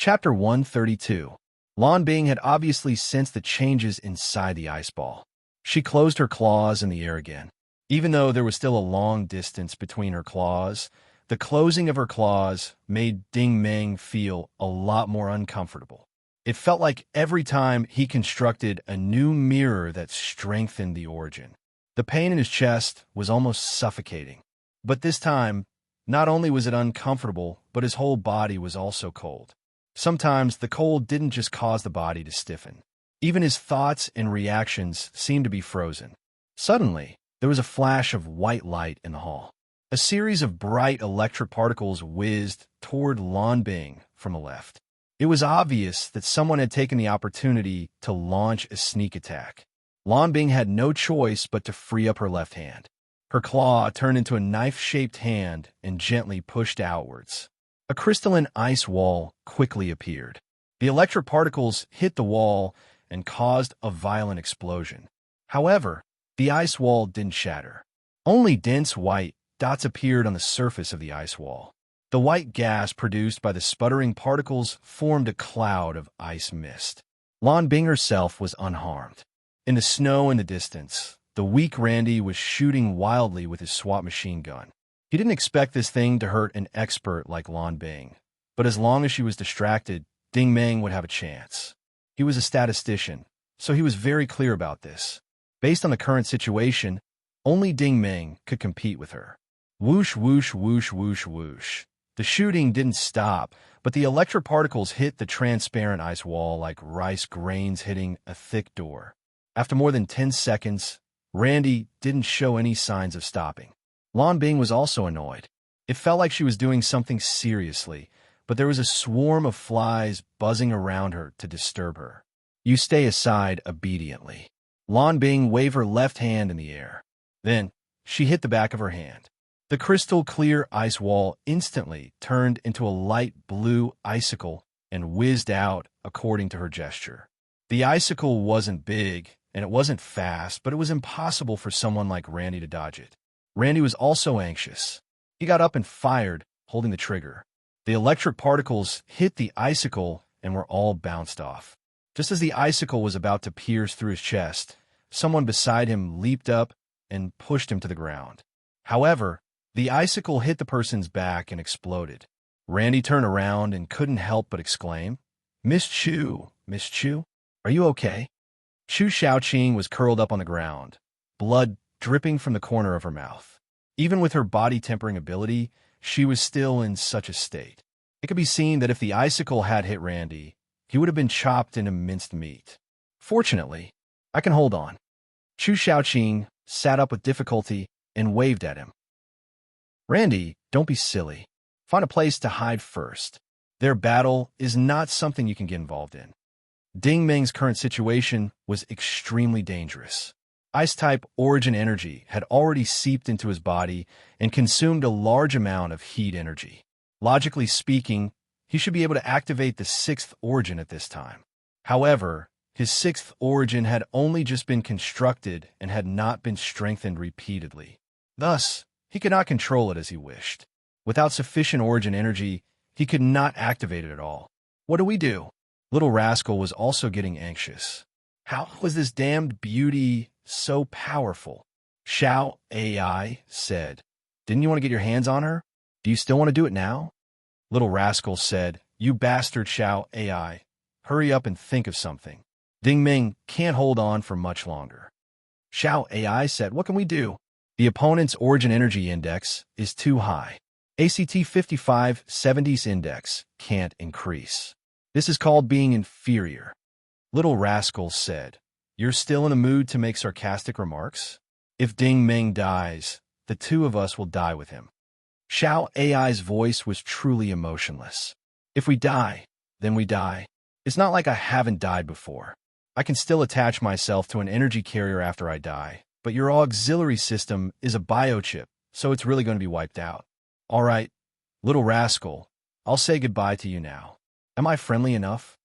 Chapter 132. Lan Bing had obviously sensed the changes inside the ice ball. She closed her claws in the air again. Even though there was still a long distance between her claws, the closing of her claws made Ding Meng feel a lot more uncomfortable. It felt like every time he constructed a new mirror that strengthened the origin. The pain in his chest was almost suffocating. But this time, not only was it uncomfortable, but his whole body was also cold. Sometimes the cold didn't just cause the body to stiffen. Even his thoughts and reactions seemed to be frozen. Suddenly, there was a flash of white light in the hall. A series of bright electric particles whizzed toward Lan Bing from the left. It was obvious that someone had taken the opportunity to launch a sneak attack. Lan Bing had no choice but to free up her left hand. Her claw turned into a knife-shaped hand and gently pushed outwards. A crystalline ice wall quickly appeared. The electric particles hit the wall and caused a violent explosion. However, the ice wall didn't shatter. Only dense white dots appeared on the surface of the ice wall. The white gas produced by the sputtering particles formed a cloud of ice mist. Lan Bing herself was unharmed. In the snow in the distance, the weak Randy was shooting wildly with his SWAT machine gun. He didn't expect this thing to hurt an expert like Lan Bing, but as long as she was distracted, Ding Meng would have a chance. He was a statistician, so he was very clear about this. Based on the current situation, only Ding Meng could compete with her. Whoosh, whoosh, whoosh, whoosh, whoosh. The shooting didn't stop, but the electric particles hit the transparent ice wall like rice grains hitting a thick door. After more than 10 seconds, Randy didn't show any signs of stopping. Lan Bing was also annoyed. It felt like she was doing something seriously, but there was a swarm of flies buzzing around her to disturb her. You stay aside obediently. Lan Bing waved her left hand in the air. Then, she hit the back of her hand. The crystal-clear ice wall instantly turned into a light blue icicle and whizzed out according to her gesture. The icicle wasn't big, and it wasn't fast, but it was impossible for someone like Randy to dodge it. Randy was also anxious. He got up and fired, holding the trigger. The electric particles hit the icicle and were all bounced off. Just as the icicle was about to pierce through his chest, someone beside him leaped up and pushed him to the ground. However, the icicle hit the person's back and exploded. Randy turned around and couldn't help but exclaim, Miss Chu, are you okay?" Chu Shaoqing was curled up on the ground, blood dripping from the corner of her mouth. Even with her body-tempering ability, she was still in such a state. It could be seen that if the icicle had hit Randy, he would have been chopped into minced meat. Fortunately, I can hold on. Chu Shaoqing sat up with difficulty and waved at him. Randy, don't be silly. Find a place to hide first. Their battle is not something you can get involved in. Ding Meng's current situation was extremely dangerous. Ice-type origin energy had already seeped into his body and consumed a large amount of heat energy. Logically speaking, he should be able to activate the sixth origin at this time. However, his sixth origin had only just been constructed and had not been strengthened repeatedly. Thus, he could not control it as he wished. Without sufficient origin energy, he could not activate it at all. What do we do? Little Rascal was also getting anxious. How was this damned beauty so powerful? Xiao AI said. Didn't you want to get your hands on her? Do you still want to do it now? Little Rascal said, You bastard Xiao AI. Hurry up and think of something. Ding Meng can't hold on for much longer. Xiao AI said, What can we do? The opponent's origin energy index is too high. ACT 5570's index can't increase. This is called being inferior. Little Rascal said, You're still in a mood to make sarcastic remarks? If Ding Meng dies, the two of us will die with him. Xiao AI's voice was truly emotionless. If we die, then we die. It's not like I haven't died before. I can still attach myself to an energy carrier after I die, but your auxiliary system is a biochip, so it's really going to be wiped out. All right, Little Rascal, I'll say goodbye to you now. Am I friendly enough?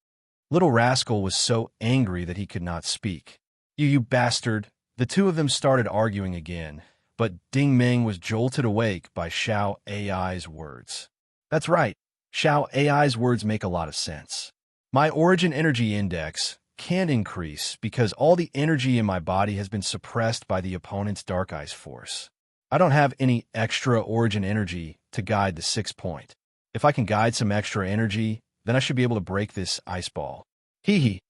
Little Rascal was so angry that he could not speak. You bastard. The two of them started arguing again, but Ding Meng was jolted awake by Xiao AI's words. That's right. Xiao AI's words make a lot of sense. My origin energy index can increase because all the energy in my body has been suppressed by the opponent's dark ice force. I don't have any extra origin energy to guide the 6-point. If I can guide some extra energy, then I should be able to break this ice ball. Hee.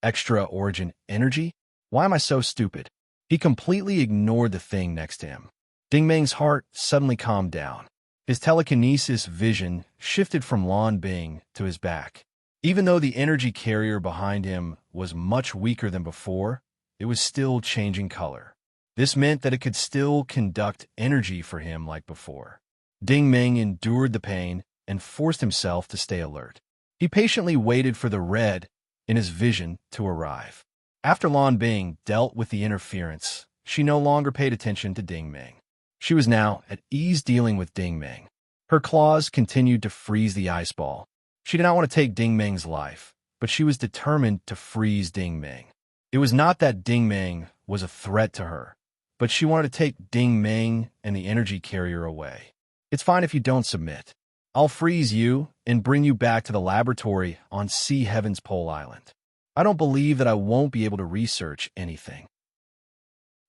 Extra origin energy? Why am I so stupid? He completely ignored the thing next to him. Ding Meng's heart suddenly calmed down. His telekinesis vision shifted from Lan Bing to his back. Even though the energy carrier behind him was much weaker than before, it was still changing color. This meant that it could still conduct energy for him like before. Ding Meng endured the pain and forced himself to stay alert. He patiently waited for the red in his vision to arrive. After Lan Bing dealt with the interference, she no longer paid attention to Ding Meng. She was now at ease dealing with Ding Meng. Her claws continued to freeze the ice ball. She did not want to take Ding Meng's life, but she was determined to freeze Ding Meng. It was not that Ding Meng was a threat to her, but she wanted to take Ding Meng and the energy carrier away. It's fine if you don't submit. I'll freeze you and bring you back to the laboratory on Sea Heaven's Pole Island. I don't believe that I won't be able to research anything.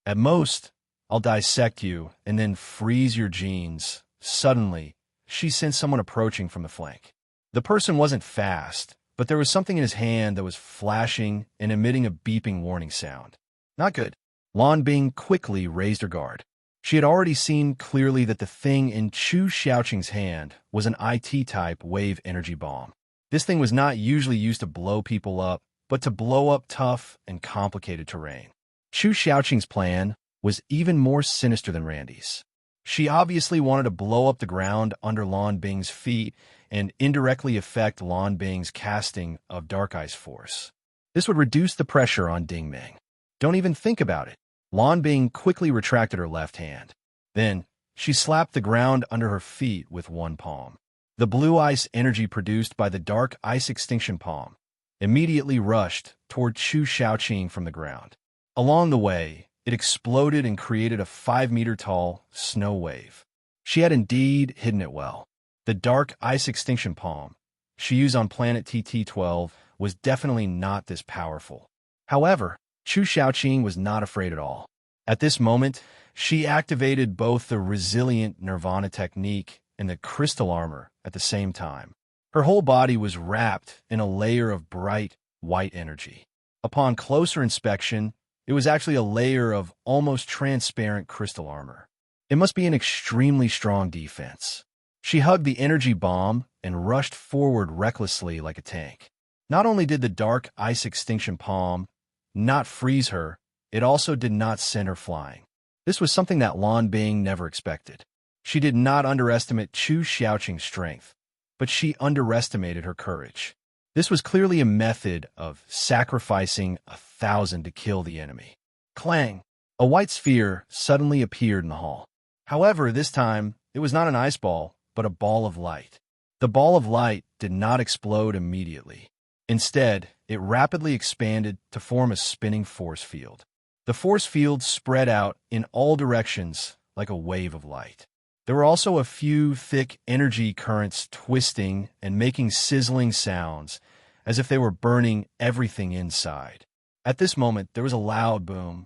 At most, I'll dissect you and then freeze your genes. Suddenly, she sensed someone approaching from the flank. The person wasn't fast, but there was something in his hand that was flashing and emitting a beeping warning sound. Not good. Lan Bing quickly raised her guard. She had already seen clearly that the thing in Chu Xiaoqing's hand was an IT-type wave energy bomb. This thing was not usually used to blow people up, but to blow up tough and complicated terrain. Chu Xiaoqing's plan was even more sinister than Randy's. She obviously wanted to blow up the ground under Lan Bing's feet and indirectly affect Lan Bing's casting of Dark Ice Force. This would reduce the pressure on Ding Meng. Don't even think about it. Lan Bing quickly retracted her left hand. Then, she slapped the ground under her feet with one palm. The blue ice energy produced by the dark ice extinction palm immediately rushed toward Chu Xiaoqing from the ground. Along the way, it exploded and created a 5-meter-tall snow wave. She had indeed hidden it well. The dark ice extinction palm she used on planet TT-12 was definitely not this powerful. However, Chu Xiaoqing was not afraid at all. At this moment, she activated both the resilient Nirvana technique and the crystal armor at the same time. Her whole body was wrapped in a layer of bright, white energy. Upon closer inspection, it was actually a layer of almost transparent crystal armor. It must be an extremely strong defense. She hugged the energy bomb and rushed forward recklessly like a tank. Not only did the dark ice extinction palm not freeze her, it also did not send her flying. This was something that Lan Bing never expected. She did not underestimate Chu Xiaoqing's strength, but she underestimated her courage. This was clearly a method of sacrificing 1,000 to kill the enemy. Clang! A white sphere suddenly appeared in the hall. However, this time, it was not an ice ball, but a ball of light. The ball of light did not explode immediately. Instead, it rapidly expanded to form a spinning force field. The force field spread out in all directions like a wave of light. There were also a few thick energy currents twisting and making sizzling sounds, as if they were burning everything inside. At this moment, there was a loud boom.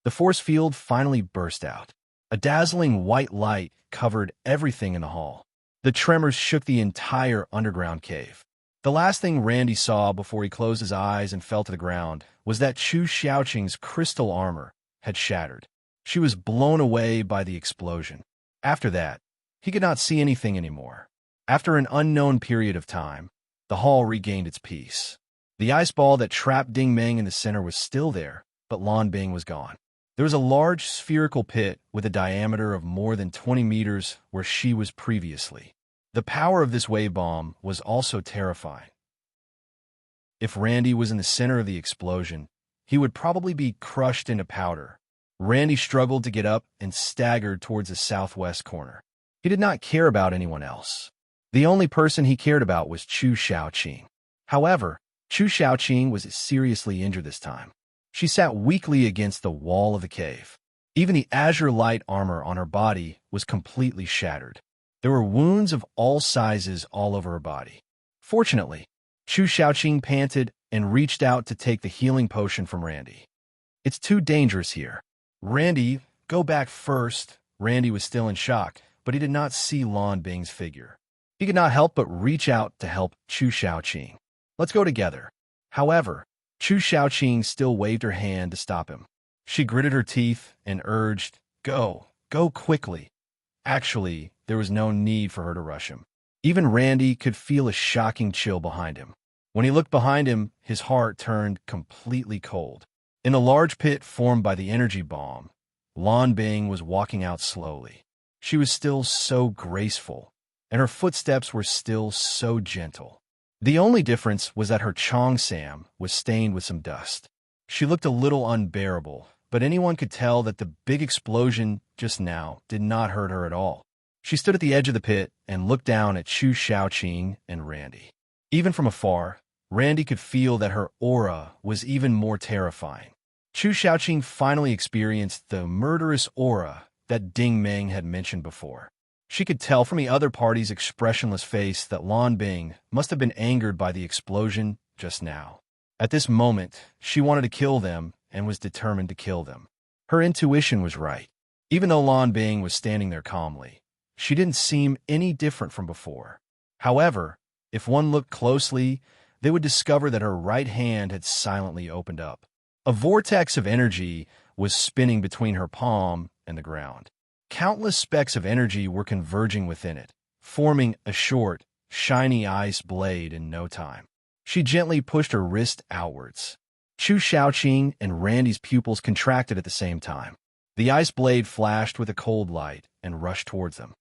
The force field finally burst out. A dazzling white light covered everything in the hall. The tremors shook the entire underground cave. The last thing Randy saw before he closed his eyes and fell to the ground was that Chu Xiaoqing's crystal armor had shattered. She was blown away by the explosion. After that, he could not see anything anymore. After an unknown period of time, the hall regained its peace. The ice ball that trapped Ding Meng in the center was still there, but Lan Bing was gone. There was a large spherical pit with a diameter of more than 20 meters where she was previously. The power of this wave bomb was also terrifying. If Randy was in the center of the explosion, he would probably be crushed into powder. Randy struggled to get up and staggered towards the southwest corner. He did not care about anyone else. The only person he cared about was Chu Xiaoqing. However, Chu Xiaoqing was seriously injured this time. She sat weakly against the wall of the cave. Even the azure light armor on her body was completely shattered. There were wounds of all sizes all over her body. Fortunately, Chu Xiaoqing panted and reached out to take the healing potion from Randy. "It's too dangerous here." "Randy, go back first." Randy was still in shock, but he did not see Lan Bing's figure. He could not help but reach out to help Chu Xiaoqing. "Let's go together." However, Chu Xiaoqing still waved her hand to stop him. She gritted her teeth and urged, "Go quickly." Actually, there was no need for her to rush him. Even Randy could feel a shocking chill behind him. When he looked behind him, his heart turned completely cold. In the large pit formed by the energy bomb, Lan Bing was walking out slowly. She was still so graceful, and her footsteps were still so gentle. The only difference was that her cheongsam was stained with some dust. She looked a little unbearable, but anyone could tell that the big explosion just now did not hurt her at all. She stood at the edge of the pit and looked down at Chu Xiaoqing and Randy. Even from afar, Randy could feel that her aura was even more terrifying. Chu Xiaoqing finally experienced the murderous aura that Ding Meng had mentioned before. She could tell from the other party's expressionless face that Lan Bing must have been angered by the explosion just now. At this moment, she wanted to kill them and was determined to kill them. Her intuition was right. Even though Lan Bing was standing there calmly, she didn't seem any different from before. However, if one looked closely, they would discover that her right hand had silently opened up. A vortex of energy was spinning between her palm and the ground. Countless specks of energy were converging within it, forming a short, shiny ice blade in no time. She gently pushed her wrist outwards. Chu Xiaoqing and Randy's pupils contracted at the same time. The ice blade flashed with a cold light and rushed towards them.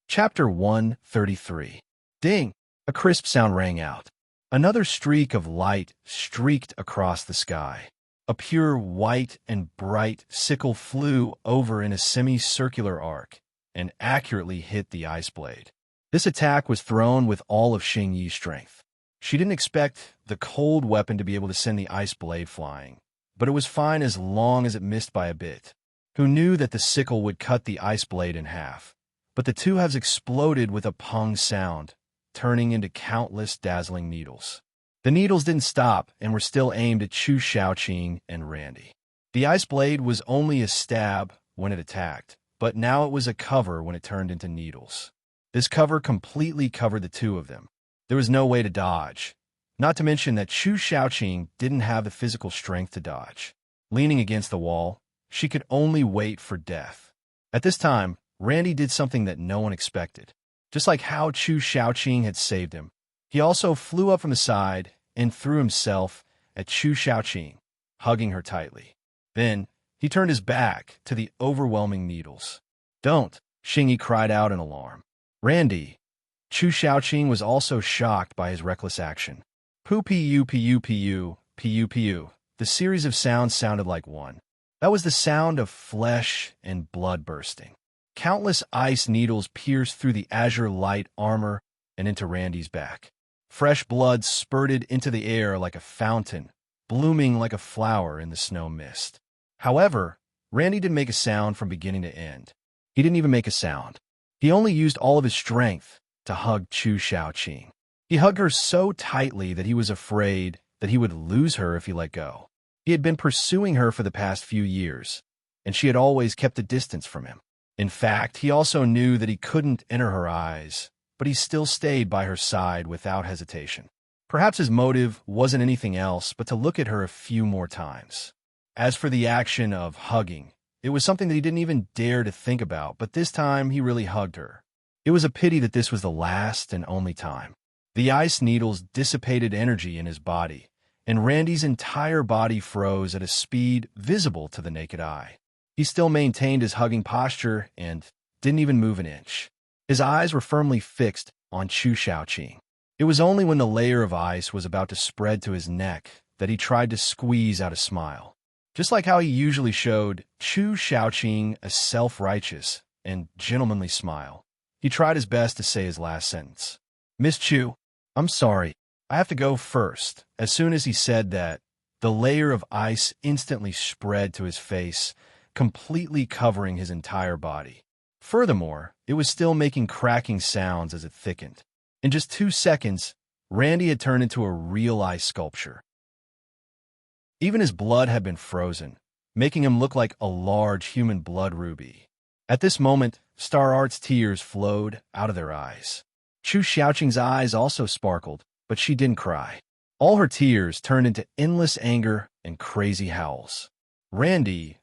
Chapter 133. Ding! A crisp sound rang out. Another streak of light streaked across the sky. A pure white and bright sickle flew over in a semicircular arc and accurately hit the ice blade. This attack was thrown with all of Xing Yi's strength. She didn't expect the cold weapon to be able to send the ice blade flying, but it was fine as long as it missed by a bit. Who knew that the sickle would cut the ice blade in half? But the two halves exploded with a pung sound, turning into countless dazzling needles. The needles didn't stop and were still aimed at Chu Xiaoqing and Randy. The ice blade was only a stab when it attacked, but now it was a cover when it turned into needles. This cover completely covered the two of them. There was no way to dodge, not to mention that Chu Xiaoqing didn't have the physical strength to dodge. Leaning against the wall, she could only wait for death. At this time, Randy did something that no one expected. Just like how Chu Xiaoqing had saved him, he also flew up from the side and threw himself at Chu Xiaoqing, hugging her tightly. Then, he turned his back to the overwhelming needles. "Don't!" Xingyi cried out in alarm. "Randy!" Chu Xiaoqing was also shocked by his reckless action. Pu-pu, pu-pu, pu-pu. The series of sounds sounded like one. That was the sound of flesh and blood bursting. Countless ice needles pierced through the azure light armor and into Randy's back. Fresh blood spurted into the air like a fountain, blooming like a flower in the snow mist. However, Randy didn't make a sound from beginning to end. He didn't even make a sound. He only used all of his strength to hug Chu Xiaoqing. He hugged her so tightly that he was afraid that he would lose her if he let go. He had been pursuing her for the past few years, and she had always kept a distance from him. In fact, he also knew that he couldn't enter her eyes, but he still stayed by her side without hesitation. Perhaps his motive wasn't anything else but to look at her a few more times. As for the action of hugging, it was something that he didn't even dare to think about, but this time he really hugged her. It was a pity that this was the last and only time. The ice needles dissipated energy in his body, and Randy's entire body froze at a speed visible to the naked eye. He still maintained his hugging posture and didn't even move an inch. His eyes were firmly fixed on Chu Xiaoqing. It was only when the layer of ice was about to spread to his neck that he tried to squeeze out a smile. Just like how he usually showed Chu Xiaoqing a self-righteous and gentlemanly smile, he tried his best to say his last sentence. "Miss Chu, I'm sorry. I have to go first." As soon as he said that, the layer of ice instantly spread to his face, completely covering his entire body. Furthermore, it was still making cracking sounds as it thickened. In just 2 seconds, Randy had turned into a real ice sculpture. Even his blood had been frozen, making him look like a large human blood ruby. At this moment, Star Art's tears flowed out of their eyes. Chu Xiaoqing's eyes also sparkled, but she didn't cry. All her tears turned into endless anger and crazy howls. Randy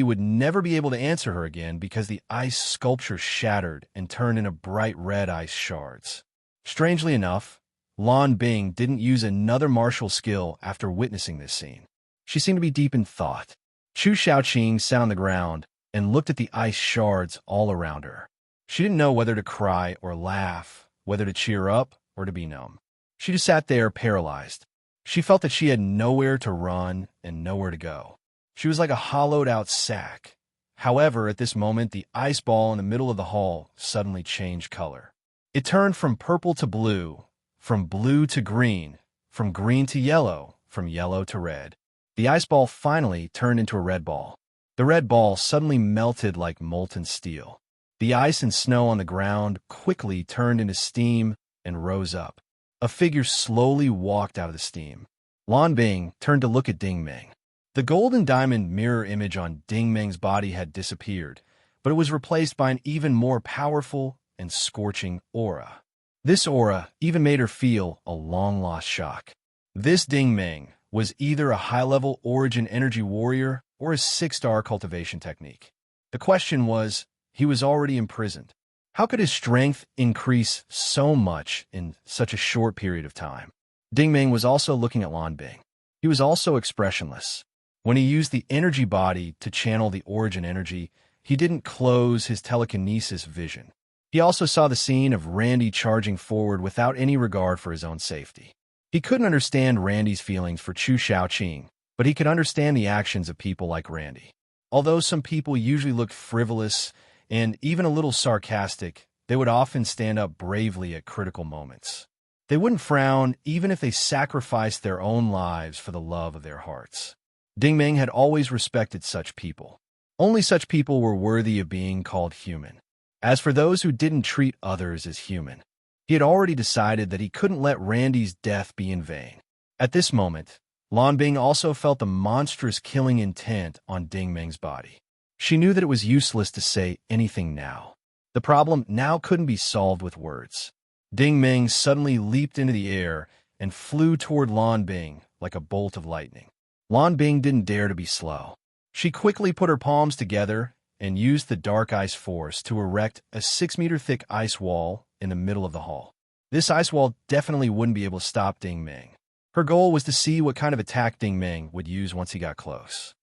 would never be able to answer her again because the ice sculpture shattered and turned into bright red ice shards. Strangely enough, Lan Bing didn't use another martial skill after witnessing this scene. She seemed to be deep in thought. Chu Xiaoqing sat on the ground and looked at the ice shards all around her. She didn't know whether to cry or laugh, whether to cheer up or to be numb. She just sat there paralyzed. She felt that she had nowhere to run and nowhere to go. She was like a hollowed-out sack. However, at this moment, the ice ball in the middle of the hall suddenly changed color. It turned from purple to blue, from blue to green, from green to yellow, from yellow to red. The ice ball finally turned into a red ball. The red ball suddenly melted like molten steel. The ice and snow on the ground quickly turned into steam and rose up. A figure slowly walked out of the steam. Lan Bing turned to look at Ding Meng. The golden diamond mirror image on Ding Meng's body had disappeared, but it was replaced by an even more powerful and scorching aura. This aura even made her feel a long-lost shock. This Ding Meng was either a high-level origin energy warrior or a 6-star cultivation technique. The question was, he was already imprisoned. How could his strength increase so much in such a short period of time? Ding Meng was also looking at Lan Bing. He was also expressionless. When he used the energy body to channel the origin energy, he didn't close his telekinesis vision. He also saw the scene of Randy charging forward without any regard for his own safety. He couldn't understand Randy's feelings for Chu Xiaoqing, but he could understand the actions of people like Randy. Although some people usually looked frivolous and even a little sarcastic, they would often stand up bravely at critical moments. They wouldn't frown even if they sacrificed their own lives for the love of their hearts. Ding Meng had always respected such people. Only such people were worthy of being called human. As for those who didn't treat others as human, he had already decided that he couldn't let Randy's death be in vain. At this moment, Lan Bing also felt the monstrous killing intent on Ding Meng's body. She knew that it was useless to say anything now. The problem now couldn't be solved with words. Ding Meng suddenly leaped into the air and flew toward Lan Bing like a bolt of lightning. Lan Bing didn't dare to be slow. She quickly put her palms together and used the dark ice force to erect a 6-meter-thick ice wall in the middle of the hall. This ice wall definitely wouldn't be able to stop Ding Meng. Her goal was to see what kind of attack Ding Meng would use once he got close.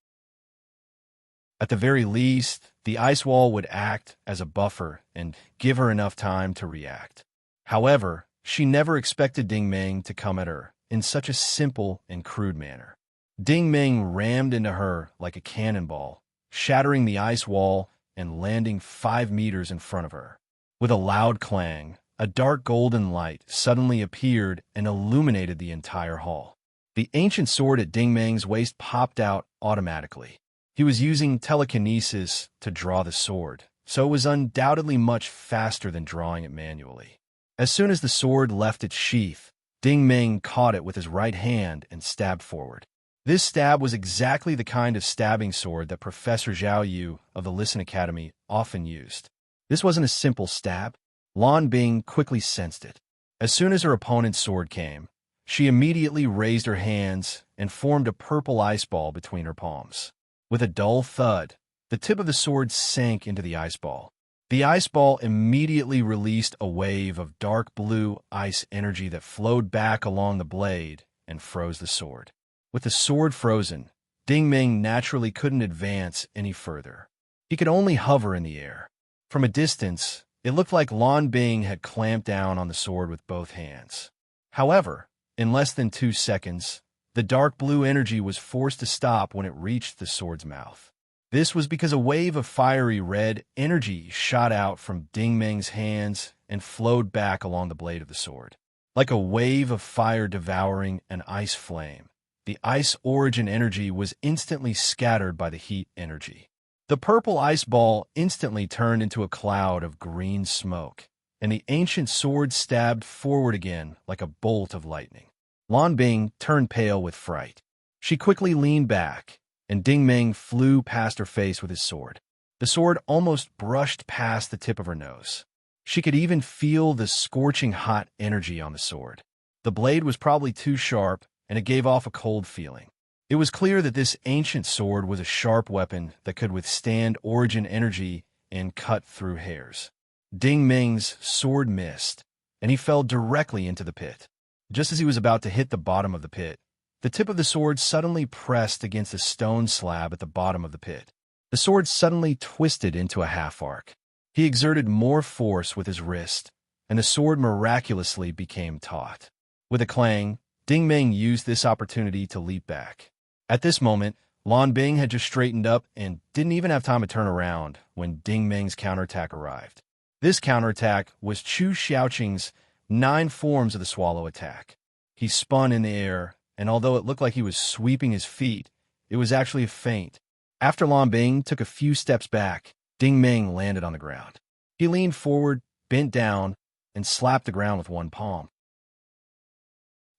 At the very least, the ice wall would act as a buffer and give her enough time to react. However, she never expected Ding Meng to come at her in such a simple and crude manner. Ding Meng rammed into her like a cannonball, shattering the ice wall and landing 5 meters in front of her. With a loud clang, a dark golden light suddenly appeared and illuminated the entire hall. The ancient sword at Ding Meng's waist popped out automatically. He was using telekinesis to draw the sword, so it was undoubtedly much faster than drawing it manually. As soon as the sword left its sheath, Ding Meng caught it with his right hand and stabbed forward. This stab was exactly the kind of stabbing sword that Professor Zhao Yu of the Listen Academy often used. This wasn't a simple stab. Lan Bing quickly sensed it. As soon as her opponent's sword came, she immediately raised her hands and formed a purple ice ball between her palms. With a dull thud, the tip of the sword sank into the ice ball. The ice ball immediately released a wave of dark blue ice energy that flowed back along the blade and froze the sword. With the sword frozen, Ding Meng naturally couldn't advance any further. He could only hover in the air. From a distance, it looked like Lan Bing had clamped down on the sword with both hands. However, in less than 2 seconds, the dark blue energy was forced to stop when it reached the sword's mouth. This was because a wave of fiery red energy shot out from Ding Meng's hands and flowed back along the blade of the sword. Like a wave of fire devouring an ice flame, the ice origin energy was instantly scattered by the heat energy. The purple ice ball instantly turned into a cloud of green smoke, and the ancient sword stabbed forward again like a bolt of lightning. Lan Bing turned pale with fright. She quickly leaned back, and Ding Ming flew past her face with his sword. The sword almost brushed past the tip of her nose. She could even feel the scorching hot energy on the sword. The blade was probably too sharp, and it gave off a cold feeling. It was clear that this ancient sword was a sharp weapon that could withstand origin energy and cut through hairs. Ding Ming's sword missed, and he fell directly into the pit. Just as he was about to hit the bottom of the pit, the tip of the sword suddenly pressed against a stone slab at the bottom of the pit. The sword suddenly twisted into a half-arc. He exerted more force with his wrist, and the sword miraculously became taut. With a clang, Ding Ming used this opportunity to leap back. At this moment, Lan Bing had just straightened up and didn't even have time to turn around when Ding Ming's counterattack arrived. This counterattack was Chu Xiaoqing's 9 forms of the swallow attack. He spun in the air, and although it looked like he was sweeping his feet, it was actually a feint. After Lan Bing took a few steps back, Ding Ming landed on the ground. He leaned forward, bent down, and slapped the ground with one palm.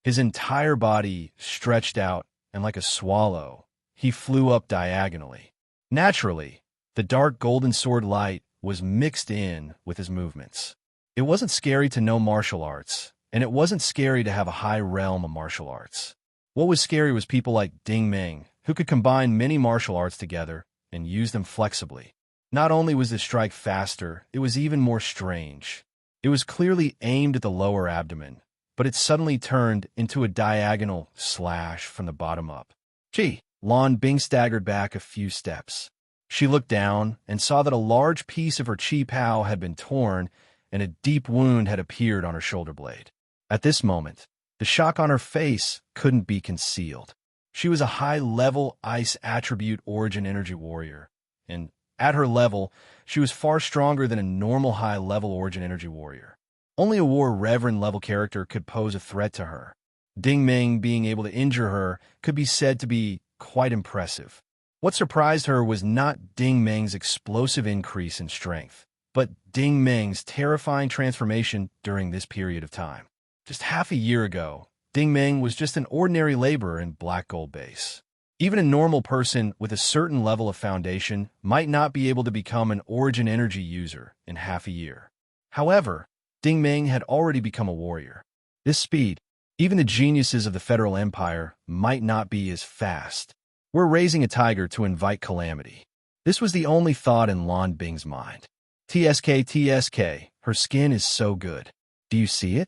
His entire body stretched out, and like a swallow, he flew up diagonally. Naturally, the dark golden sword light was mixed in with his movements. It wasn't scary to know martial arts, and it wasn't scary to have a high realm of martial arts. What was scary was people like Ding Ming, who could combine many martial arts together and use them flexibly. Not only was this strike faster, it was even more strange. It was clearly aimed at the lower abdomen, but it suddenly turned into a diagonal slash from the bottom up. Gee, Lan Bing staggered back a few steps. She looked down and saw that a large piece of her chi pao had been torn and a deep wound had appeared on her shoulder blade. At this moment, the shock on her face couldn't be concealed. She was a high-level ice attribute origin energy warrior, and at her level, she was far stronger than a normal high-level origin energy warrior. Only a War Reverend level character could pose a threat to her. Ding Ming being able to injure her could be said to be quite impressive. What surprised her was not Ding Ming's explosive increase in strength, but Ding Ming's terrifying transformation during this period of time. Just half a year ago, Ding Ming was just an ordinary laborer in black gold base. Even a normal person with a certain level of foundation might not be able to become an origin energy user in half a year. However, Ding Ming had already become a warrior. This speed, even the geniuses of the Federal Empire might not be as fast. We're raising a tiger to invite calamity. This was the only thought in Lan Bing's mind. TSK, her skin is so good. Do you see it?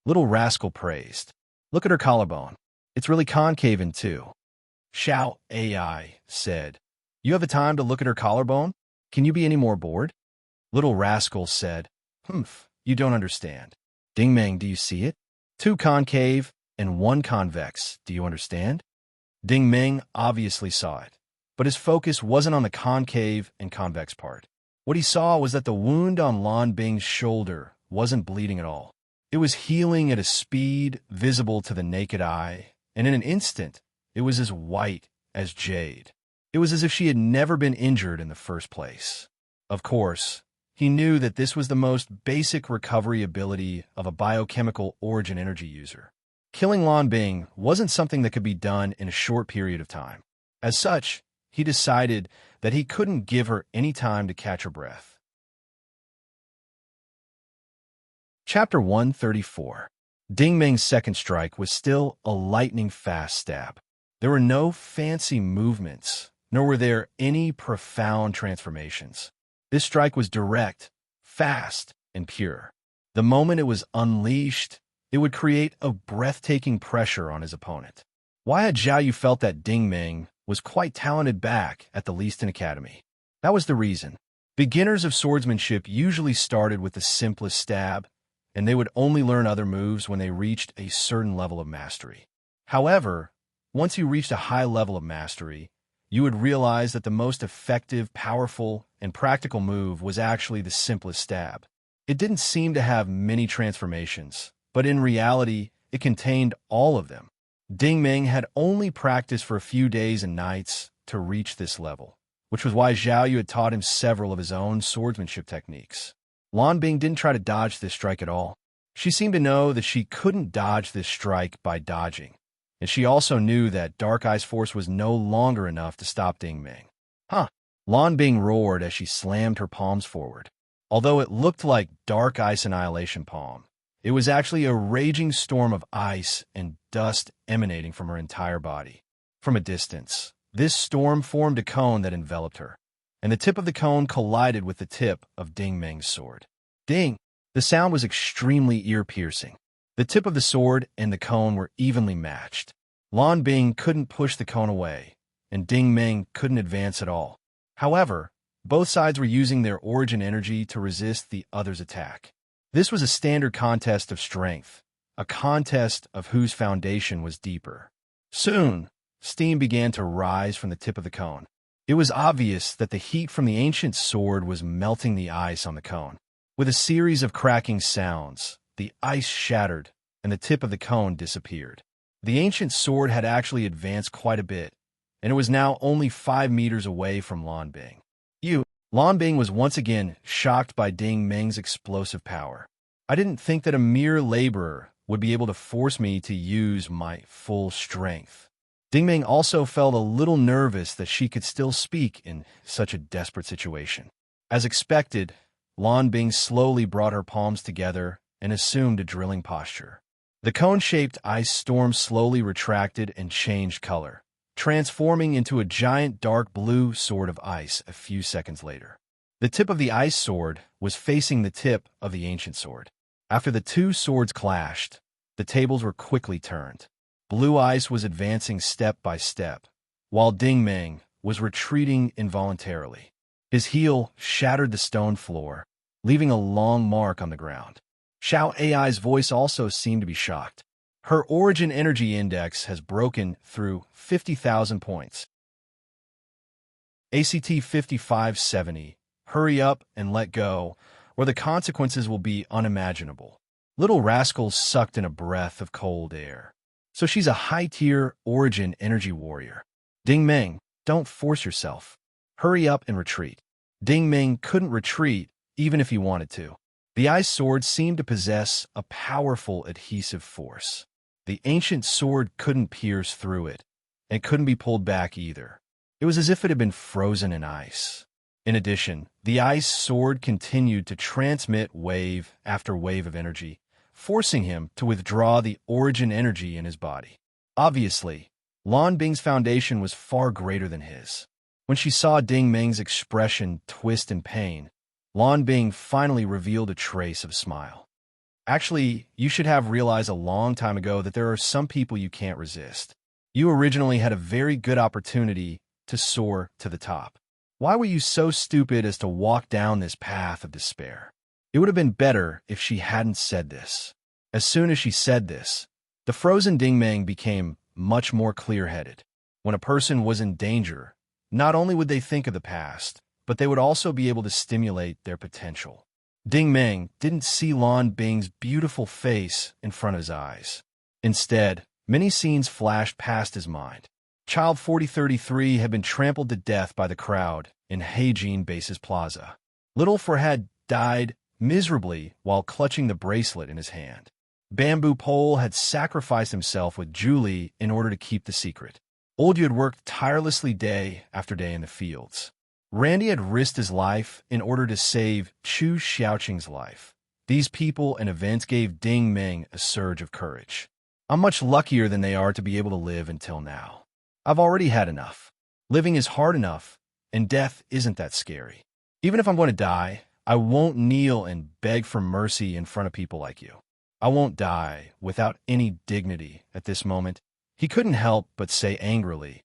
Little rascal praised. Look at her collarbone. It's really concave in too. Xiao AI said, You have the time to look at her collarbone? Can you be any more bored? Little rascal said, You don't understand. Ding Ming, do you see it? 2 concave and 1 convex, do you understand? Ding Ming obviously saw it, but his focus wasn't on the concave and convex part. What he saw was that the wound on Lan Bing's shoulder wasn't bleeding at all. It was healing at a speed visible to the naked eye, and in an instant, it was as white as jade. It was as if she had never been injured in the first place. Of course, he knew that this was the most basic recovery ability of a biochemical origin energy user. Killing Lan Bing wasn't something that could be done in a short period of time. As such, he decided that he couldn't give her any time to catch her breath. Chapter 134. Ding Ming's second strike was still a lightning-fast stab. There were no fancy movements, nor were there any profound transformations. This strike was direct, fast, and pure. The moment it was unleashed, it would create a breathtaking pressure on his opponent. Why had Zhao Yu felt that Ding Ming was quite talented back at the Leaston Academy? That was the reason. Beginners of swordsmanship usually started with the simplest stab, and they would only learn other moves when they reached a certain level of mastery. However, once you reached a high level of mastery, you would realize that the most effective, powerful, and practical move was actually the simplest stab. It didn't seem to have many transformations, but in reality, it contained all of them. Ding Ming had only practiced for a few days and nights to reach this level. which was why Zhao Yu had taught him several of his own swordsmanship techniques. Lan Bing didn't try to dodge this strike at all. She seemed to know that she couldn't dodge this strike by dodging, and she also knew that Dark Eye's force was no longer enough to stop Ding Ming. Huh! Lan Bing roared as she slammed her palms forward. Although it looked like Dark Ice Annihilation Palm, it was actually a raging storm of ice and dust emanating from her entire body. From a distance, this storm formed a cone that enveloped her, and the tip of the cone collided with the tip of Ding Ming's sword. Ding! The sound was extremely ear-piercing. The tip of the sword and the cone were evenly matched. Lan Bing couldn't push the cone away, and Ding Ming couldn't advance at all. However, both sides were using their origin energy to resist the other's attack. This was a standard contest of strength, a contest of whose foundation was deeper. Soon, steam began to rise from the tip of the cone. It was obvious that the heat from the ancient sword was melting the ice on the cone. With a series of cracking sounds, the ice shattered and the tip of the cone disappeared. The ancient sword had actually advanced quite a bit, and it was now only 5 meters away from Lan Bing. Lan Bing was once again shocked by Ding Ming's explosive power. I didn't think that a mere laborer would be able to force me to use my full strength. Ding Ming also felt a little nervous that she could still speak in such a desperate situation. As expected, Lan Bing slowly brought her palms together and assumed a drilling posture. The cone-shaped ice storm slowly retracted and changed color, transforming into a giant dark blue sword of ice a few seconds later. The tip of the ice sword was facing the tip of the ancient sword. After the two swords clashed, the tables were quickly turned. Blue ice was advancing step by step, while Ding Ming was retreating involuntarily. His heel shattered the stone floor, leaving a long mark on the ground. Xiao Ai's voice also seemed to be shocked. Her origin energy index has broken through 50,000 points. ACT 5570. Hurry up and let go, or the consequences will be unimaginable. Little rascal sucked in a breath of cold air. So she's a high-tier origin energy warrior. Ding Ming, don't force yourself. Hurry up and retreat. Ding Ming couldn't retreat even if he wanted to. The ice sword seemed to possess a powerful adhesive force. The ancient sword couldn't pierce through it, and it couldn't be pulled back either. It was as if it had been frozen in ice. In addition, the ice sword continued to transmit wave after wave of energy, forcing him to withdraw the origin energy in his body. Obviously, Lan Bing's foundation was far greater than his. When she saw Ding Ming's expression twist in pain, Lan Bing finally revealed a trace of a smile. Actually, you should have realized a long time ago that there are some people you can't resist. You originally had a very good opportunity to soar to the top. Why were you so stupid as to walk down this path of despair? It would have been better if she hadn't said this. As soon as she said this, the frozen Ding Ming became much more clear-headed. When a person was in danger, not only would they think of the past, but they would also be able to stimulate their potential. Ding Ming didn't see Lan Bing's beautiful face in front of his eyes. Instead, many scenes flashed past his mind. Child 4033 had been trampled to death by the crowd in Heijin Base's plaza. Little Farhad died miserably while clutching the bracelet in his hand. Bamboo Pole had sacrificed himself with Julie in order to keep the secret. Old Yu had worked tirelessly day after day in the fields. Randy had risked his life in order to save Chu Xiaoqing's life. These people and events gave Ding Ming a surge of courage. I'm much luckier than they are to be able to live until now. I've already had enough. Living is hard enough, and death isn't that scary. Even if I'm going to die, I won't kneel and beg for mercy in front of people like you. I won't die without any dignity at this moment. He couldn't help but say angrily,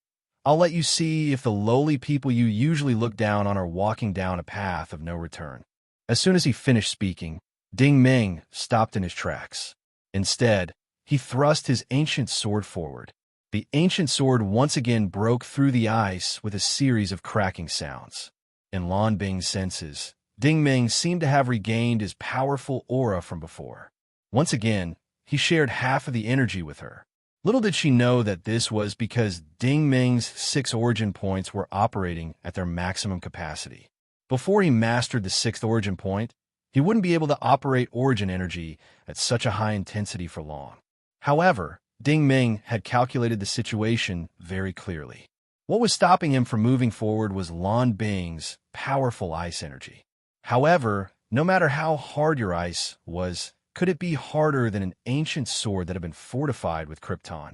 I'll let you see if the lowly people you usually look down on are walking down a path of no return. As soon as he finished speaking, Ding Ming stopped in his tracks. Instead, he thrust his ancient sword forward. The ancient sword once again broke through the ice with a series of cracking sounds. In Lan Bing's senses, Ding Ming seemed to have regained his powerful aura from before. Once again, he shared half of the energy with her. Little did she know that this was because Ding Ming's 6 origin points were operating at their maximum capacity. Before he mastered the 6th origin point, he wouldn't be able to operate origin energy at such a high intensity for long. However, Ding Ming had calculated the situation very clearly. What was stopping him from moving forward was Lan Bing's powerful ice energy. However, no matter how hard your ice was, could it be harder than an ancient sword that had been fortified with krypton?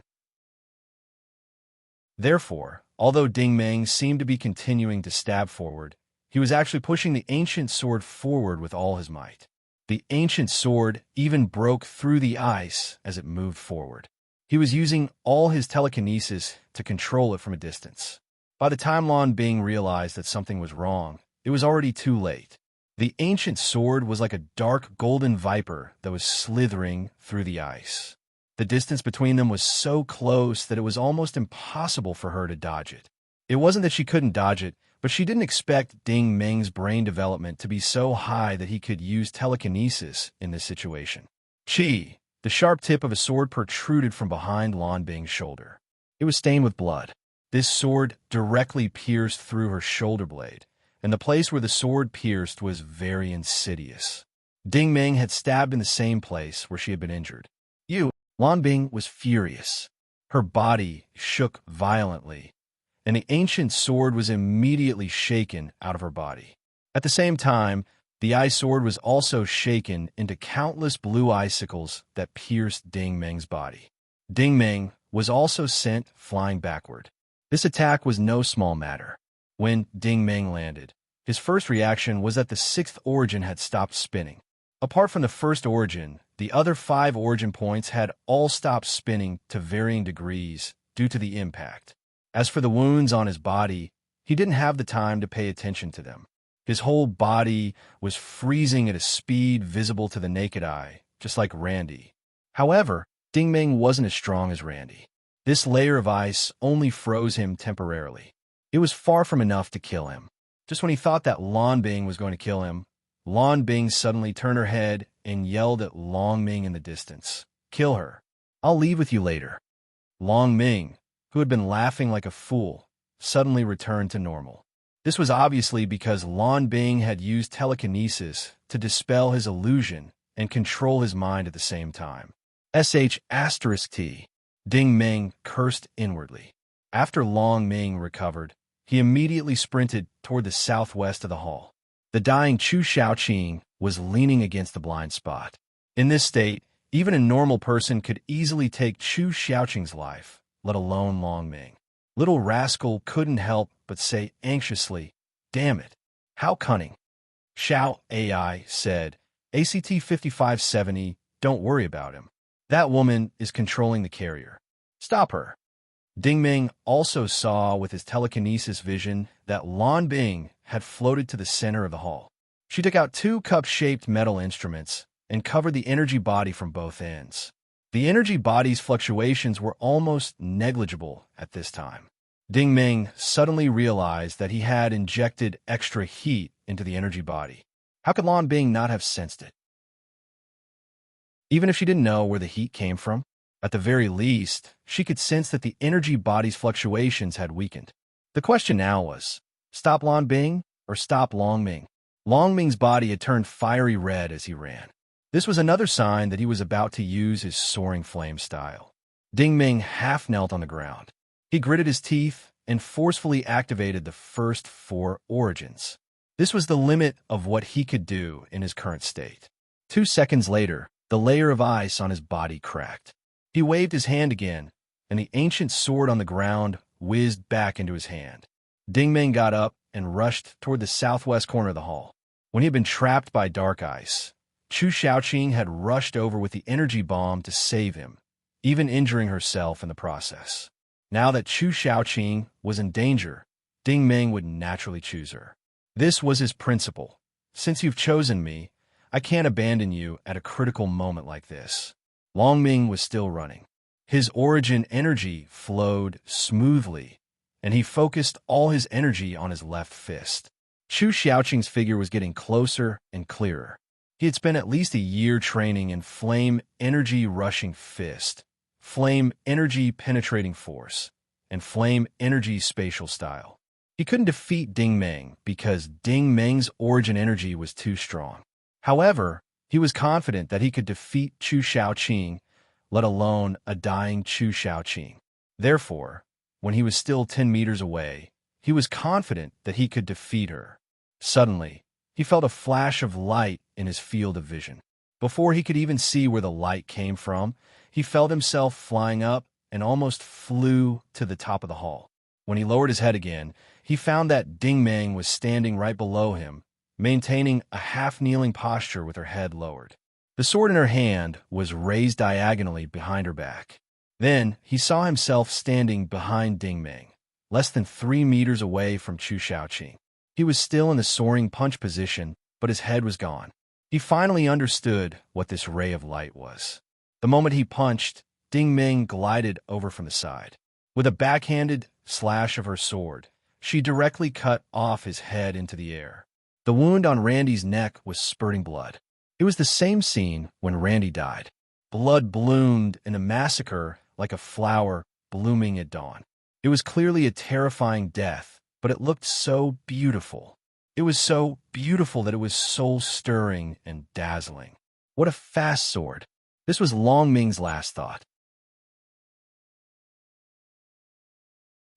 Therefore, although Ding Ming seemed to be continuing to stab forward, he was actually pushing the ancient sword forward with all his might. The ancient sword even broke through the ice as it moved forward. He was using all his telekinesis to control it from a distance. By the time Lan Bing realized that something was wrong, it was already too late. The ancient sword was like a dark golden viper that was slithering through the ice. The distance between them was so close that it was almost impossible for her to dodge it. It wasn't that she couldn't dodge it, but she didn't expect Ding Ming's brain development to be so high that he could use telekinesis in this situation. Chi, the sharp tip of a sword protruded from behind Lan Bing's shoulder. It was stained with blood. This sword directly pierced through her shoulder blade, and the place where the sword pierced was very insidious. Ding Ming had stabbed in the same place where she had been injured. Lan Bing was furious. Her body shook violently, and the ancient sword was immediately shaken out of her body. At the same time, the ice sword was also shaken into countless blue icicles that pierced Ding Ming's body. Ding Ming was also sent flying backward. This attack was no small matter. When Ding Ming landed, his first reaction was that the 6th origin had stopped spinning. Apart from the first origin, the other 5 origin points had all stopped spinning to varying degrees due to the impact. As for the wounds on his body, he didn't have the time to pay attention to them. His whole body was freezing at a speed visible to the naked eye, just like Randy. However, Ding Ming wasn't as strong as Randy. This layer of ice only froze him temporarily. It was far from enough to kill him. Just when he thought that Lan Bing was going to kill him, Lan Bing suddenly turned her head and yelled at Long Ming in the distance. "Kill her. I'll leave with you later." Long Ming, who had been laughing like a fool, suddenly returned to normal. This was obviously because Lan Bing had used telekinesis to dispel his illusion and control his mind at the same time. **T. Ding Ming cursed inwardly. After Long Ming recovered, he immediately sprinted toward the southwest of the hall. The dying Chu Shaoqing was leaning against the blind spot. In this state, even a normal person could easily take Chu Shaoqing's life, let alone Long Ming. Little rascal couldn't help but say anxiously, "Damn it, how cunning." Xiao AI said, "ACT 5570, don't worry about him. That woman is controlling the carrier. Stop her." Ding Ming also saw with his telekinesis vision that Lan Bing had floated to the center of the hall. She took out 2 cup-shaped metal instruments and covered the energy body from both ends. The energy body's fluctuations were almost negligible at this time. Ding Ming suddenly realized that he had injected extra heat into the energy body. How could Lan Bing not have sensed it? Even if she didn't know where the heat came from, at the very least, she could sense that the energy body's fluctuations had weakened. The question now was, stop Lan Bing or stop Long Ming? Long Ming's body had turned fiery red as he ran. This was another sign that he was about to use his soaring flame style. Ding Ming half knelt on the ground. He gritted his teeth and forcefully activated the first 4 origins. This was the limit of what he could do in his current state. 2 seconds later, the layer of ice on his body cracked. He waved his hand again, and the ancient sword on the ground whizzed back into his hand. Ding Ming got up and rushed toward the southwest corner of the hall. When he had been trapped by dark ice, Chu Shaoqing had rushed over with the energy bomb to save him, even injuring herself in the process. Now that Chu Shaoqing was in danger, Ding Ming would naturally choose her. This was his principle. Since you've chosen me, I can't abandon you at a critical moment like this. Long Ming was still running. His origin energy flowed smoothly, and he focused all his energy on his left fist. Chu Shaoqing's figure was getting closer and clearer. He had spent at least a year training in flame energy rushing fist, flame energy penetrating force, and flame energy spatial style. He couldn't defeat Ding Meng because Ding Meng's origin energy was too strong. However, he was confident that he could defeat Chu Shaoqing, let alone a dying Chu Shaoqing. Therefore, when he was still 10 meters away, he was confident that he could defeat her. Suddenly, he felt a flash of light in his field of vision. Before he could even see where the light came from, he felt himself flying up and almost flew to the top of the hall. When he lowered his head again, he found that Ding Meng was standing right below him, maintaining a half-kneeling posture with her head lowered. The sword in her hand was raised diagonally behind her back. Then he saw himself standing behind Ding Meng, less than 3 meters away from Chu Shaoqing. He was still in the soaring punch position, but his head was gone. He finally understood what this ray of light was. The moment he punched, Ding Meng glided over from the side. With a backhanded slash of her sword, she directly cut off his head into the air. The wound on Randy's neck was spurting blood. It was the same scene when Randy died. Blood bloomed in a massacre like a flower blooming at dawn. It was clearly a terrifying death, but it looked so beautiful. It was so beautiful that it was soul-stirring and dazzling. What a fast sword. This was Long Ming's last thought.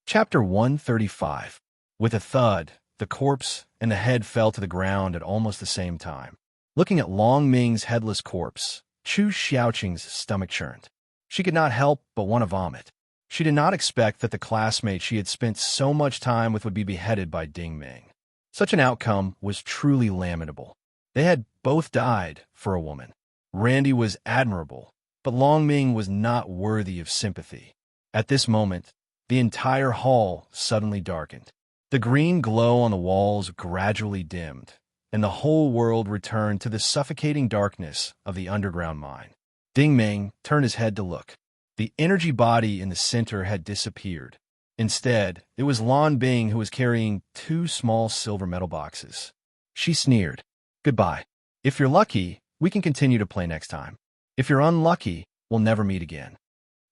Chapter 135. With a thud, the corpse and the head fell to the ground at almost the same time. Looking at Long Ming's headless corpse, Chu Shaoqing's stomach churned. She could not help but want to vomit. She did not expect that the classmate she had spent so much time with would be beheaded by Ding Meng. Such an outcome was truly lamentable. They had both died for a woman. Randy was admirable, but Long Ming was not worthy of sympathy. At this moment, the entire hall suddenly darkened. The green glow on the walls gradually dimmed, and the whole world returned to the suffocating darkness of the underground mine. Ding Meng turned his head to look. The energy body in the center had disappeared. Instead, it was Lan Bing who was carrying 2 small silver metal boxes. She sneered. "Goodbye. If you're lucky, we can continue to play next time. If you're unlucky, we'll never meet again."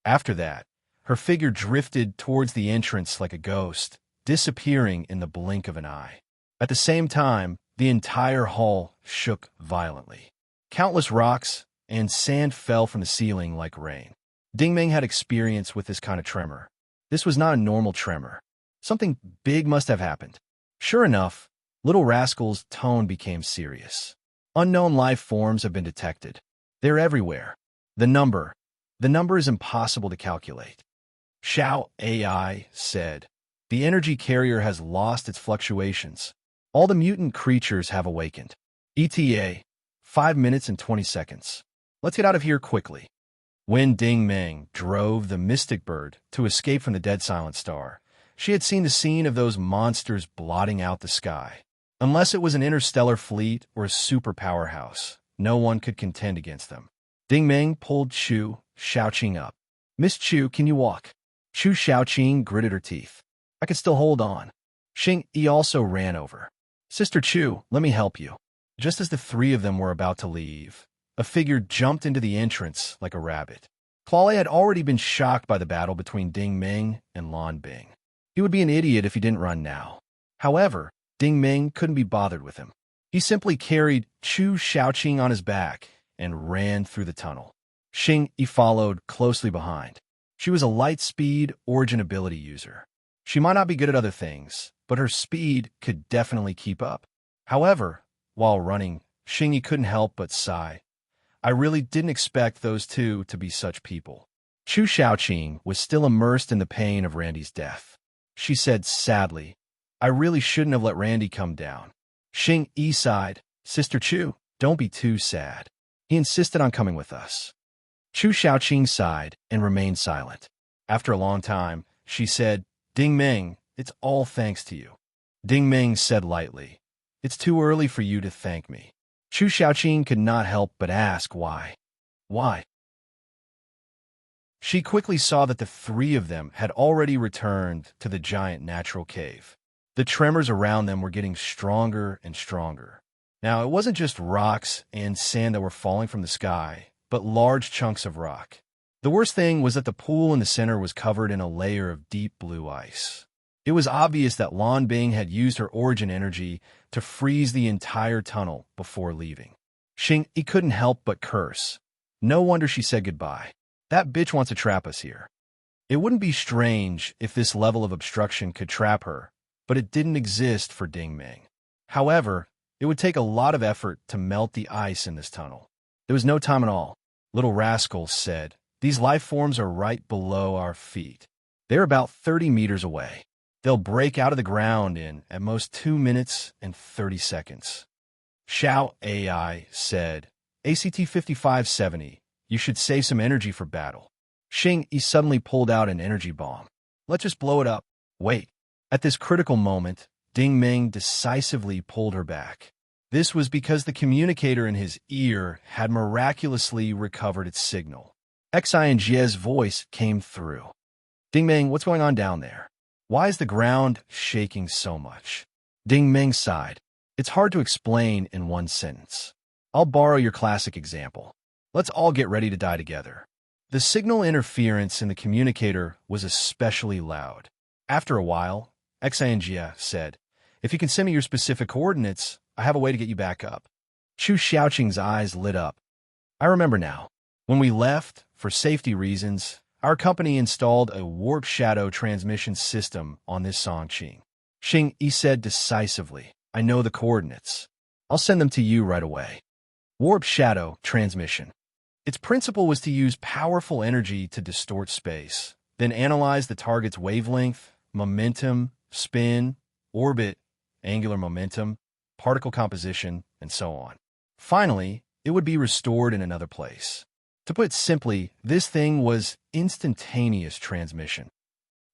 After that, her figure drifted towards the entrance like a ghost, disappearing in the blink of an eye. At the same time, the entire hall shook violently. Countless rocks and sand fell from the ceiling like rain. Ding Meng had experience with this kind of tremor. This was not a normal tremor. Something big must have happened. Sure enough, Little Rascal's tone became serious. "Unknown life forms have been detected. They're everywhere. The number is impossible to calculate." Xiao AI said, "The energy carrier has lost its fluctuations. All the mutant creatures have awakened. ETA, 5 minutes and 20 seconds. Let's get out of here quickly." When Ding Meng drove the mystic bird to escape from the dead silent star, she had seen the scene of those monsters blotting out the sky. Unless it was an interstellar fleet or a super powerhouse, no one could contend against them. Ding Meng pulled Chu Shaoqing up. "Miss Chu, can you walk?" Chu Shaoqing gritted her teeth. "I can still hold on." Xing Yi also ran over. "Sister Chu, let me help you." Just as the 3 of them were about to leave, a figure jumped into the entrance like a rabbit. Clawley had already been shocked by the battle between Ding Meng and Lan Bing. He would be an idiot if he didn't run now. However, Ding Meng couldn't be bothered with him. He simply carried Chu Shaoqing on his back and ran through the tunnel. Xing Yi followed closely behind. She was a light-speed origin ability user. She might not be good at other things, but her speed could definitely keep up. However, while running, Xing Yi couldn't help but sigh. "I really didn't expect those 2 to be such people." Chu Shaoqing was still immersed in the pain of Randy's death. She said sadly, "I really shouldn't have let Randy come down." Xing Yi sighed. "Sister Chu, don't be too sad. He insisted on coming with us." Chu Shaoqing sighed and remained silent. After a long time, she said, "Ding Meng, it's all thanks to you." Ding Meng said lightly, "It's too early for you to thank me." Chu Shaoqing could not help but ask why. Why? She quickly saw that the 3 of them had already returned to the giant natural cave. The tremors around them were getting stronger and stronger. Now, it wasn't just rocks and sand that were falling from the sky, but large chunks of rock. The worst thing was that the pool in the center was covered in a layer of deep blue ice. It was obvious that Lan Bing had used her origin energy to freeze the entire tunnel before leaving. He couldn't help but curse. No wonder she said goodbye. That bitch wants to trap us here. It wouldn't be strange if this level of obstruction could trap her, but it didn't exist for Ding Ming. However, it would take a lot of effort to melt the ice in this tunnel. There was no time at all. Little rascal said, "These life forms are right below our feet. They're about 30 meters away. They'll break out of the ground in, at most, 2 minutes and 30 seconds. Xiao AI said, "ACT 5570, you should save some energy for battle." He suddenly pulled out an energy bomb. "Let's just blow it up." Wait. At this critical moment, Ding Ming decisively pulled her back. This was because the communicator in his ear had miraculously recovered its signal. Xing's voice came through. "Ding Ming, what's going on down there? Why is the ground shaking so much?" Ding Ming sighed. "It's hard to explain in one sentence. I'll borrow your classic example. Let's all get ready to die together." The signal interference in the communicator was especially loud. After a while, Xing said, "If you can send me your specific coordinates, I have a way to get you back up." Chu Xiaoqing's eyes lit up. "I remember now. When we left, for safety reasons, our company installed a warp shadow transmission system on this Songqing." He said decisively, "I know the coordinates. I'll send them to you right away." Warp shadow transmission. Its principle was to use powerful energy to distort space, then analyze the target's wavelength, momentum, spin, orbit, angular momentum, particle composition, and so on. Finally, it would be restored in another place. To put it simply, this thing was instantaneous transmission.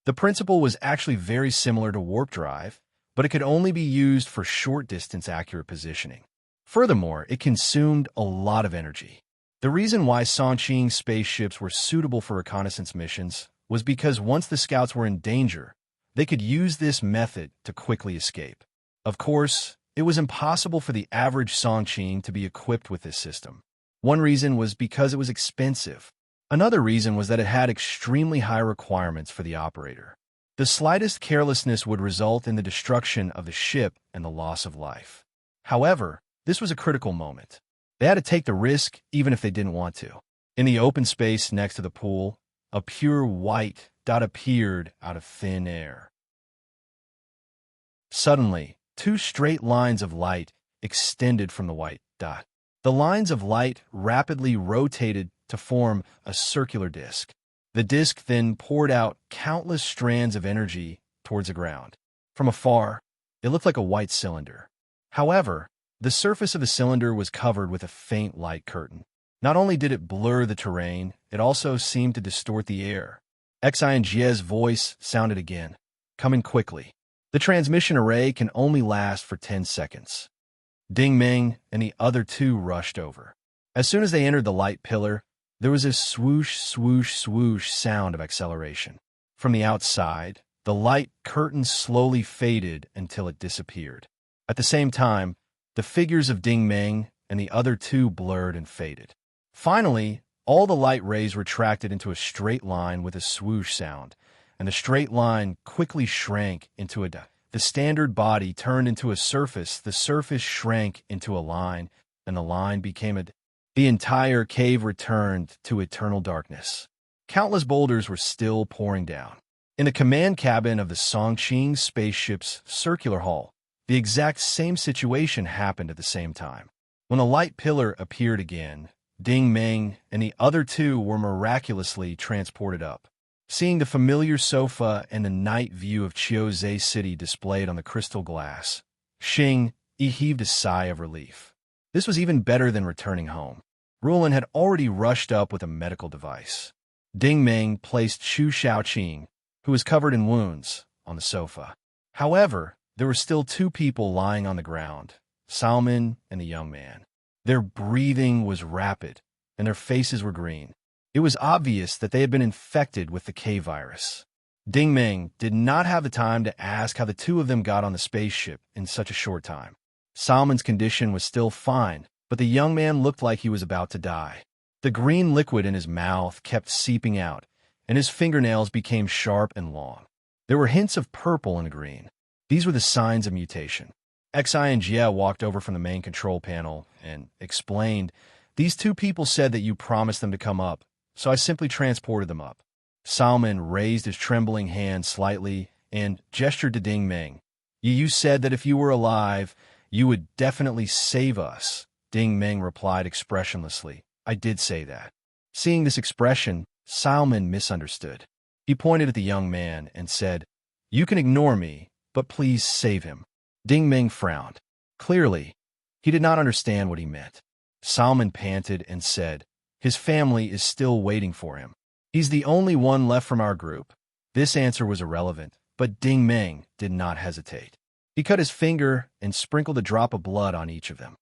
The principle was actually very similar to warp drive, but it could only be used for short-distance accurate positioning. Furthermore, it consumed a lot of energy. The reason why Songqing spaceships were suitable for reconnaissance missions was because once the scouts were in danger, they could use this method to quickly escape. Of course, it was impossible for the average Songqing to be equipped with this system. One reason was because it was expensive. Another reason was that it had extremely high requirements for the operator. The slightest carelessness would result in the destruction of the ship and the loss of life. However, this was a critical moment. They had to take the risk even if they didn't want to. In the open space next to the pool, a pure white dot appeared out of thin air. Suddenly, 2 straight lines of light extended from the white dot. The lines of light rapidly rotated to form a circular disk. The disk then poured out countless strands of energy towards the ground. From afar, it looked like a white cylinder. However, the surface of the cylinder was covered with a faint light curtain. Not only did it blur the terrain, it also seemed to distort the air. Xing's voice sounded again. "Come in quickly. The transmission array can only last for 10 seconds. Ding Ming and the other 2 rushed over. As soon as they entered the light pillar, there was a swoosh, swoosh, swoosh sound of acceleration. From the outside, the light curtain slowly faded until it disappeared. At the same time, the figures of Ding Ming and the other 2 blurred and faded. Finally, all the light rays retracted into a straight line with a swoosh sound, and the straight line quickly shrank into a dot. The standard body turned into a surface, the surface shrank into a line, and the line became a... The entire cave returned to eternal darkness. Countless boulders were still pouring down. In the command cabin of the Songqing spaceship's circular hull, the exact same situation happened at the same time. When the light pillar appeared again, Ding Ming and the other 2 were miraculously transported up. Seeing the familiar sofa and the night view of Chiozei City displayed on the crystal glass, he heaved a sigh of relief. This was even better than returning home. Rulin had already rushed up with a medical device. Ding Ming placed Chu Xiaoqing, who was covered in wounds, on the sofa. However, there were still 2 people lying on the ground, Salman and the young man. Their breathing was rapid, and their faces were green. It was obvious that they had been infected with the K virus. Ding Ming did not have the time to ask how the 2 of them got on the spaceship in such a short time. Salman's condition was still fine, but the young man looked like he was about to die. The green liquid in his mouth kept seeping out, and his fingernails became sharp and long. There were hints of purple and green. These were the signs of mutation. Xi and Jia walked over from the main control panel and explained, "These two people said that you promised them to come up, so I simply transported them up." Salman raised his trembling hand slightly and gestured to Ding Ming. You said that if you were alive, you would definitely save us." Ding Ming replied expressionlessly, "I did say that." Seeing this expression, Salman misunderstood. He pointed at the young man and said, "You can ignore me, but please save him." Ding Ming frowned. Clearly, he did not understand what he meant. Salman panted and said, "His family is still waiting for him. He's the only one left from our group." This answer was irrelevant, but Ding Ming did not hesitate. He cut his finger and sprinkled a drop of blood on each of them.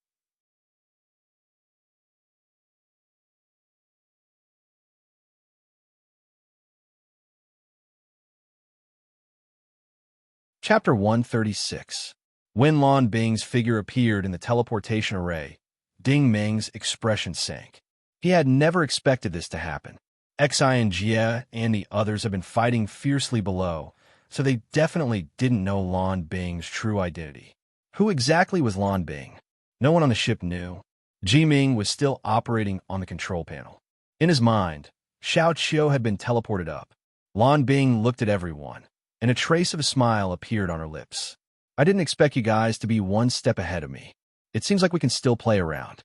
Chapter 136. When Lan Bing's figure appeared in the teleportation array, Ding Ming's expression sank. He had never expected this to happen. Xi and Jia and the others had been fighting fiercely below, so they definitely didn't know Lan Bing's true identity. Who exactly was Lan Bing? No one on the ship knew. Ji Ming was still operating on the control panel. In his mind, Xiao Qiu had been teleported up. Lan Bing looked at everyone, and a trace of a smile appeared on her lips. "I didn't expect you guys to be one step ahead of me. It seems like we can still play around."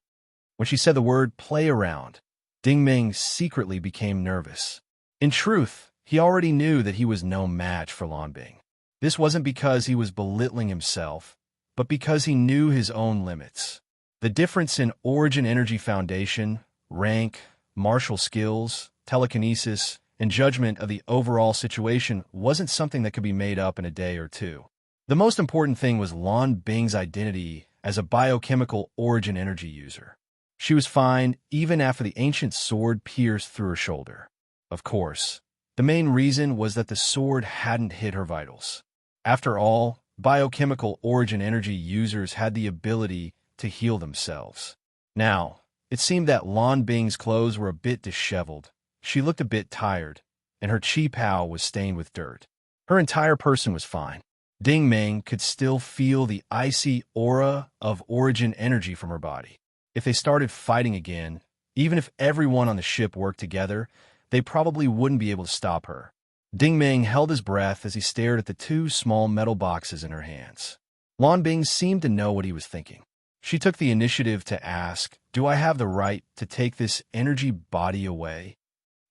When she said the word play around, Ding Ming secretly became nervous. In truth, he already knew that he was no match for Lan Bing. This wasn't because he was belittling himself, but because he knew his own limits. The difference in origin energy foundation, rank, martial skills, telekinesis, and judgment of the overall situation wasn't something that could be made up in a day or two. The most important thing was Lan Bing's identity as a biochemical origin energy user. She was fine even after the ancient sword pierced through her shoulder. Of course, the main reason was that the sword hadn't hit her vitals. After all, biochemical origin energy users had the ability to heal themselves. Now, it seemed that Lan Bing's clothes were a bit disheveled. She looked a bit tired, and her chi pao was stained with dirt. Her entire person was fine. Ding Ming could still feel the icy aura of origin energy from her body. If they started fighting again, even if everyone on the ship worked together, they probably wouldn't be able to stop her. Ding Ming held his breath as he stared at the two small metal boxes in her hands. Lan Bing seemed to know what he was thinking. She took the initiative to ask, "Do I have the right to take this energy body away?"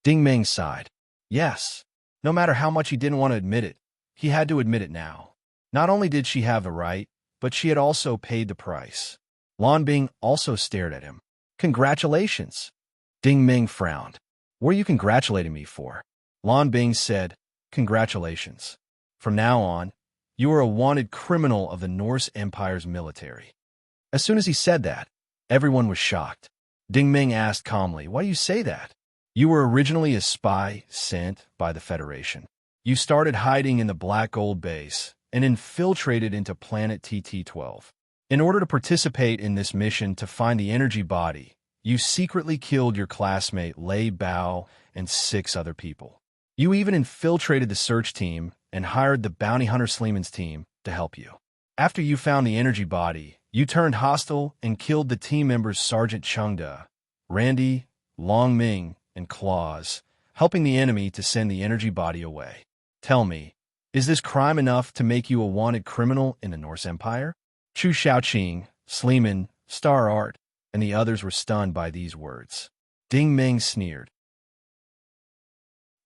Ding Ming sighed. Yes. No matter how much he didn't want to admit it, he had to admit it now. Not only did she have the right, but she had also paid the price. Lan Bing also stared at him. "Congratulations." Ding Ming frowned. "What are you congratulating me for?" Lan Bing said, "Congratulations. From now on, you are a wanted criminal of the Norse Empire's military." As soon as he said that, everyone was shocked. Ding Ming asked calmly, "Why do you say that?" "You were originally a spy sent by the Federation. You started hiding in the Black Gold base and infiltrated into planet TT-12. In order to participate in this mission to find the energy body, you secretly killed your classmate Lei Bao and 6 other people. You even infiltrated the search team and hired the bounty hunter Sleeman's team to help you. After you found the energy body, you turned hostile and killed the team members Sergeant Chengda, Randy, Long Ming, and Claus, helping the enemy to send the energy body away. Tell me, is this crime enough to make you a wanted criminal in the Norse Empire?" Chu Xiaoqing, Sleeman, Star Art, and the others were stunned by these words. Ding Ming sneered.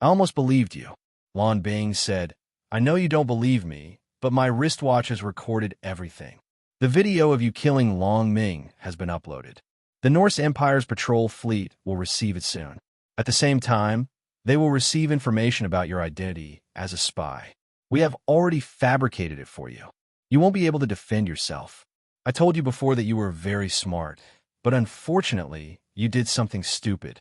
"I almost believed you," Lan Bing said. "I know you don't believe me, but my wristwatch has recorded everything. The video of you killing Long Ming has been uploaded. The Norse Empire's patrol fleet will receive it soon. At the same time, they will receive information about your identity as a spy. We have already fabricated it for you. You won't be able to defend yourself. I told you before that you were very smart, but unfortunately, you did something stupid."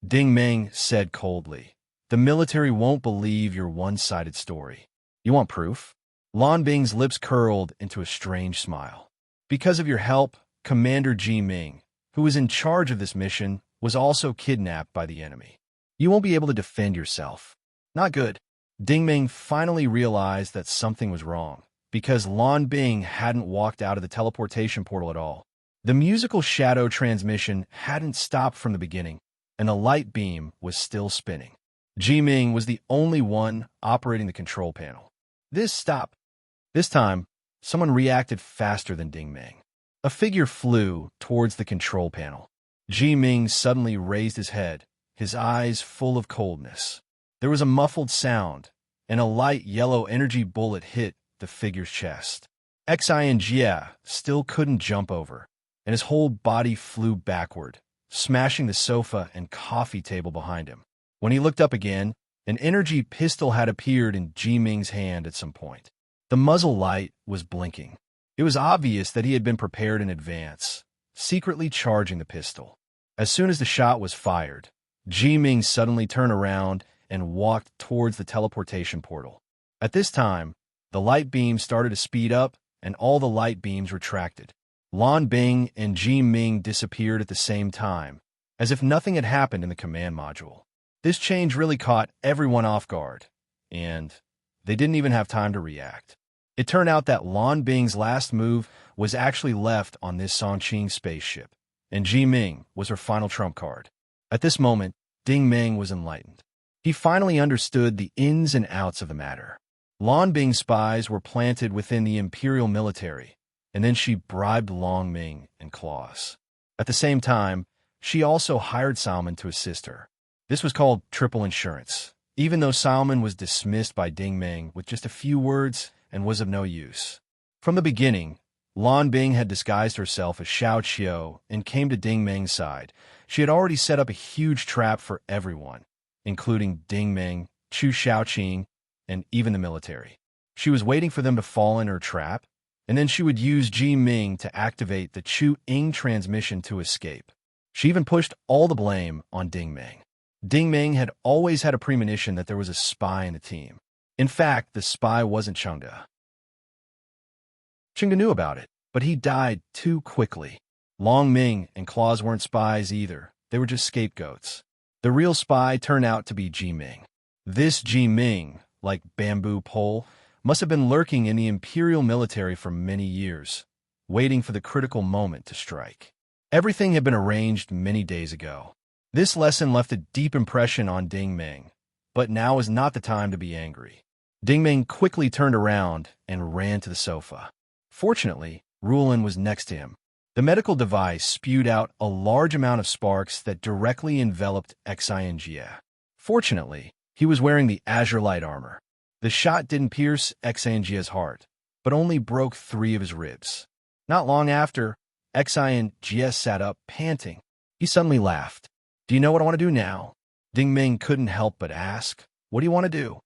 Ding Ming said coldly, "The military won't believe your one-sided story. You want proof?" Lan Bing's lips curled into a strange smile. "Because of your help, Commander Ji Ming, who is in charge of this mission, was also kidnapped by the enemy. You won't be able to defend yourself. Not good. Ding Ming finally realized that something was wrong, because Lan Bing hadn't walked out of the teleportation portal at all. The musical shadow transmission hadn't stopped from the beginning, and the light beam was still spinning. Ji Ming was the only one operating the control panel. This time, someone reacted faster than Ding Ming. A figure flew towards the control panel. Ji Ming suddenly raised his head, his eyes full of coldness. There was a muffled sound, and a light yellow energy bullet hit the figure's chest. Xian Jia still couldn't jump over, and his whole body flew backward, smashing the sofa and coffee table behind him. When he looked up again, an energy pistol had appeared in Ji Ming's hand at some point. The muzzle light was blinking. It was obvious that he had been prepared in advance, secretly charging the pistol. As soon as the shot was fired, Ji Ming suddenly turned around and walked towards the teleportation portal. At this time, the light beam started to speed up, and all the light beams retracted. Lan Bing and Ji Ming disappeared at the same time, as if nothing had happened in the command module. This change really caught everyone off guard, and they didn't even have time to react. It turned out that Lan Bing's last move was actually left on this Songqing spaceship, and Ji Ming was her final trump card. At this moment, Ding Ming was enlightened. He finally understood the ins and outs of the matter. Lan Bing's spies were planted within the imperial military, and then she bribed Long Ming and Claus. At the same time, she also hired Salmon to assist her. This was called triple insurance, even though Salmon was dismissed by Ding Ming with just a few words and was of no use. From the beginning, Lan Bing had disguised herself as Xiao Qiu and came to Ding Ming's side. She had already set up a huge trap for everyone, including Ding Ming, Chu Shaoqing, and even the military. She was waiting for them to fall in her trap, and then she would use Ji Ming to activate the Chu Ying transmission to escape. She even pushed all the blame on Ding Ming. Ding Ming had always had a premonition that there was a spy in the team. In fact, the spy wasn't Chengde. Chengde knew about it, but he died too quickly. Long Ming and Claus weren't spies either. They were just scapegoats. The real spy turned out to be Ji Ming. This Ji Ming, like bamboo pole, must have been lurking in the imperial military for many years, waiting for the critical moment to strike. Everything had been arranged many days ago. This lesson left a deep impression on Ding Ming, but now is not the time to be angry. Ding Ming quickly turned around and ran to the sofa. Fortunately, Rulin was next to him. The medical device spewed out a large amount of sparks that directly enveloped Xian Jia. Fortunately, he was wearing the azure light armor. The shot didn't pierce Xian Jia's heart, but only broke 3 of his ribs. Not long after, Xian Jia sat up, panting. He suddenly laughed. "Do you know what I want to do now?" Ding Ming couldn't help but ask. "What do you want to do?"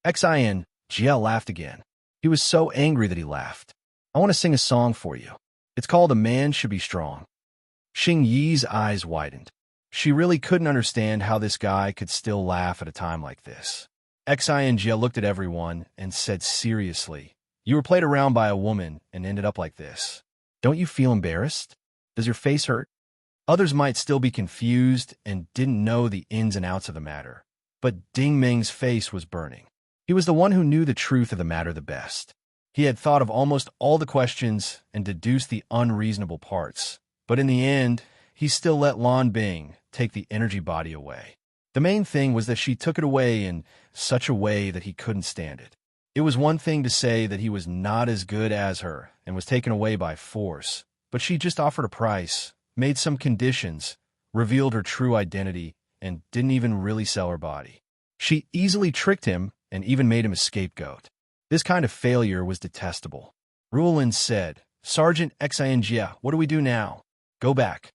Xian Jia laughed again. He was so angry that he laughed. "I want to sing a song for you. It's called A Man Should Be Strong." Xing Yi's eyes widened. She really couldn't understand how this guy could still laugh at a time like this. Xian Jia looked at everyone and said seriously, "You were played around by a woman and ended up like this. Don't you feel embarrassed? Does your face hurt?" Others might still be confused and didn't know the ins and outs of the matter, but Ding Ming's face was burning. He was the one who knew the truth of the matter the best. He had thought of almost all the questions and deduced the unreasonable parts, but in the end, he still let Lan Bing take the energy body away. The main thing was that she took it away in such a way that he couldn't stand it. It was one thing to say that he was not as good as her and was taken away by force, but she just offered a price, made some conditions, revealed her true identity, and didn't even really sell her body. She easily tricked him and even made him a scapegoat. This kind of failure was detestable. Rulin said, "Sergeant Xian Jia, what do we do now?" "Go back."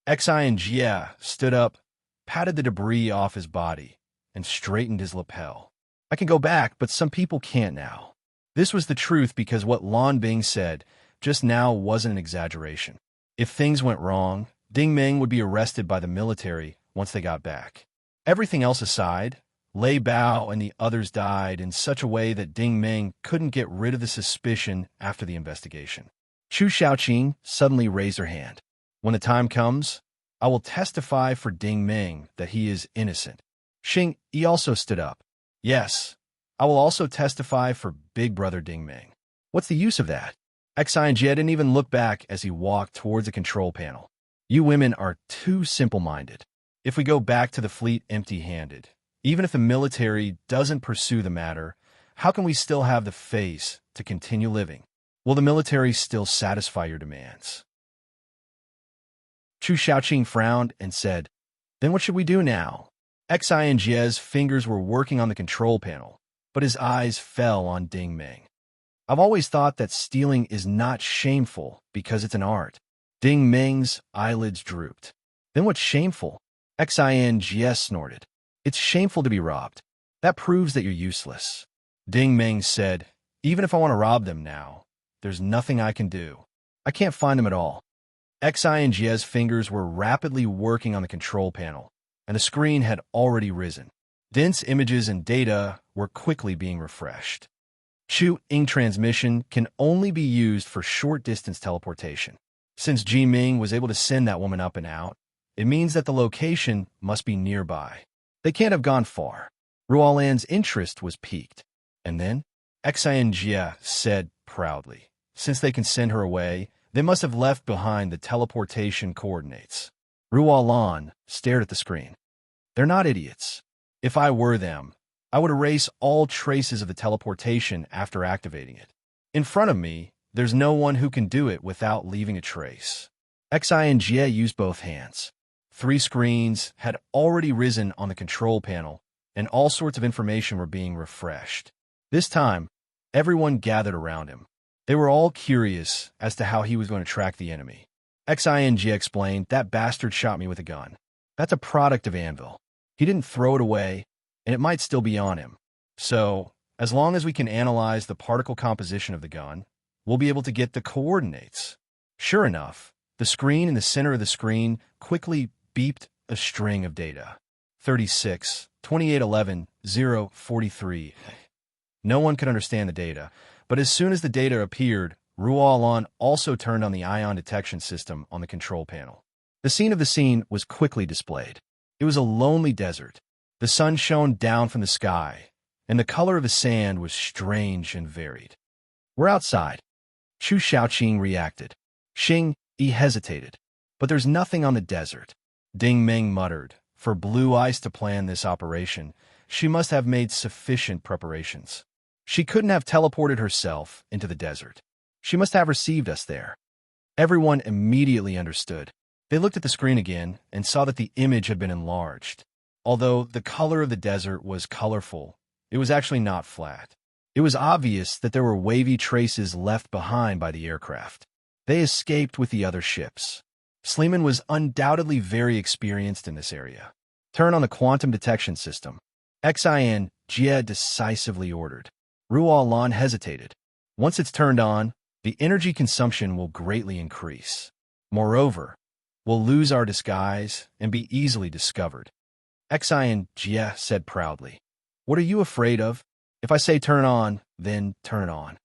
Xian Jia stood up, patted the debris off his body, and straightened his lapel. "I can go back, but some people can't now." This was the truth because what Lan Bing said just now wasn't an exaggeration. If things went wrong, Ding Ming would be arrested by the military once they got back. Everything else aside, Lei Bao and the others died in such a way that Ding Ming couldn't get rid of the suspicion after the investigation. Chu Shaoqing suddenly raised her hand. "When the time comes, I will testify for Ding Ming that he is innocent. Xing Yi also stood up. Yes, I will also testify for Big Brother Ding Ming. What's the use of that? Xi and Jie didn't even look back as he walked towards the control panel. You women are too simple-minded. If we go back to the fleet empty-handed, even if the military doesn't pursue the matter, how can we still have the face to continue living? Will the military still satisfy your demands? Chu Shaoqing frowned and said, Then what should we do now? Xi and Jie's fingers were working on the control panel, but his eyes fell on Ding Ming. I've always thought that stealing is not shameful because it's an art. Ding Ming's eyelids drooped. Then what's shameful? Xi and Jie snorted. It's shameful to be robbed. That proves that you're useless. Ding Ming said, Even if I want to rob them now, there's nothing I can do. I can't find them at all. Xi and Jie's fingers were rapidly working on the control panel, and the screen had already risen. Dense images and data were quickly being refreshed. Chu Ying transmission can only be used for short-distance teleportation. Since Ji Ming was able to send that woman up and out, it means that the location must be nearby. They can't have gone far. Ruolan's interest was piqued. And then, Xi and Jie said proudly, since they can send her away, they must have left behind the teleportation coordinates. Ruolan stared at the screen. They're not idiots. If I were them, I would erase all traces of the teleportation after activating it. In front of me, there's no one who can do it without leaving a trace. Xi and Jie used both hands. 3 screens had already risen on the control panel, and all sorts of information were being refreshed. This time, everyone gathered around him. They were all curious as to how he was going to track the enemy. Xi and Jie explained, That bastard shot me with a gun. That's a product of Anvil. He didn't throw it away, and it might still be on him. So, as long as we can analyze the particle composition of the gun, we'll be able to get the coordinates. Sure enough, the screen in the center of the screen quickly beeped a string of data. 36, 2811, 0, 43. No one could understand the data, but as soon as the data appeared, Ruolan also turned on the ion detection system on the control panel. The scene of the scene was quickly displayed. It was a lonely desert. The sun shone down from the sky, and the color of the sand was strange and varied. We're outside. Chu Shaoqing reacted. Xing Yi hesitated. But there's nothing on the desert. Ding Ming muttered. For Blue Ice to plan this operation, she must have made sufficient preparations. She couldn't have teleported herself into the desert. She must have received us there. Everyone immediately understood. They looked at the screen again and saw that the image had been enlarged. Although the color of the desert was colorful, it was actually not flat. It was obvious that there were wavy traces left behind by the aircraft. They escaped with the other ships. Sleeman was undoubtedly very experienced in this area. Turn on the quantum detection system. Xi and Jie decisively ordered. Ruolan hesitated. Once it's turned on, the energy consumption will greatly increase. Moreover, we'll lose our disguise and be easily discovered. Xi and Jie said proudly. What are you afraid of? If I say turn on, then turn on.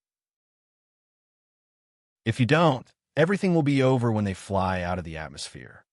If you don't, everything will be over when they fly out of the atmosphere.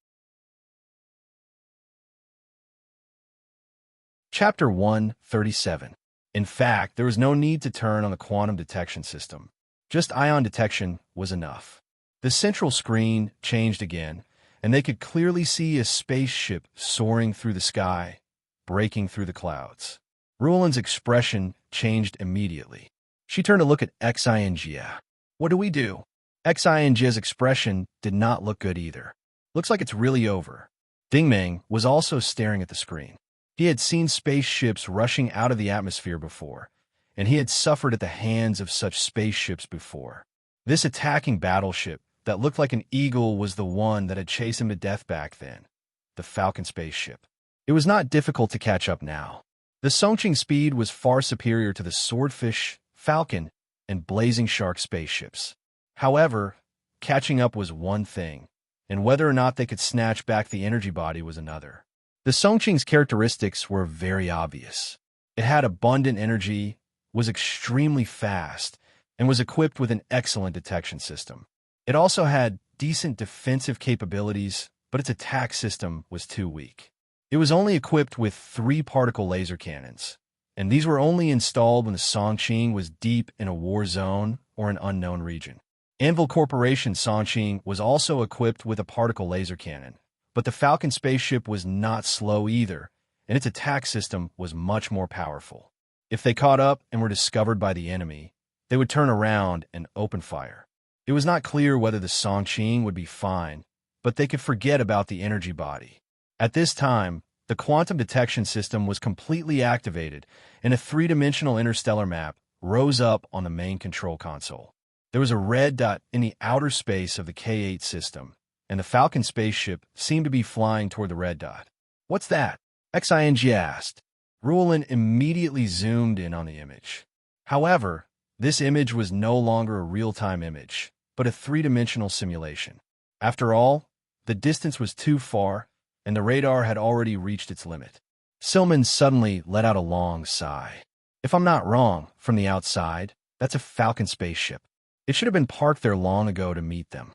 Chapter 137. In fact, there was no need to turn on the quantum detection system. Just ion detection was enough. The central screen changed again, and they could clearly see a spaceship soaring through the sky, breaking through the clouds. Ruolan's expression changed immediately. She turned to look at Xi and Jie. What do we do? Xi and Jie's expression did not look good either. Looks like it's really over. Ding Ming was also staring at the screen. He had seen spaceships rushing out of the atmosphere before, and he had suffered at the hands of such spaceships before. This attacking battleship that looked like an eagle was the one that had chased him to death back then, the Falcon spaceship. It was not difficult to catch up now. The Songqing speed was far superior to the Swordfish, Falcon, and Blazing Shark spaceships. However, catching up was one thing, and whether or not they could snatch back the energy body was another. The Songqing's characteristics were very obvious. It had abundant energy, was extremely fast, and was equipped with an excellent detection system. It also had decent defensive capabilities, but its attack system was too weak. It was only equipped with 3 particle laser cannons, and these were only installed when the Songqing was deep in a war zone or an unknown region. Anvil Corporation Songqing was also equipped with a particle laser cannon, but the Falcon spaceship was not slow either, and its attack system was much more powerful. If they caught up and were discovered by the enemy, they would turn around and open fire. It was not clear whether the Songqing would be fine, but they could forget about the energy body. At this time, the quantum detection system was completely activated, and a 3-dimensional interstellar map rose up on the main control console. There was a red dot in the outer space of the K-8 system, and the Falcon spaceship seemed to be flying toward the red dot. "What's that?" Xing asked. Ruolin immediately zoomed in on the image. However, this image was no longer a real-time image, but a 3-dimensional simulation. After all, the distance was too far, and the radar had already reached its limit. Silman suddenly let out a long sigh. "If I'm not wrong, from the outside, that's a Falcon spaceship. It should have been parked there long ago to meet them."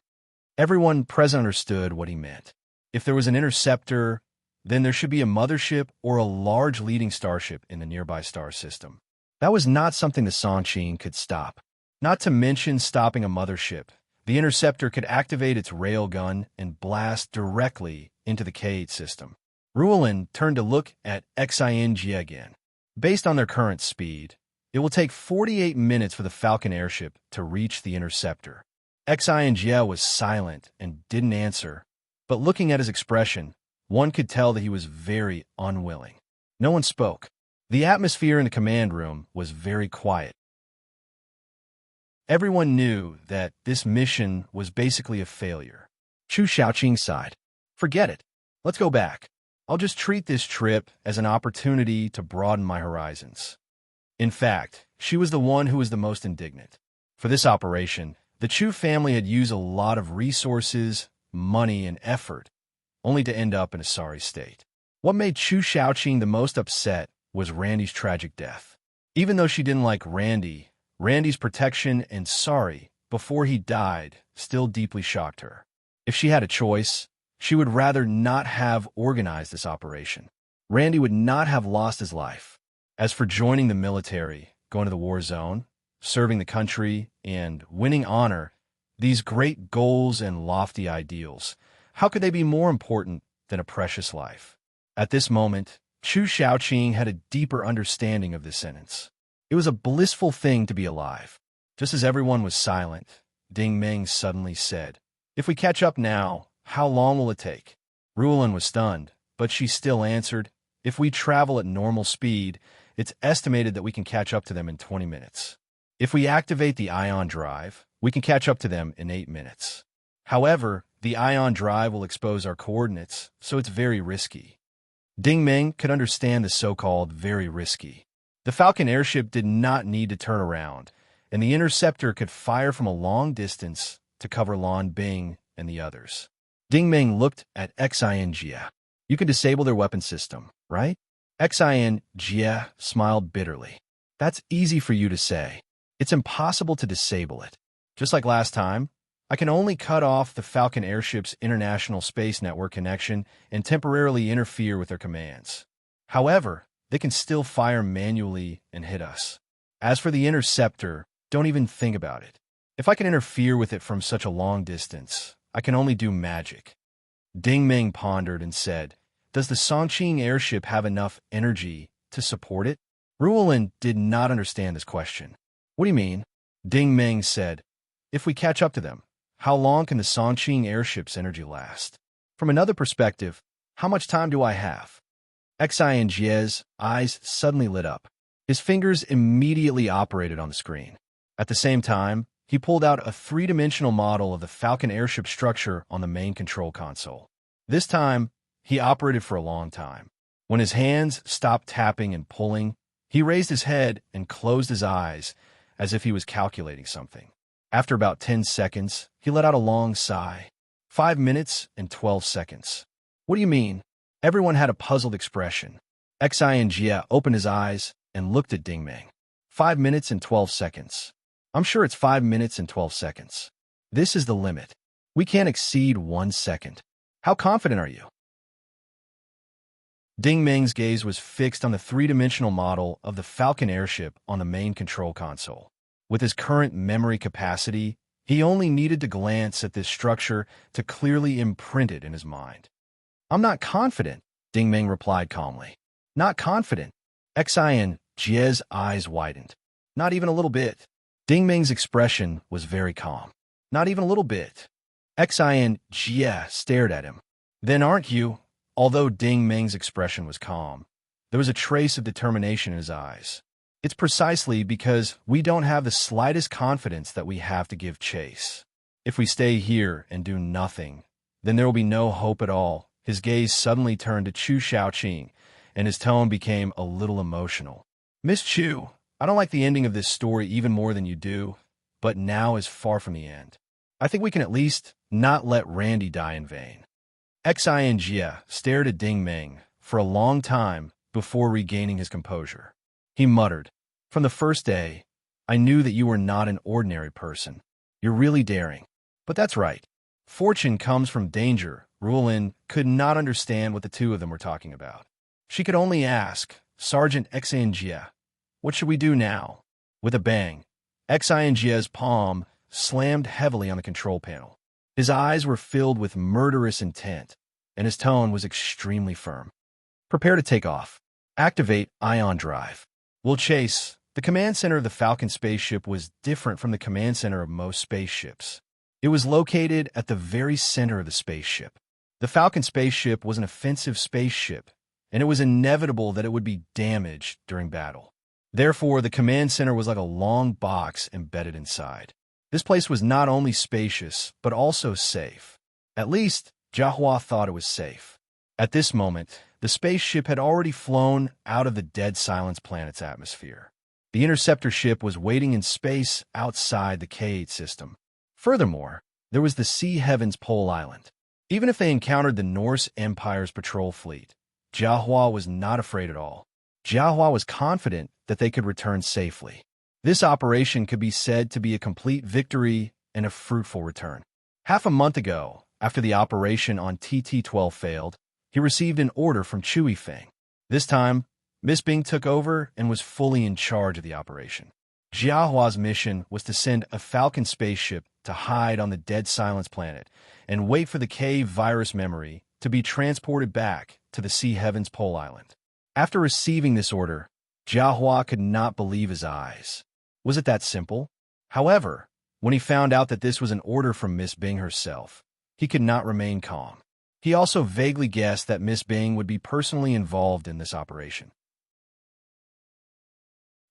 Everyone present understood what he meant. If there was an interceptor, then there should be a mothership or a large leading starship in the nearby star system. That was not something the Songqing could stop. Not to mention stopping a mothership. The interceptor could activate its railgun and blast directly into the K-8 system. Ruolin turned to look at Xing again. Based on their current speed, it will take 48 minutes for the Falcon airship to reach the interceptor. Xing was silent and didn't answer, but looking at his expression, one could tell that he was very unwilling. No one spoke. The atmosphere in the command room was very quiet. Everyone knew that this mission was basically a failure. Chu Shaoqing sighed. "Forget it. Let's go back. I'll just treat this trip as an opportunity to broaden my horizons." In fact, she was the one who was the most indignant. For this operation, the Chu family had used a lot of resources, money, and effort, only to end up in a sorry state. What made Chu Shaoqing the most upset was Randy's tragic death. Even though she didn't like Randy's protection and sorry before he died still deeply shocked her. If she had a choice, she would rather not have organized this operation. Randy would not have lost his life. As for joining the military, going to the war zone, serving the country, and winning honor, these great goals and lofty ideals, how could they be more important than a precious life? At this moment, Chu Shaoqing had a deeper understanding of this sentence. It was a blissful thing to be alive. Just as everyone was silent, Ding Meng suddenly said, "If we catch up now, how long will it take?" Ruolin was stunned, but she still answered, "If we travel at normal speed, it's estimated that we can catch up to them in 20 minutes. If we activate the ion drive, we can catch up to them in 8 minutes. However, the ion drive will expose our coordinates, so it's very risky." Ding Meng could understand the so-called very risky. The Falcon airship did not need to turn around, and the interceptor could fire from a long distance to cover Lan Bing and the others. Ding Meng looked at Xing. "You can disable their weapon system, right?" Xing smiled bitterly. "That's easy for you to say. It's impossible to disable it. Just like last time, I can only cut off the Falcon airship's International Space Network connection and temporarily interfere with their commands. However, they can still fire manually and hit us. As for the interceptor, don't even think about it. If I can interfere with it from such a long distance, I can only do magic." Ding Meng pondered and said, "Does the Songqing airship have enough energy to support it?" Ruolin did not understand this question. "What do you mean?" Ding Meng said, "If we catch up to them, how long can the Songqing airship's energy last? From another perspective, how much time do I have?" Xing's eyes suddenly lit up. His fingers immediately operated on the screen. At the same time, he pulled out a 3-dimensional model of the Falcon airship structure on the main control console. This time, he operated for a long time. When his hands stopped tapping and pulling, he raised his head and closed his eyes as if he was calculating something. After about 10 seconds, he let out a long sigh. 5 minutes and 12 seconds. "What do you mean?" Everyone had a puzzled expression. Xing opened his eyes and looked at Ding Meng. 5 minutes and 12 seconds. "I'm sure it's 5 minutes and 12 seconds. This is the limit. We can't exceed 1 second." How confident are you? Ding Meng's gaze was fixed on the three-dimensional model of the Falcon airship on the main control console. With his current memory capacity, he only needed to glance at this structure to clearly imprint it in his mind. I'm not confident, Ding Meng replied calmly. Not confident. Xin Jie's eyes widened. Not even a little bit. Ding Meng's expression was very calm. Not even a little bit. Xin Jie stared at him. Then aren't you? Although Ding Meng's expression was calm, there was a trace of determination in his eyes. It's precisely because we don't have the slightest confidence that we have to give chase. If we stay here and do nothing, then there will be no hope at all. His gaze suddenly turned to Chu Shaoqing, and his tone became a little emotional. Miss Chu, I don't like the ending of this story even more than you do, but now is far from the end. I think we can at least not let Randy die in vain. Xin Jie stared at Ding Meng for a long time before regaining his composure. He muttered, From the first day, I knew that you were not an ordinary person. You're really daring. But that's right. Fortune comes from danger. Rulin could not understand what the two of them were talking about. She could only ask, Sergeant Xin Jie, what should we do now? With a bang, Xin Jie's palm slammed heavily on the control panel. His eyes were filled with murderous intent, and his tone was extremely firm. Prepare to take off. Activate ion drive. We'll chase. The command center of the Falcon spaceship was different from the command center of most spaceships. It was located at the very center of the spaceship. The Falcon spaceship was an offensive spaceship, and it was inevitable that it would be damaged during battle. Therefore, the command center was like a long box embedded inside. This place was not only spacious, but also safe. At least, Jiahua thought it was safe. At this moment, the spaceship had already flown out of the dead silence planet's atmosphere. The interceptor ship was waiting in space outside the K8 system. Furthermore, there was the Sea Heaven's Pole Island. Even if they encountered the Norse Empire's patrol fleet, Jiahua was not afraid at all. Jiahua was confident that they could return safely. This operation could be said to be a complete victory and a fruitful return. Half a month ago, after the operation on TT-12 failed, he received an order from Chui Feng. This time, Miss Bing took over and was fully in charge of the operation. Jiahua's mission was to send a Falcon spaceship to hide on the dead silence planet and wait for the K virus memory to be transported back to the Sea Heaven's Pole Island. After receiving this order, Jiahua could not believe his eyes. Was it that simple? However, when he found out that this was an order from Miss Bing herself, he could not remain calm. He also vaguely guessed that Miss Bing would be personally involved in this operation.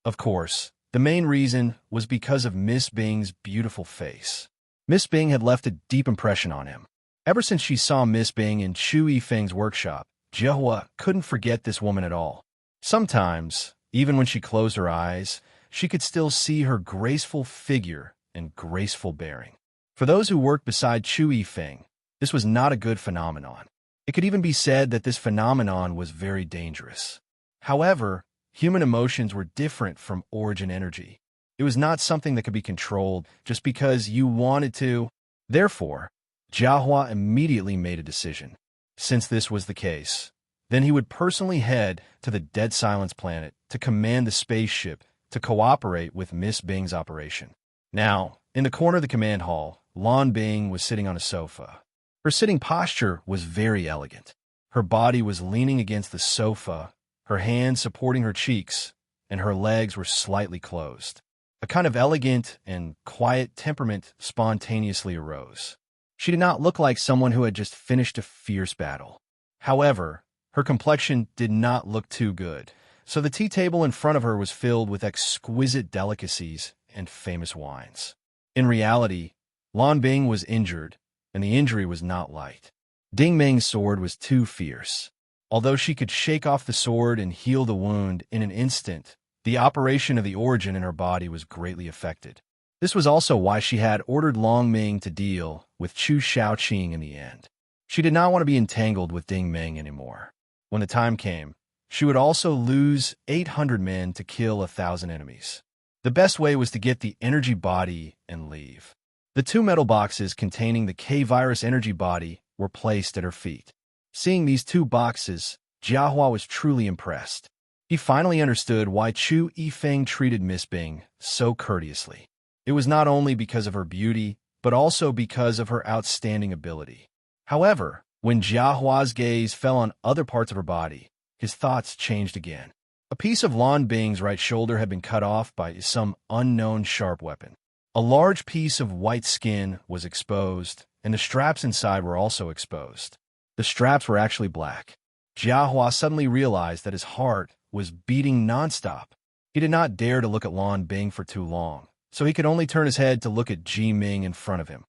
Of course, the main reason was because of Miss Bing's beautiful face. Miss Bing had left a deep impression on him. Ever since she saw Miss Bing in Chu Yifeng's workshop, Jiahua couldn't forget this woman at all. Sometimes, even when she closed her eyes, she could still see her graceful figure and graceful bearing. For those who worked beside Chu Yifeng, this was not a good phenomenon. It could even be said that this phenomenon was very dangerous. However, human emotions were different from origin energy. It was not something that could be controlled just because you wanted to. Therefore, Jiahua immediately made a decision. Since this was the case, then he would personally head to the Dead Silence planet to command the spaceship to cooperate with Miss Bing's operation. Now, in the corner of the command hall, Lan Bing was sitting on a sofa. Her sitting posture was very elegant. Her body was leaning against the sofa, her hands supporting her cheeks, and her legs were slightly closed. A kind of elegant and quiet temperament spontaneously arose. She did not look like someone who had just finished a fierce battle. However, her complexion did not look too good, so the tea table in front of her was filled with exquisite delicacies and famous wines. In reality, Lan Bing was injured, and the injury was not light. Ding Meng's sword was too fierce. Although she could shake off the sword and heal the wound in an instant, the operation of the origin in her body was greatly affected. This was also why she had ordered Long Ming to deal with Chu Shaoqing in the end. She did not want to be entangled with Ding Meng anymore. When the time came, she would also lose 800 men to kill 1,000 enemies. The best way was to get the energy body and leave. The two metal boxes containing the K-Virus energy body were placed at her feet. Seeing these 2 boxes, Jiahua was truly impressed. He finally understood why Chu Yifeng treated Miss Bing so courteously. It was not only because of her beauty, but also because of her outstanding ability. However, when Jiahua's gaze fell on other parts of her body, his thoughts changed again. A piece of Lan Bing's right shoulder had been cut off by some unknown sharp weapon. A large piece of white skin was exposed, and the straps inside were also exposed. The straps were actually black. Jiahua suddenly realized that his heart was beating nonstop. He did not dare to look at Lan Bing for too long, so he could only turn his head to look at Ji Ming in front of him.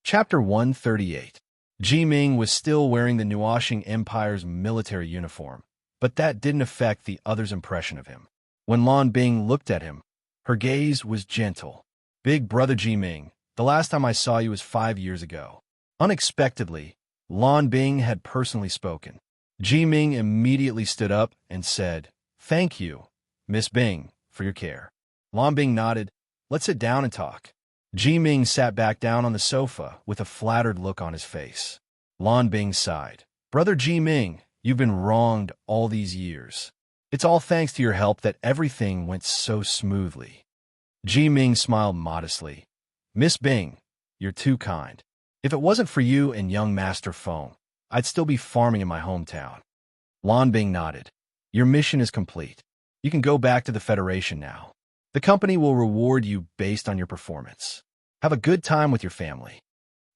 Chapter 138. Ji Ming was still wearing the Nuoxing Empire's military uniform, but that didn't affect the others' impression of him. When Lan Bing looked at him, her gaze was gentle. "Big brother Ji Ming, the last time I saw you was 5 years ago." Unexpectedly, Lan Bing had personally spoken. Ji Ming immediately stood up and said, "Thank you, Miss Bing, for your care." Lan Bing nodded. "Let's sit down and talk." Ji Ming sat back down on the sofa with a flattered look on his face. Lan Bing sighed. "Brother Ji Ming, you've been wronged all these years. It's all thanks to your help that everything went so smoothly." Ji Ming smiled modestly. "Miss Bing, you're too kind. If it wasn't for you and young Master Feng, I'd still be farming in my hometown." Lan Bing nodded. "Your mission is complete. You can go back to the Federation now. The company will reward you based on your performance. Have a good time with your family."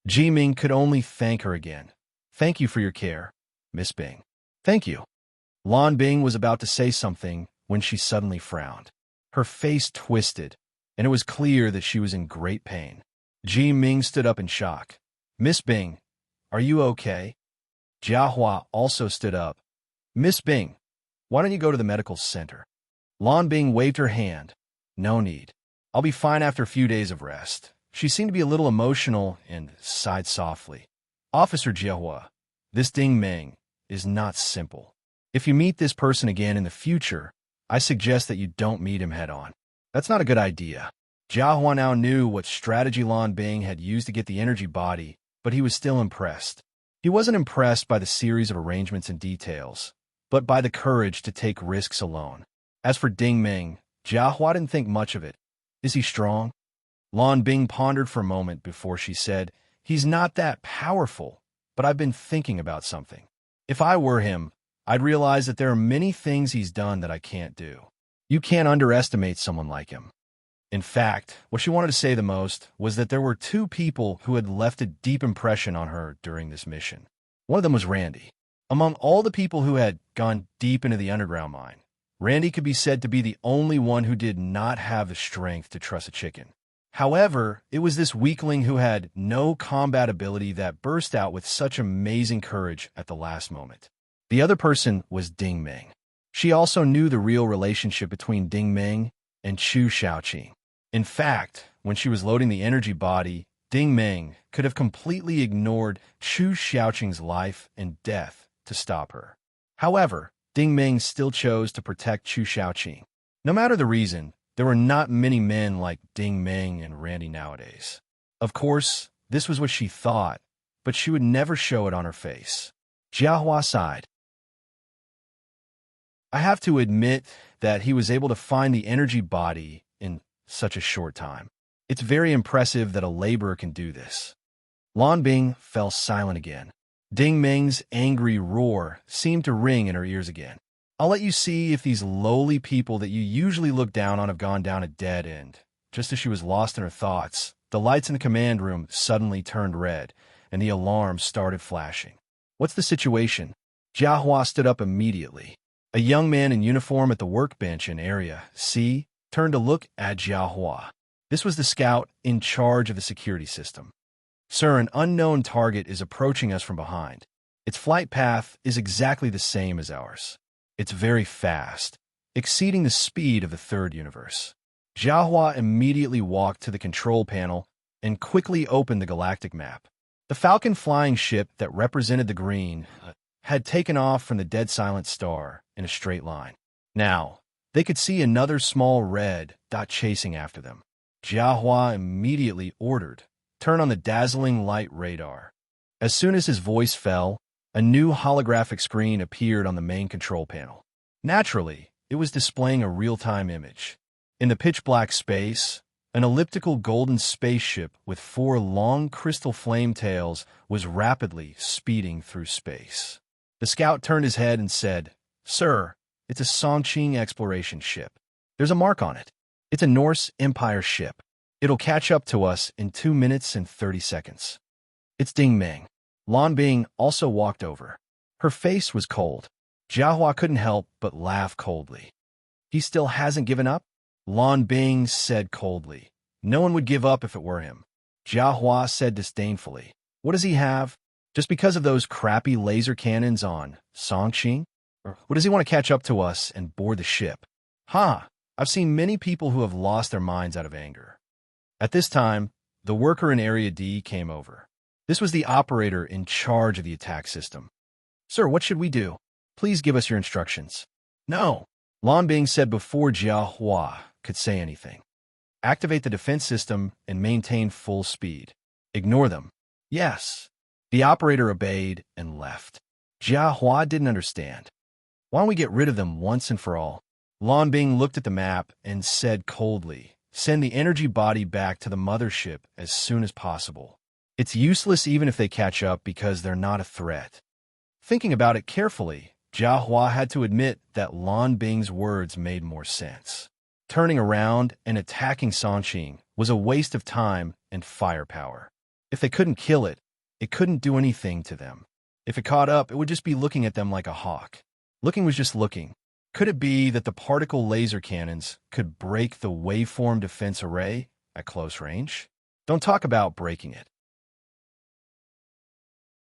Ji Ming could only thank her again. "Thank you for your care, Miss Bing." "Thank you." Lan Bing was about to say something when she suddenly frowned. Her face twisted, and it was clear that she was in great pain. Ji Ming stood up in shock. "Miss Bing, are you okay?" Jiahua also stood up. "Miss Bing, why don't you go to the medical center?" Lan Bing waved her hand. "No need. I'll be fine after a few days of rest." She seemed to be a little emotional and sighed softly. "Officer Jiahua, this Ding Meng is not simple. If you meet this person again in the future, I suggest that you don't meet him head-on." "That's not a good idea." Jiahua now knew what strategy Lan Bing had used to get the energy body, but he was still impressed. He wasn't impressed by the series of arrangements and details, but by the courage to take risks alone. As for Ding Meng, Jiahua didn't think much of it. "Is he strong?" Lan Bing pondered for a moment before she said, "He's not that powerful, but I've been thinking about something. If I were him, I'd realize that there are many things he's done that I can't do. You can't underestimate someone like him." In fact, what she wanted to say the most was that there were 2 people who had left a deep impression on her during this mission. One of them was Randy. Among all the people who had gone deep into the underground mine, Randy could be said to be the only one who did not have the strength to trust a chicken. However, it was this weakling who had no combat ability that burst out with such amazing courage at the last moment. The other person was Ding Meng. She also knew the real relationship between Ding Meng and Chu Shaoqing. In fact, when she was loading the energy body, Ding Meng could have completely ignored Chu Shaoqing's life and death to stop her. However, Ding Meng still chose to protect Chu Shaoqing. No matter the reason, there were not many men like Ding Meng and Randy nowadays. Of course, this was what she thought, but she would never show it on her face. Jiahua sighed. "I have to admit that he was able to find the energy body in such a short time. It's very impressive that a laborer can do this." Lan Bing fell silent again. Ding Meng's angry roar seemed to ring in her ears again. "I'll let you see if these lowly people that you usually look down on have gone down a dead end." Just as she was lost in her thoughts, the lights in the command room suddenly turned red, and the alarm started flashing. "What's the situation?" Jiahua stood up immediately. A young man in uniform at the workbench in Area C turned to look at Jiahua. This was the scout in charge of the security system. "Sir, an unknown target is approaching us from behind. Its flight path is exactly the same as ours. It's very fast, exceeding the speed of the third universe." Jiahua immediately walked to the control panel and quickly opened the galactic map. The Falcon flying ship that represented the green had taken off from the dead silent star in a straight line. Now, they could see another small red dot chasing after them. Jiahua immediately ordered, "Turn on the dazzling light radar." As soon as his voice fell, a new holographic screen appeared on the main control panel. Naturally, it was displaying a real-time image. In the pitch-black space, an elliptical golden spaceship with 4 long crystal flame tails was rapidly speeding through space. The scout turned his head and said, "Sir, it's a Songqing exploration ship. There's a mark on it. It's a Norse Empire ship. It'll catch up to us in 2 minutes and 30 seconds. It's Ding Meng." Lan Bing also walked over. Her face was cold. Jiahua couldn't help but laugh coldly. "He still hasn't given up?" Lan Bing said coldly. "No one would give up if it were him." Jiahua said disdainfully, "What does he have? Just because of those crappy laser cannons on Songqing? Or what does he want to catch up to us and board the ship? Ha! I've seen many people who have lost their minds out of anger." At this time, the worker in Area D came over. This was the operator in charge of the attack system. "Sir, what should we do? Please give us your instructions." "No," Lan Bing said before Jiahua could say anything. "Activate the defense system and maintain full speed. Ignore them." "Yes." The operator obeyed and left. Jiahua didn't understand. "Why don't we get rid of them once and for all?" Lan Bing looked at the map and said coldly, "Send the energy body back to the mothership as soon as possible. It's useless even if they catch up because they're not a threat." Thinking about it carefully, Jiahua had to admit that Lan Bing's words made more sense. Turning around and attacking Songqing was a waste of time and firepower. If they couldn't kill it, it couldn't do anything to them. If it caught up, it would just be looking at them like a hawk. Looking was just looking. Could it be that the particle laser cannons could break the waveform defense array at close range? Don't talk about breaking it.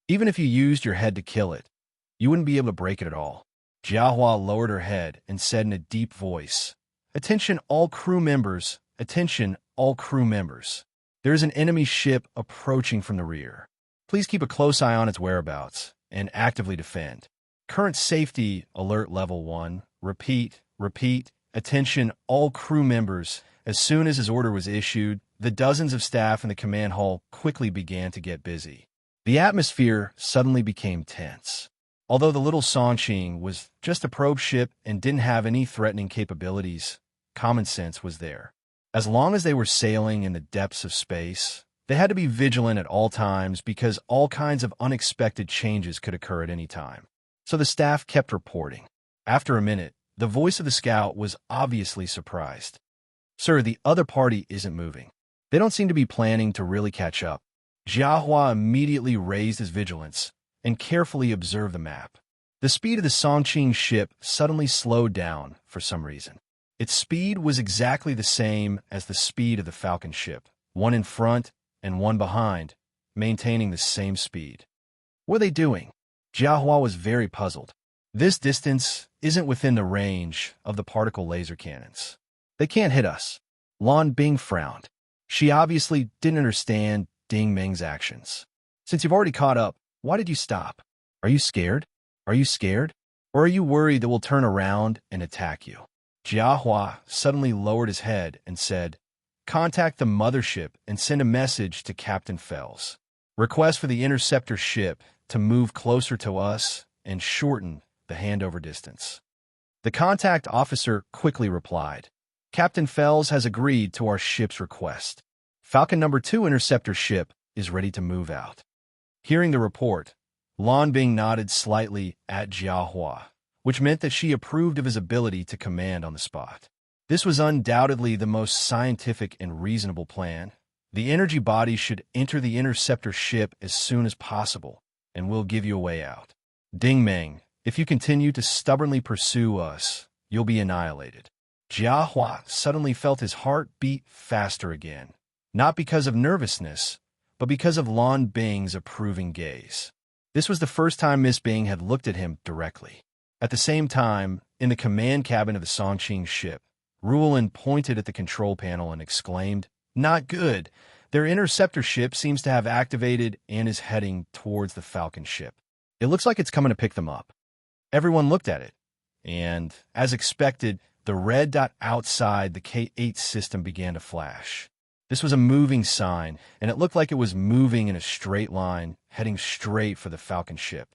Even if you used your head to kill it, you wouldn't be able to break it at all. Jiahua lowered her head and said in a deep voice, "Attention all crew members, attention all crew members. There is an enemy ship approaching from the rear. Please keep a close eye on its whereabouts and actively defend. Current safety alert level 1. Repeat, attention all crew members." As soon as his order was issued, the dozens of staff in the command hall quickly began to get busy. The atmosphere suddenly became tense. Although the little Songqing was just a probe ship and didn't have any threatening capabilities, common sense was there. As long as they were sailing in the depths of space, they had to be vigilant at all times because all kinds of unexpected changes could occur at any time. So the staff kept reporting. After a minute, the voice of the scout was obviously surprised. "Sir, the other party isn't moving. They don't seem to be planning to really catch up." Jiahua immediately raised his vigilance and carefully observed the map. The speed of the Songqing ship suddenly slowed down for some reason. Its speed was exactly the same as the speed of the Falcon ship, one in front and one behind, maintaining the same speed. What are they doing? Jiahua was very puzzled. This distance isn't within the range of the particle laser cannons. They can't hit us. Lan Bing frowned. She obviously didn't understand Ding Meng's actions. "Since you've already caught up, why did you stop? Are you scared? Are you scared? Or are you worried that we'll turn around and attack you?" Jiahua suddenly lowered his head and said, "Contact the mothership and send a message to Captain Fells. Request for the interceptor ship to move closer to us and shorten the handover distance." The contact officer quickly replied, "Captain Fells has agreed to our ship's request. Falcon number 2 interceptor ship is ready to move out." Hearing the report, Lan Bing nodded slightly at Jiahua, which meant that she approved of his ability to command on the spot. This was undoubtedly the most scientific and reasonable plan. The energy body should enter the interceptor ship as soon as possible, and we'll give you a way out. Ding Meng, if you continue to stubbornly pursue us, you'll be annihilated. Jiahua suddenly felt his heart beat faster again, not because of nervousness, but because of Lan Bing's approving gaze. This was the first time Miss Bing had looked at him directly. At the same time, in the command cabin of the Songqing ship, Ruolin pointed at the control panel and exclaimed, "Not good. Their interceptor ship seems to have activated and is heading towards the Falcon ship. It looks like it's coming to pick them up." Everyone looked at it, and, as expected, the red dot outside the K8 system began to flash. This was a moving sign, and it looked like it was moving in a straight line, heading straight for the Falcon ship.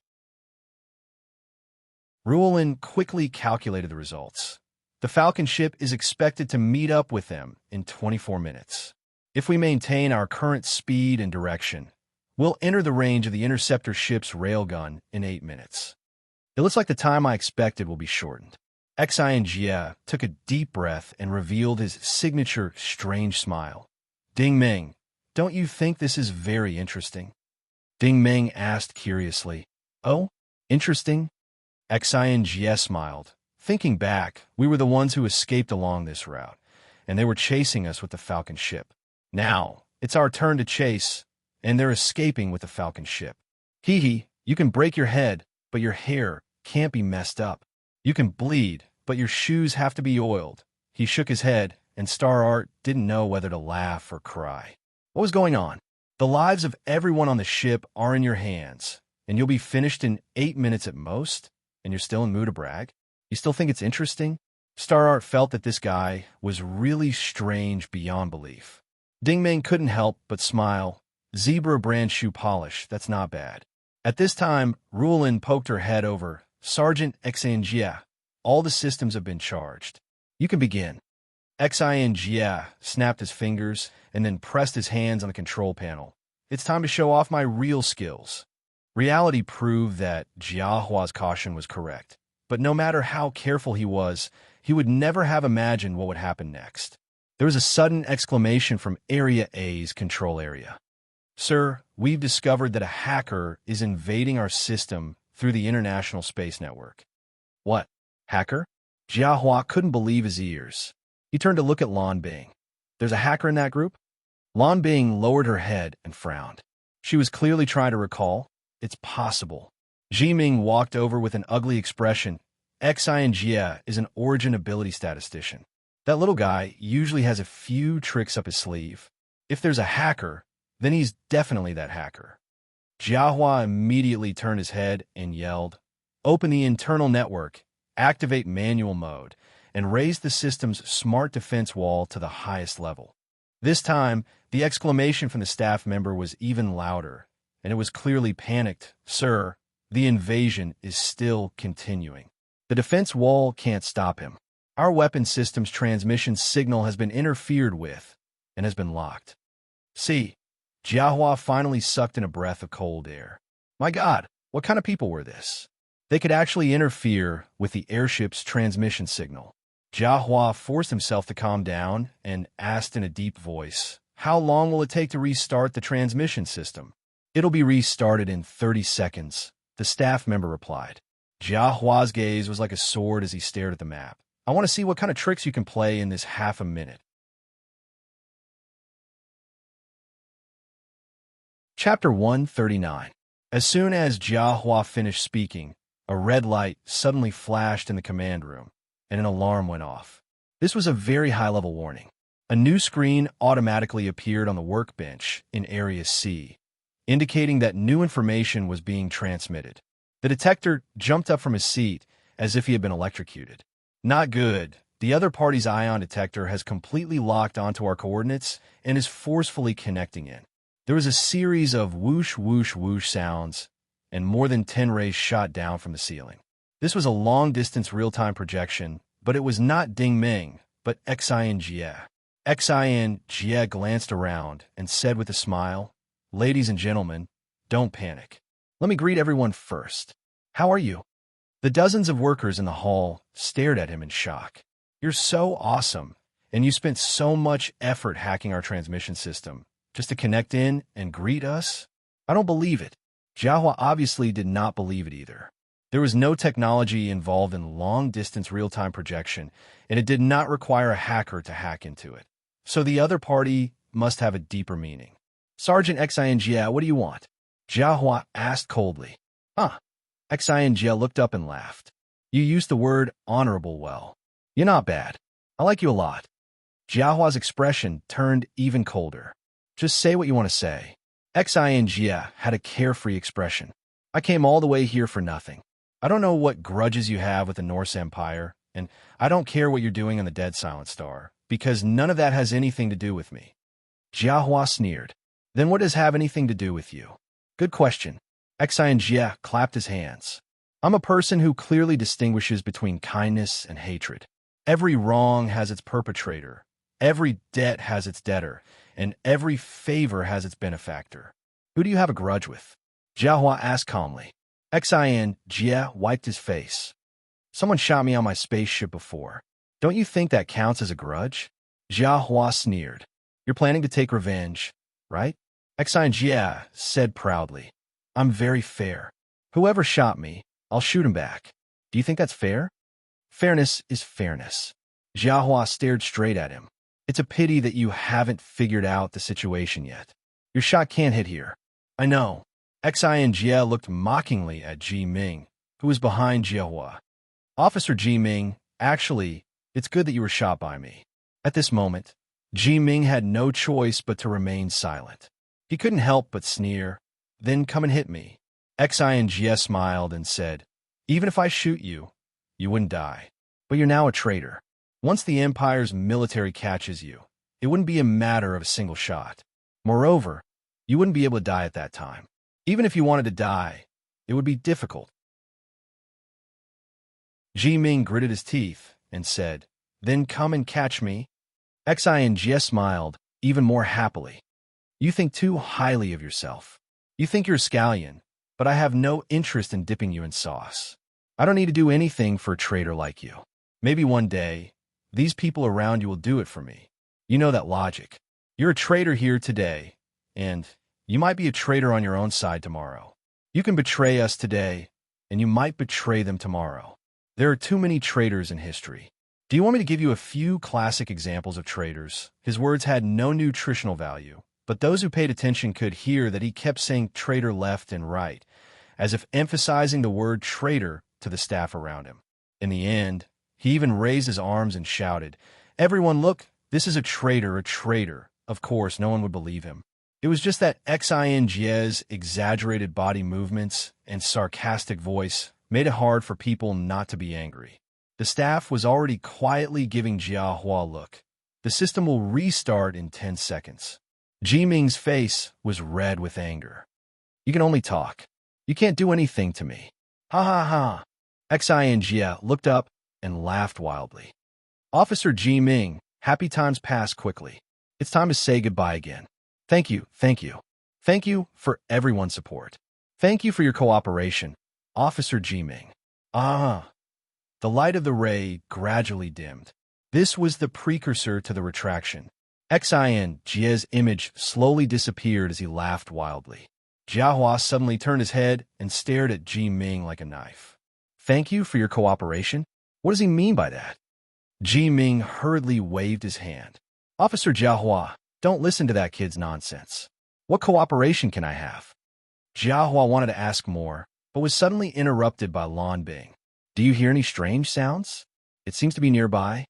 Ruelin quickly calculated the results. The Falcon ship is expected to meet up with them in 24 minutes. If we maintain our current speed and direction, we'll enter the range of the interceptor ship's railgun in 8 minutes. It looks like the time I expected will be shortened. Xinjie took a deep breath and revealed his signature strange smile. Ding Ming, don't you think this is very interesting? Ding Ming asked curiously. Oh, interesting? Xinjie smiled. Thinking back, we were the ones who escaped along this route, and they were chasing us with the Falcon ship. Now, it's our turn to chase, and they're escaping with the Falcon ship. Hee hee, you can break your head, but your hair can't be messed up. You can bleed, but your shoes have to be oiled. He shook his head, and Star Art didn't know whether to laugh or cry. What was going on? The lives of everyone on the ship are in your hands, and you'll be finished in 8 minutes at most, and you're still in mood to brag? You still think it's interesting? Star Art felt that this guy was really strange beyond belief. Ding Ming couldn't help but smile. Zebra brand shoe polish, that's not bad. At this time, Ruelin poked her head over. Sergeant Xinjie, all the systems have been charged. You can begin. Xinjie snapped his fingers and then pressed his hands on the control panel. It's time to show off my real skills. Reality proved that Jiahua's caution was correct. But no matter how careful he was, he would never have imagined what would happen next. There was a sudden exclamation from Area A's control area. Sir, we've discovered that a hacker is invading our system through the International Space Network. What? Hacker? Jiahua couldn't believe his ears. He turned to look at Lan Bing. There's a hacker in that group? Lan Bing lowered her head and frowned. She was clearly trying to recall. It's possible. Jiming walked over with an ugly expression. Xinjie is an origin ability statistician. That little guy usually has a few tricks up his sleeve. If there's a hacker, then he's definitely that hacker. Jiahua immediately turned his head and yelled, "Open the internal network, activate manual mode, and raise the system's smart defense wall to the highest level." This time, the exclamation from the staff member was even louder, and it was clearly panicked. Sir, the invasion is still continuing. The defense wall can't stop him. Our weapon system's transmission signal has been interfered with and has been locked. See, Jiahua finally sucked in a breath of cold air. My God, what kind of people were this? They could actually interfere with the airship's transmission signal. Jiahua forced himself to calm down and asked in a deep voice, "How long will it take to restart the transmission system?" "It'll be restarted in 30 seconds, the staff member replied. Jiahua's gaze was like a sword as he stared at the map. I want to see what kind of tricks you can play in this half a minute. Chapter 139. As soon as Jiahua finished speaking, a red light suddenly flashed in the command room, and an alarm went off. This was a very high-level warning. A new screen automatically appeared on the workbench in Area C, indicating that new information was being transmitted. The detector jumped up from his seat as if he had been electrocuted. Not good. The other party's ion detector has completely locked onto our coordinates and is forcefully connecting in. There was a series of whoosh, whoosh, whoosh sounds, and more than 10 rays shot down from the ceiling. This was a long-distance real-time projection, but it was not Ding Ming, but Xinjie. Xinjie glanced around and said with a smile, "Ladies and gentlemen, don't panic. Let me greet everyone first. How are you?" The dozens of workers in the hall stared at him in shock. "You're so awesome, and you spent so much effort hacking our transmission system just to connect in and greet us? I don't believe it." Jiahua obviously did not believe it either. There was no technology involved in long-distance real-time projection, and it did not require a hacker to hack into it. So the other party must have a deeper meaning. "Sergeant Xinjie, what do you want?" Jiahua asked coldly. "Huh." Xinjie looked up and laughed. "You used the word honorable well. You're not bad. I like you a lot." Jiahua's expression turned even colder. "Just say what you want to say." Xinjie had a carefree expression. "I came all the way here for nothing. I don't know what grudges you have with the Norse Empire, and I don't care what you're doing on the Dead Silent Star, because none of that has anything to do with me." Jiahua sneered. Then what does have anything to do with you? Good question. Xian Jia clapped his hands. I'm a person who clearly distinguishes between kindness and hatred. Every wrong has its perpetrator, every debt has its debtor, and every favor has its benefactor. Who do you have a grudge with? Jiahua asked calmly. Xian Jia wiped his face. Someone shot me on my spaceship before. Don't you think that counts as a grudge? Jiahua sneered. You're planning to take revenge, right? Xian Jia said proudly. I'm very fair. Whoever shot me, I'll shoot him back. Do you think that's fair? Fairness is fairness. Jiahua stared straight at him. It's a pity that you haven't figured out the situation yet. Your shot can't hit here. I know. Xian Jia looked mockingly at Ji Ming, who was behind Jiahua. Officer Ji Ming, actually, it's good that you were shot by me. At this moment, Ji Ming had no choice but to remain silent. He couldn't help but sneer. Then come and hit me. Xian Jia smiled and said, even if I shoot you, you wouldn't die. But you're now a traitor. Once the Empire's military catches you, it wouldn't be a matter of a single shot. Moreover, you wouldn't be able to die at that time. Even if you wanted to die, it would be difficult. Ji Ming gritted his teeth and said, then come and catch me. Xian Jia smiled even more happily. You think too highly of yourself. You think you're a scallion, but I have no interest in dipping you in sauce. I don't need to do anything for a traitor like you. Maybe one day, these people around you will do it for me. You know that logic. You're a traitor here today, and you might be a traitor on your own side tomorrow. You can betray us today, and you might betray them tomorrow. There are too many traitors in history. Do you want me to give you a few classic examples of traitors? His words had no nutritional value, but those who paid attention could hear that he kept saying traitor left and right, as if emphasizing the word traitor to the staff around him. In the end, he even raised his arms and shouted, everyone look, this is a traitor, a traitor. Of course, no one would believe him. It was just that Xian Jie's exaggerated body movements and sarcastic voice made it hard for people not to be angry. The staff was already quietly giving Jiahua a look. The system will restart in 10 seconds. Ji Ming's face was red with anger. You can only talk. You can't do anything to me. Ha ha ha. Xian Jia looked up and laughed wildly. Officer Ji Ming, happy times pass quickly. It's time to say goodbye again. Thank you, thank you. Thank you for everyone's support. Thank you for your cooperation, Officer Ji Ming. Ah. The light of the ray gradually dimmed. This was the precursor to the retraction. Xian Jia's image slowly disappeared as he laughed wildly. Jiahua suddenly turned his head and stared at Ji Ming like a knife. Thank you for your cooperation? What does he mean by that? Ji Ming hurriedly waved his hand. Officer Jiahua, don't listen to that kid's nonsense. What cooperation can I have? Jiahua wanted to ask more, but was suddenly interrupted by Lan Bing. Do you hear any strange sounds? It seems to be nearby.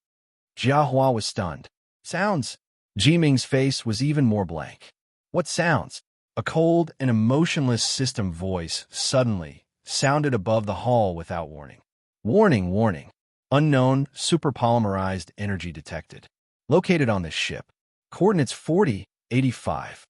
Jiahua was stunned. Sounds? Ji Ming's face was even more blank. What sounds? A cold and emotionless system voice suddenly sounded above the hall without warning. Warning, warning. Unknown superpolymerized energy detected. Located on this ship. Coordinates 4085.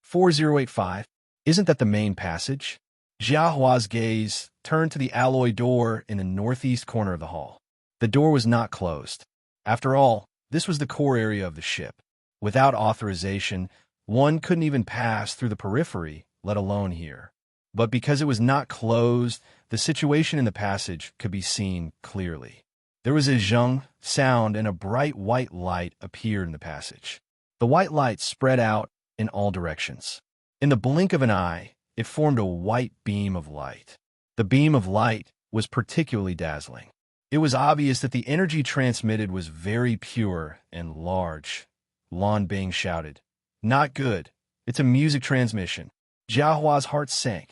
4085. Isn't that the main passage? Jiahua's gaze turned to the alloy door in the northeast corner of the hall. The door was not closed. After all, this was the core area of the ship. Without authorization, one couldn't even pass through the periphery, let alone here. But because it was not closed, the situation in the passage could be seen clearly. There was a zheng sound and a bright white light appeared in the passage. The white light spread out in all directions. In the blink of an eye, it formed a white beam of light. The beam of light was particularly dazzling. It was obvious that the energy transmitted was very pure and large. Lan Bing shouted, Not good. It's a music transmission. Jiahua's heart sank.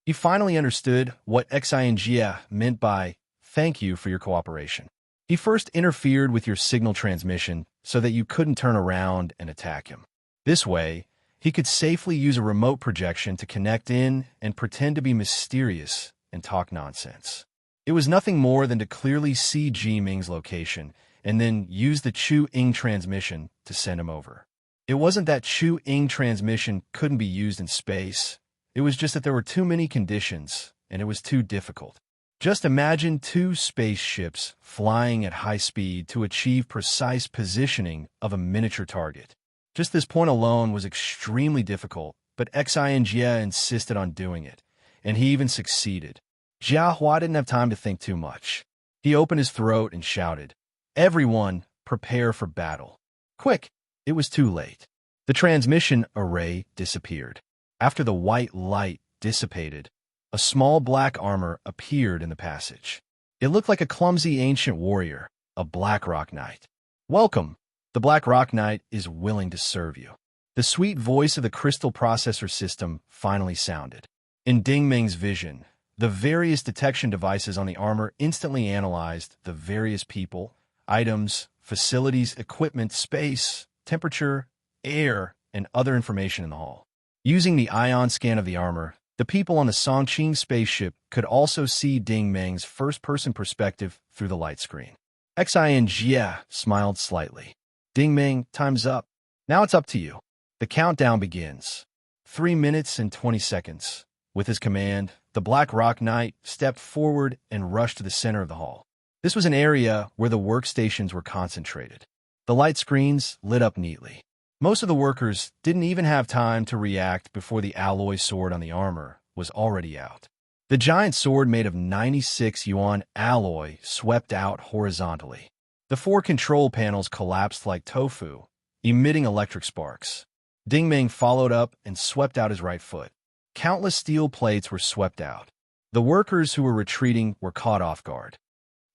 He finally understood what Xian Jia meant by, thank you for your cooperation. He first interfered with your signal transmission so that you couldn't turn around and attack him. This way, he could safely use a remote projection to connect in and pretend to be mysterious and talk nonsense. It was nothing more than to clearly see Ji Ming's location and then used the Chu-Ing transmission to send him over. It wasn't that Chu-Ing transmission couldn't be used in space. It was just that there were too many conditions, and it was too difficult. Just imagine two spaceships flying at high speed to achieve precise positioning of a miniature target. Just this point alone was extremely difficult, but Xinjie insisted on doing it, and he even succeeded. Jia Hua didn't have time to think too much. He opened his throat and shouted, "Everyone, prepare for battle. Quick!" It was too late. The transmission array disappeared. After the white light dissipated, a small black armor appeared in the passage. It looked like a clumsy ancient warrior, a Black Rock Knight. "Welcome. The Black Rock Knight is willing to serve you." The sweet voice of the crystal processor system finally sounded. In Ding Ming's vision, the various detection devices on the armor instantly analyzed the various people, items, facilities, equipment, space, temperature, air, and other information in the hall. Using the ion scan of the armor, the people on the Songqing spaceship could also see Ding Ming's first-person perspective through the light screen. Xinjie smiled slightly. "Ding Ming, time's up. Now it's up to you." The countdown begins. 3 minutes and 20 seconds. With his command, the Black Rock Knight stepped forward and rushed to the center of the hall. This was an area where the workstations were concentrated. The light screens lit up neatly. Most of the workers didn't even have time to react before the alloy sword on the armor was already out. The giant sword made of 96 yuan alloy swept out horizontally. The 4 control panels collapsed like tofu, emitting electric sparks. Ding Ming followed up and swept out his right foot. Countless steel plates were swept out. The workers who were retreating were caught off guard.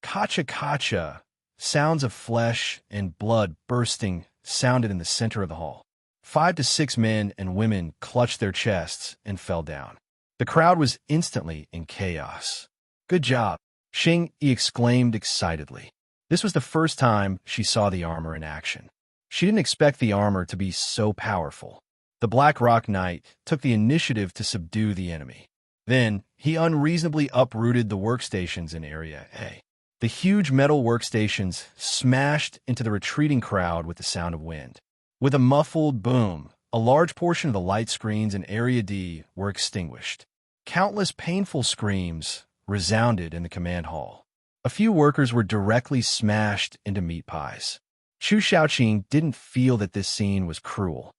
Kacha-kacha, sounds of flesh and blood bursting sounded in the center of the hall. 5 to 6 men and women clutched their chests and fell down. The crowd was instantly in chaos. "Good job," Xing Yi exclaimed excitedly. This was the first time she saw the armor in action. She didn't expect the armor to be so powerful. The Black Rock Knight took the initiative to subdue the enemy. Then, he unreasonably uprooted the workstations in Area A. The huge metal workstations smashed into the retreating crowd with the sound of wind. With a muffled boom, a large portion of the light screens in Area D were extinguished. Countless painful screams resounded in the command hall. A few workers were directly smashed into meat pies. Chu Shaoqing didn't feel that this scene was cruel.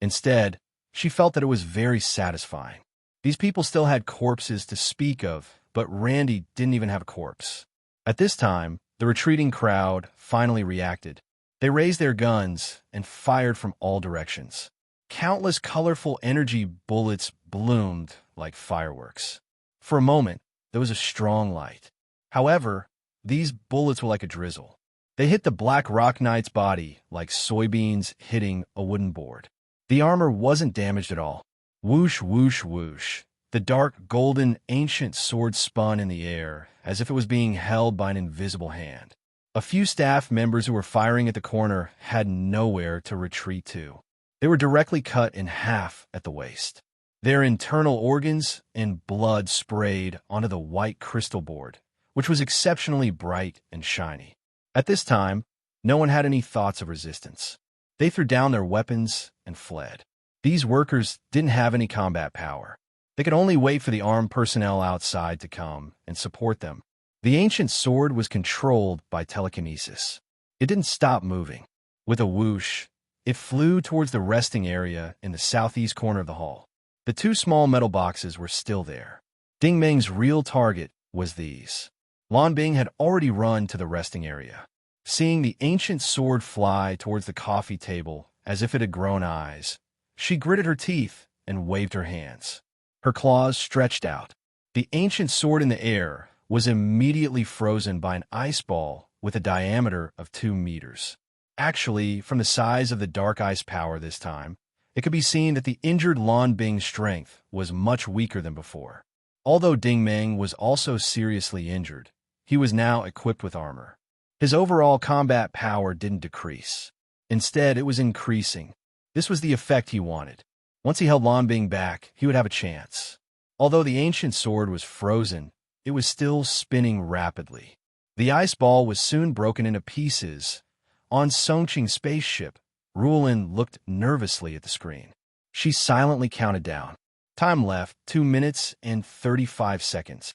Instead, she felt that it was very satisfying. These people still had corpses to speak of, but Randy didn't even have a corpse. At this time, the retreating crowd finally reacted. They raised their guns and fired from all directions. Countless colorful energy bullets bloomed like fireworks. For a moment, there was a strong light. However, these bullets were like a drizzle. They hit the Black Rock Knight's body like soybeans hitting a wooden board. The armor wasn't damaged at all. Whoosh, whoosh, whoosh. The dark, golden, ancient sword spun in the air, as if it was being held by an invisible hand. A few staff members who were firing at the corner had nowhere to retreat to. They were directly cut in half at the waist. Their internal organs and blood sprayed onto the white crystal board, which was exceptionally bright and shiny. At this time, no one had any thoughts of resistance. They threw down their weapons and fled. These workers didn't have any combat power. They could only wait for the armed personnel outside to come and support them. The ancient sword was controlled by telekinesis. It didn't stop moving. With a whoosh, it flew towards the resting area in the southeast corner of the hall. The 2 small metal boxes were still there. Ding Ming's real target was these. Lan Bing had already run to the resting area. Seeing the ancient sword fly towards the coffee table as if it had grown eyes, she gritted her teeth and waved her hands. Her claws stretched out. The ancient sword in the air was immediately frozen by an ice ball with a diameter of 2 meters. Actually, from the size of the dark ice power this time, it could be seen that the injured Lan Bing's strength was much weaker than before. Although Ding Ming was also seriously injured, he was now equipped with armor. His overall combat power didn't decrease. Instead, it was increasing. This was the effect he wanted. Once he held Lan Bing back, he would have a chance. Although the ancient sword was frozen, it was still spinning rapidly. The ice ball was soon broken into pieces. On Songqing's spaceship, Ruolin looked nervously at the screen. She silently counted down. Time left, 2 minutes and 35 seconds.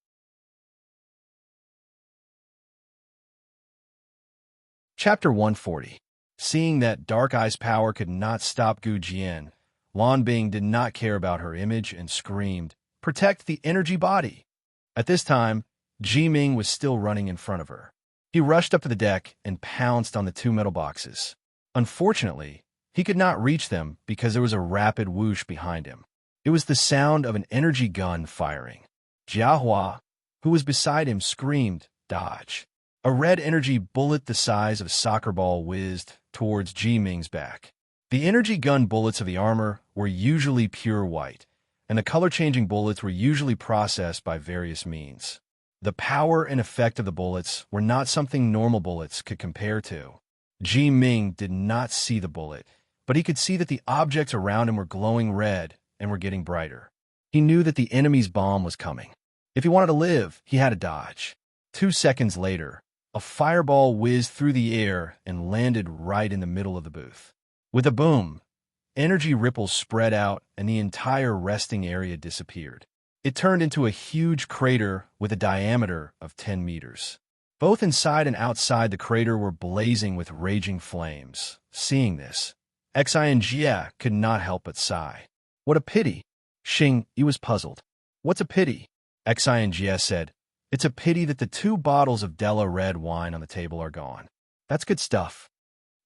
Chapter 140. Seeing that dark ice power could not stop Gu Jian, Lan Bing did not care about her image and screamed, "Protect the energy body!" At this time, Ji Ming was still running in front of her. He rushed up to the deck and pounced on the 2 metal boxes. Unfortunately, he could not reach them because there was a rapid whoosh behind him. It was the sound of an energy gun firing. Jiahua, who was beside him, screamed, "Dodge!" A red energy bullet the size of a soccer ball whizzed towards Ji Ming's back. The energy gun bullets of the armor were usually pure white, and the color-changing bullets were usually processed by various means. The power and effect of the bullets were not something normal bullets could compare to. Ji Ming did not see the bullet, but he could see that the objects around him were glowing red and were getting brighter. He knew that the enemy's bomb was coming. If he wanted to live, he had to dodge. 2 seconds later, a fireball whizzed through the air and landed right in the middle of the booth. With a boom, energy ripples spread out and the entire resting area disappeared. It turned into a huge crater with a diameter of 10 meters. Both inside and outside the crater were blazing with raging flames. Seeing this, Xi and Jia could not help but sigh. "What a pity." Xing Yi was puzzled. "What's a pity?" Xi and Jia said. "It's a pity that the 2 bottles of Della red wine on the table are gone." "That's good stuff."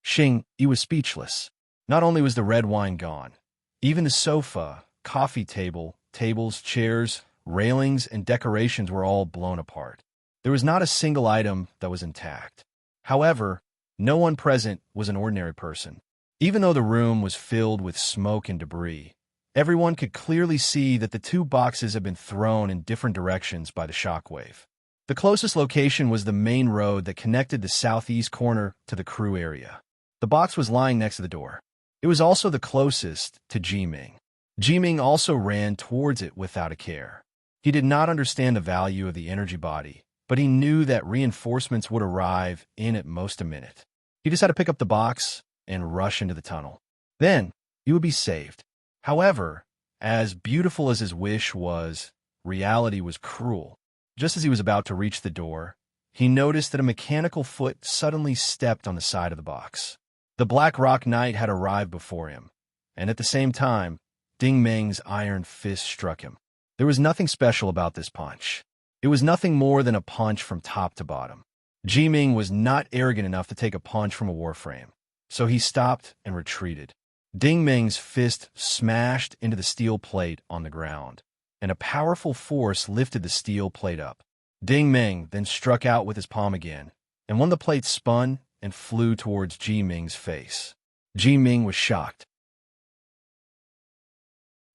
Xing Yi was speechless. Not only was the red wine gone, even the sofa, coffee table, tables, chairs, railings, and decorations were all blown apart. There was not a single item that was intact. However, no one present was an ordinary person. Even though the room was filled with smoke and debris, everyone could clearly see that the 2 boxes had been thrown in different directions by the shockwave. The closest location was the main road that connected the southeast corner to the crew area. The box was lying next to the door. It was also the closest to Ji Ming. Ji Ming also ran towards it without a care. He did not understand the value of the energy body, but he knew that reinforcements would arrive in at most a minute. He just had to pick up the box and rush into the tunnel. Then, he would be saved. However, as beautiful as his wish was, reality was cruel. Just as he was about to reach the door, he noticed that a mechanical foot suddenly stepped on the side of the box. The Black Rock Knight had arrived before him, and at the same time, Ding Meng's iron fist struck him. There was nothing special about this punch. It was nothing more than a punch from top to bottom. Ji Ming was not arrogant enough to take a punch from a warframe, so he stopped and retreated. Ding Meng's fist smashed into the steel plate on the ground, and a powerful force lifted the steel plate up. Ding Meng then struck out with his palm again, and one of the plates spun and flew towards Ji Ming's face. Ji Ming was shocked.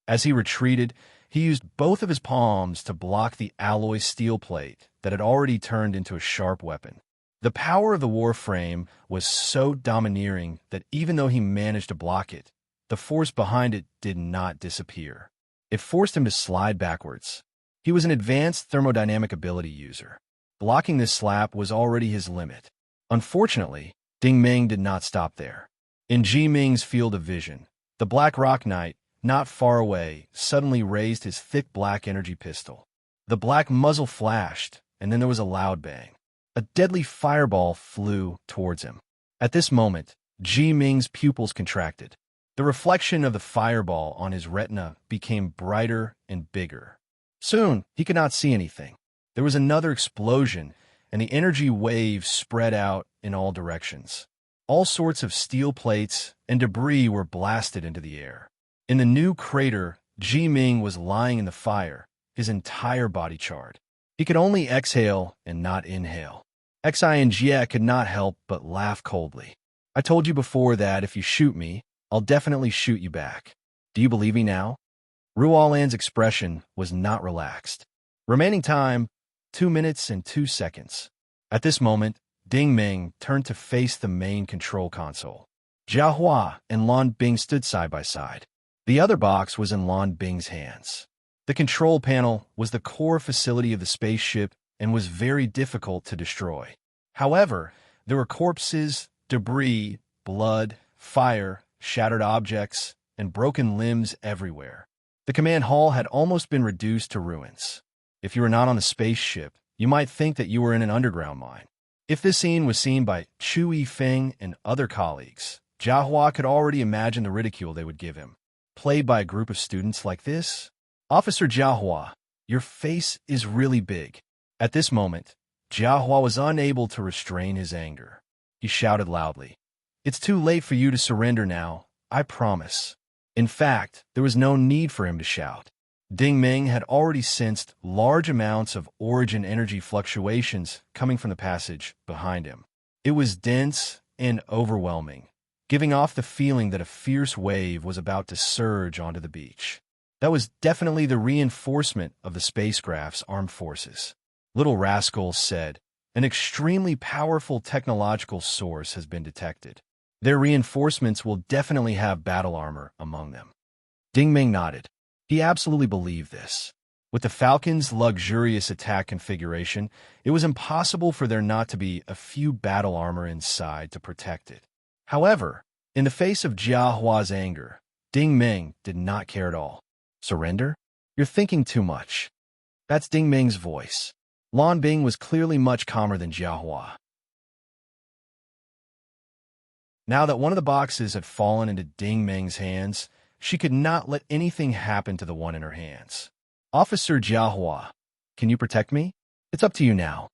As he retreated, he used both of his palms to block the alloy steel plate that had already turned into a sharp weapon. The power of the warframe was so domineering that even though he managed to block it, the force behind it did not disappear. It forced him to slide backwards. He was an advanced thermodynamic ability user. Blocking this slap was already his limit. Unfortunately, Ding Meng did not stop there. In Ji Ming's field of vision, the Black Rock Knight, not far away, suddenly raised his thick black energy pistol. The black muzzle flashed, and then there was a loud bang. A deadly fireball flew towards him. At this moment, Ji Ming's pupils contracted. The reflection of the fireball on his retina became brighter and bigger. Soon, he could not see anything. There was another explosion, and the energy waves spread out in all directions. All sorts of steel plates and debris were blasted into the air. In the new crater, Ji Ming was lying in the fire, his entire body charred. He could only exhale and not inhale. Xi and Jia could not help but laugh coldly. "I told you before that if you shoot me, I'll definitely shoot you back. Do you believe me now?" Ruolan's expression was not relaxed. Remaining time, 2 minutes and 2 seconds. At this moment, Ding Meng turned to face the main control console. Jiahua and Lan Bing stood side by side. The other box was in Lan Bing's hands. The control panel was the core facility of the spaceship and was very difficult to destroy. However, there were corpses, debris, blood, fire, shattered objects, and broken limbs everywhere. The command hall had almost been reduced to ruins. If you were not on the spaceship, you might think that you were in an underground mine. If this scene was seen by Chu Yifeng and other colleagues, Jiahua could already imagine the ridicule they would give him. Played by a group of students like this? Officer Jiahua, your face is really big. At this moment, Jiahua was unable to restrain his anger. He shouted loudly, "It's too late for you to surrender now, I promise." In fact, there was no need for him to shout. Ding Ming had already sensed large amounts of origin energy fluctuations coming from the passage behind him. It was dense and overwhelming, giving off the feeling that a fierce wave was about to surge onto the beach. That was definitely the reinforcement of the spacecraft's armed forces. Little Rascal said, "An extremely powerful technological source has been detected. Their reinforcements will definitely have battle armor among them." Ding Ming nodded. He absolutely believed this. With the Falcon's luxurious attack configuration, it was impossible for there not to be a few battle armor inside to protect it. However, in the face of Jiahua's anger, Ding Ming did not care at all. "Surrender? You're thinking too much." That's Ding Ming's voice. Lan Bing was clearly much calmer than Jiahua. Now that one of the boxes had fallen into Ding Ming's hands, she could not let anything happen to the one in her hands. "Officer Jiahua, can you protect me? It's up to you now."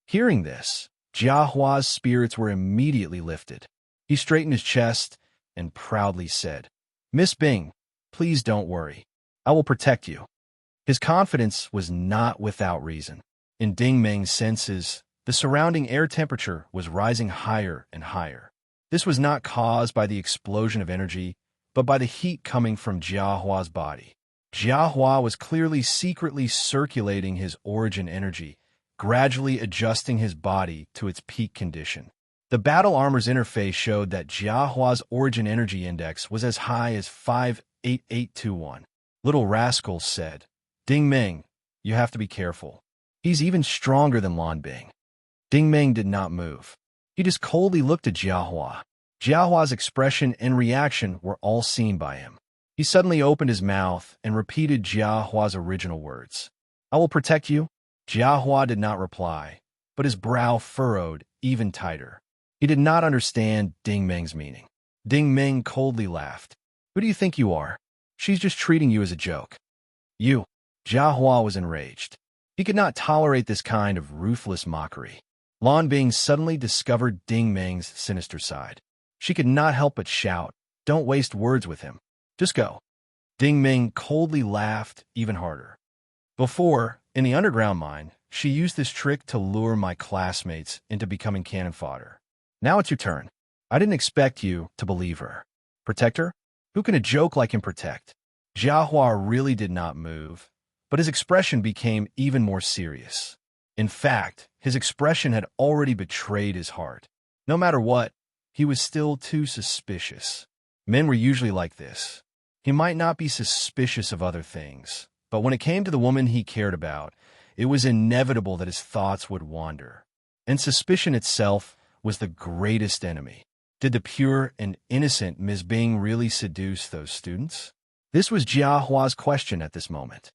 Hearing this, Jiahua's spirits were immediately lifted. He straightened his chest and proudly said, "Miss Bing, please don't worry. I will protect you." His confidence was not without reason. In Ding Ming's senses, the surrounding air temperature was rising higher and higher. This was not caused by the explosion of energy, but by the heat coming from Jiahua's body. Jiahua was clearly secretly circulating his origin energy, gradually adjusting his body to its peak condition. The battle armor's interface showed that Jiahua's origin energy index was as high as 58821. Little Rascal said, "Ding Ming, you have to be careful. He's even stronger than Lan Bing." Ding Ming did not move. He just coldly looked at Jiahua. Jiahua's expression and reaction were all seen by him. He suddenly opened his mouth and repeated Jiahua's original words. "I will protect you." Jiahua did not reply, but his brow furrowed even tighter. He did not understand Ding Ming's meaning. Ding Ming coldly laughed. "Who do you think you are? She's just treating you as a joke." "You." Jiahua was enraged. He could not tolerate this kind of ruthless mockery. Lan Bing suddenly discovered Ding Ming's sinister side. She could not help but shout, "Don't waste words with him. Just go." Ding Ming coldly laughed even harder. "Before, in the underground mine, she used this trick to lure my classmates into becoming cannon fodder. Now it's your turn. I didn't expect you to believe her. Protect her? Who can a joke like him protect?" Jiahua really did not move, but his expression became even more serious. In fact, his expression had already betrayed his heart. No matter what, he was still too suspicious. Men were usually like this. He might not be suspicious of other things, but when it came to the woman he cared about, it was inevitable that his thoughts would wander. And suspicion itself was the greatest enemy. Did the pure and innocent Ms. Bing really seduce those students? This was Jiahua's question at this moment.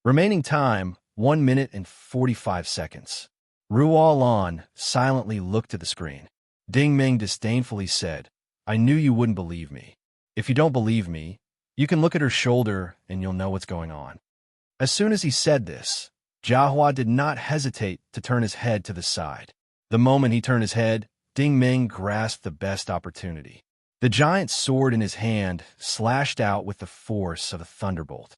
Remaining time, 1 minute and 45 seconds. Ruo Lan silently looked at the screen. Ding Ming disdainfully said, "I knew you wouldn't believe me. If you don't believe me, you can look at her shoulder and you'll know what's going on." As soon as he said this, Jiahua did not hesitate to turn his head to the side. The moment he turned his head, Ding Ming grasped the best opportunity. The giant sword in his hand slashed out with the force of a thunderbolt.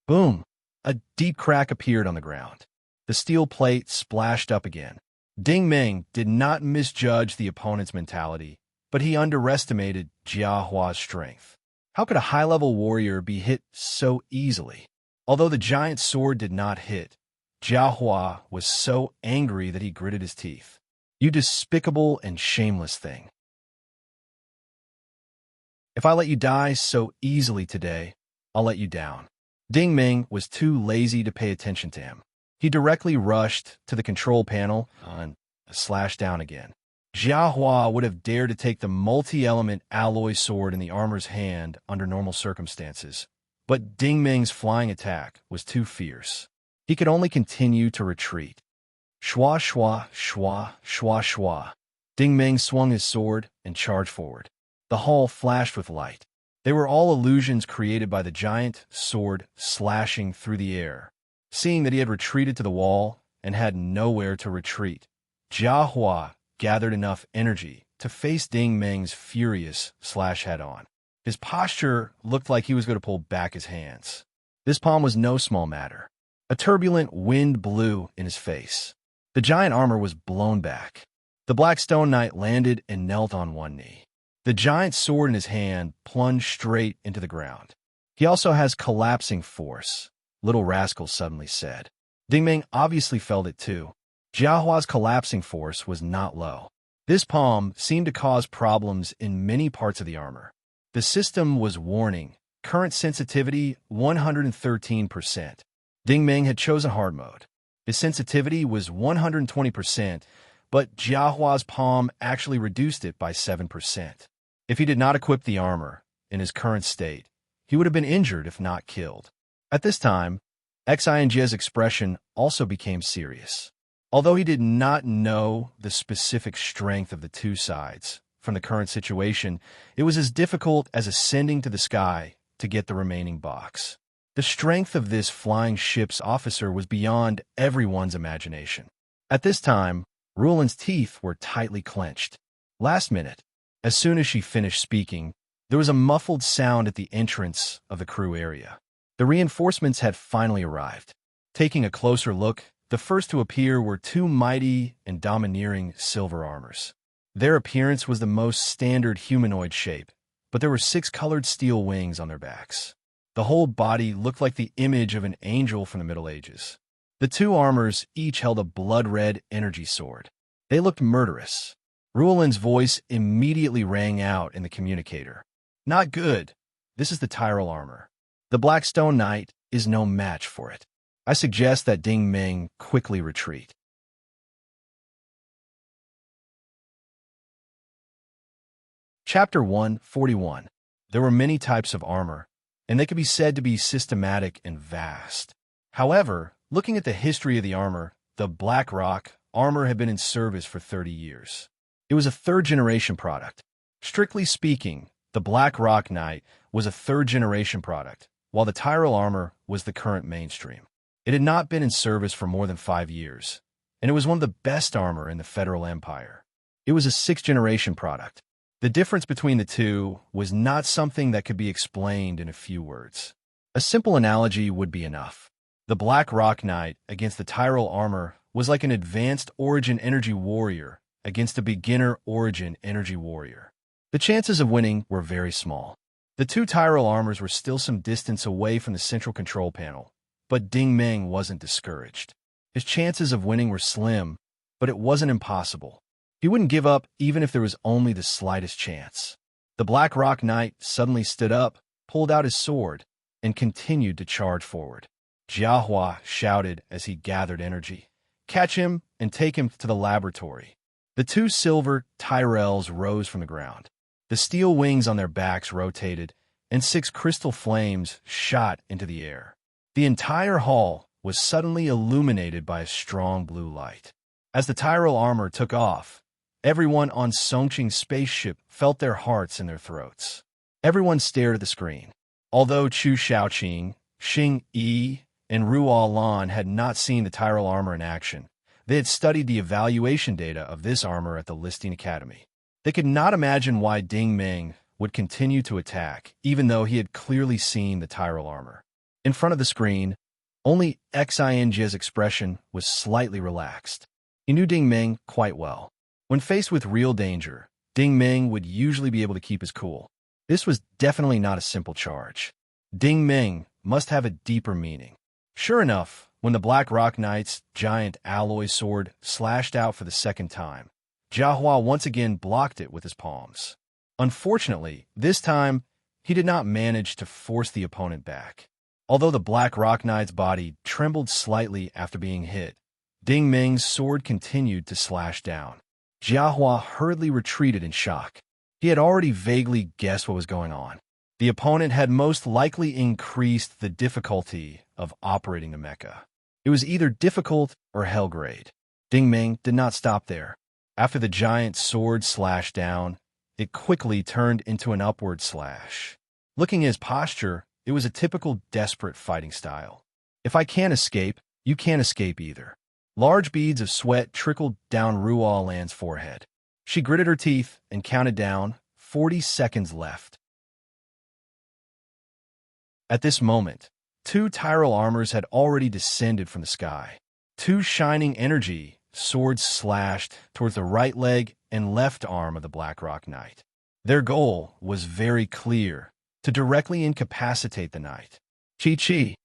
Boom! A deep crack appeared on the ground. The steel plate splashed up again. Ding Ming did not misjudge the opponent's mentality, but he underestimated Jiahua's strength. How could a high-level warrior be hit so easily? Although the giant sword did not hit, Jiahua was so angry that he gritted his teeth. "You despicable and shameless thing. If I let you die so easily today, I'll let you down." Ding Ming was too lazy to pay attention to him. He directly rushed to the control panel and slashed down again. Jiahua would have dared to take the multi-element alloy sword in the armor's hand under normal circumstances, but Ding Ming's flying attack was too fierce. He could only continue to retreat. Shwa, shwa, shwa, shwa, shwa. Ding Ming swung his sword and charged forward. The hall flashed with light. They were all illusions created by the giant sword slashing through the air. Seeing that he had retreated to the wall and had nowhere to retreat, Jiahua gathered enough energy to face Ding Ming's furious slash head-on. His posture looked like he was going to pull back his hands. This palm was no small matter. A turbulent wind blew in his face. The giant armor was blown back. The Black Stone Knight landed and knelt on one knee. The giant sword in his hand plunged straight into the ground. He also has collapsing force, Little Rascal suddenly said. Ding Ming obviously felt it too. Jiahua's collapsing force was not low. This palm seemed to cause problems in many parts of the armor. The system was warning, current sensitivity 113%. Ding Ming had chosen hard mode. His sensitivity was 120%, but Jiahua's palm actually reduced it by 7%. If he did not equip the armor in his current state, he would have been injured if not killed. At this time, Xing's expression also became serious. Although he did not know the specific strength of the two sides from the current situation, it was as difficult as ascending to the sky to get the remaining box. The strength of this flying ship's officer was beyond everyone's imagination. At this time, Rulin's teeth were tightly clenched. Last minute, as soon as she finished speaking, there was a muffled sound at the entrance of the crew area. The reinforcements had finally arrived. Taking a closer look, the first to appear were two mighty and domineering silver armors. Their appearance was the most standard humanoid shape, but there were 6 colored steel wings on their backs. The whole body looked like the image of an angel from the Middle Ages. The two armors each held a blood-red energy sword. They looked murderous. Rulin's voice immediately rang out in the communicator. Not good. This is the Tyrell armor. The Black Stone Knight is no match for it. I suggest that Ding Ming quickly retreat. Chapter 141. There were many types of armor, and they could be said to be systematic and vast. However, looking at the history of the armor, the Black Rock armor had been in service for 30 years. It was a third-generation product. Strictly speaking, the Black Rock Knight was a third-generation product, while the Tyrell armor was the current mainstream. It had not been in service for more than 5 years, and it was one of the best armor in the Federal Empire. It was a 6th-generation product. The difference between the two was not something that could be explained in a few words. A simple analogy would be enough. The Black Rock Knight against the Tyrell armor was like an advanced Origin Energy Warrior against a beginner Origin Energy Warrior. The chances of winning were very small. The two Tyrell armors were still some distance away from the central control panel, but Ding Ming wasn't discouraged. His chances of winning were slim, but it wasn't impossible. He wouldn't give up even if there was only the slightest chance. The Black Rock Knight suddenly stood up, pulled out his sword, and continued to charge forward. Jiahua shouted as he gathered energy. Catch him and take him to the laboratory. The two silver Tyrells rose from the ground. The steel wings on their backs rotated, and 6 crystal flames shot into the air. The entire hall was suddenly illuminated by a strong blue light. As the Tyrell armor took off, everyone on Songqing's spaceship felt their hearts in their throats. Everyone stared at the screen. Although Chu Shaoqing, Xing Yi, and Ruo Lan had not seen the Tyrell armor in action, they had studied the evaluation data of this armor at the Listing Academy. They could not imagine why Ding Ming would continue to attack, even though he had clearly seen the Tyrell armor. In front of the screen, only Xing's expression was slightly relaxed. He knew Ding Ming quite well. When faced with real danger, Ding Ming would usually be able to keep his cool. This was definitely not a simple charge. Ding Ming must have a deeper meaning. Sure enough, when the Black Rock Knight's giant alloy sword slashed out for the second time, Jiahua once again blocked it with his palms. Unfortunately, this time, he did not manage to force the opponent back. Although the Black Rock Knight's body trembled slightly after being hit, Ding Ming's sword continued to slash down. Jiahua hurriedly retreated in shock. He had already vaguely guessed what was going on. The opponent had most likely increased the difficulty of operating the mecha. It was either difficult or hell grade. Ding Ming did not stop there. After the giant sword slashed down, it quickly turned into an upward slash. Looking at his posture, it was a typical desperate fighting style. If I can't escape, you can't escape either. Large beads of sweat trickled down Ruo Lan's forehead. She gritted her teeth and counted down, 40 seconds left. At this moment, 2 Tyrell armors had already descended from the sky. 2 shining energy swords slashed towards the right leg and left arm of the Blackrock Knight. Their goal was very clear, to directly incapacitate the knight. Chi.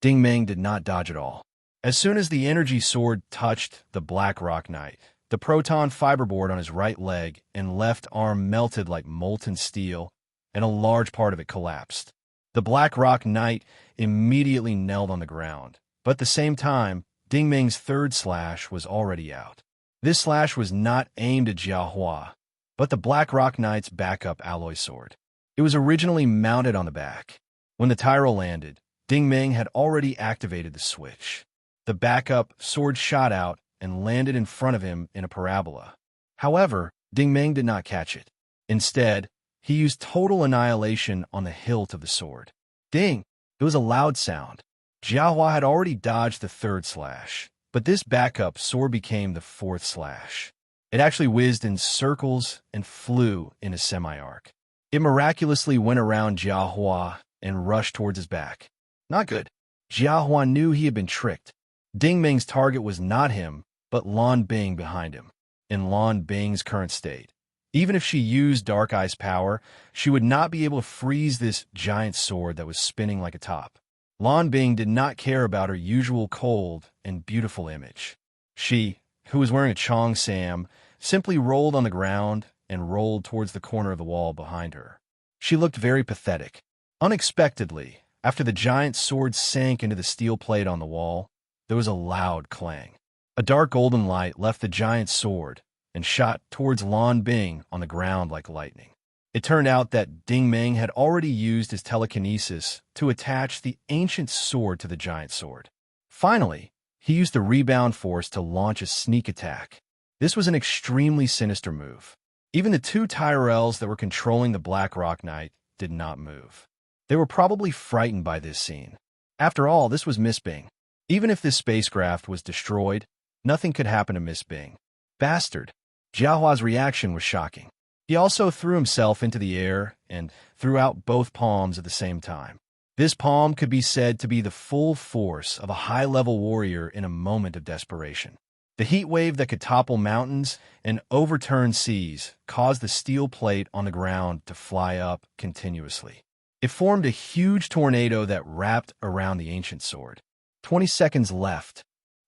Ding Ming did not dodge at all. As soon as the energy sword touched the Blackrock Knight, the proton fiberboard on his right leg and left arm melted like molten steel, and a large part of it collapsed. The Blackrock Knight immediately knelt on the ground, but at the same time, Ding Ming's third slash was already out. This slash was not aimed at Jiahua, but the Blackrock Knight's backup alloy sword. It was originally mounted on the back. When the Tyrell landed, Ding Ming had already activated the switch. The backup sword shot out and landed in front of him in a parabola. However, Ding Ming did not catch it. Instead, he used total annihilation on the hilt of the sword. Ding! It was a loud sound. Jiahua had already dodged the third slash, but this backup sword became the fourth slash. It actually whizzed in circles and flew in a semi-arc. It miraculously went around Jiahua and rushed towards his back. Not good. Jiahua knew he had been tricked. Ding Ming's target was not him, but Lan Bing behind him. In Lan Bing's current state, even if she used Dark Eye's power, she would not be able to freeze this giant sword that was spinning like a top. Lan Bing did not care about her usual cold and beautiful image. She, who was wearing a Chong Sam, simply rolled on the ground and rolled towards the corner of the wall behind her. She looked very pathetic. Unexpectedly, after the giant sword sank into the steel plate on the wall, there was a loud clang. A dark golden light left the giant sword and shot towards Lan Bing on the ground like lightning. It turned out that Ding Ming had already used his telekinesis to attach the ancient sword to the giant sword. Finally, he used the rebound force to launch a sneak attack. This was an extremely sinister move. Even the 2 Tyrells that were controlling the Blackrock Knight did not move. They were probably frightened by this scene. After all, this was Miss Bing. Even if this spacecraft was destroyed, nothing could happen to Miss Bing. Bastard! Jiahua's reaction was shocking. He also threw himself into the air and threw out both palms at the same time. This palm could be said to be the full force of a high-level warrior in a moment of desperation. The heat wave that could topple mountains and overturn seas caused the steel plate on the ground to fly up continuously. It formed a huge tornado that wrapped around the ancient sword. 20 seconds left.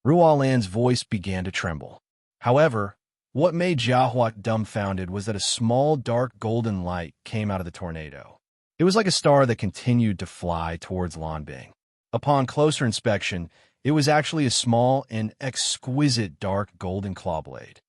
Ruo Lan's voice began to tremble. However, what made Jiahua dumbfounded was that a small dark golden light came out of the tornado. It was like a star that continued to fly towards Lan Bing. Upon closer inspection, it was actually a small and exquisite dark golden claw blade.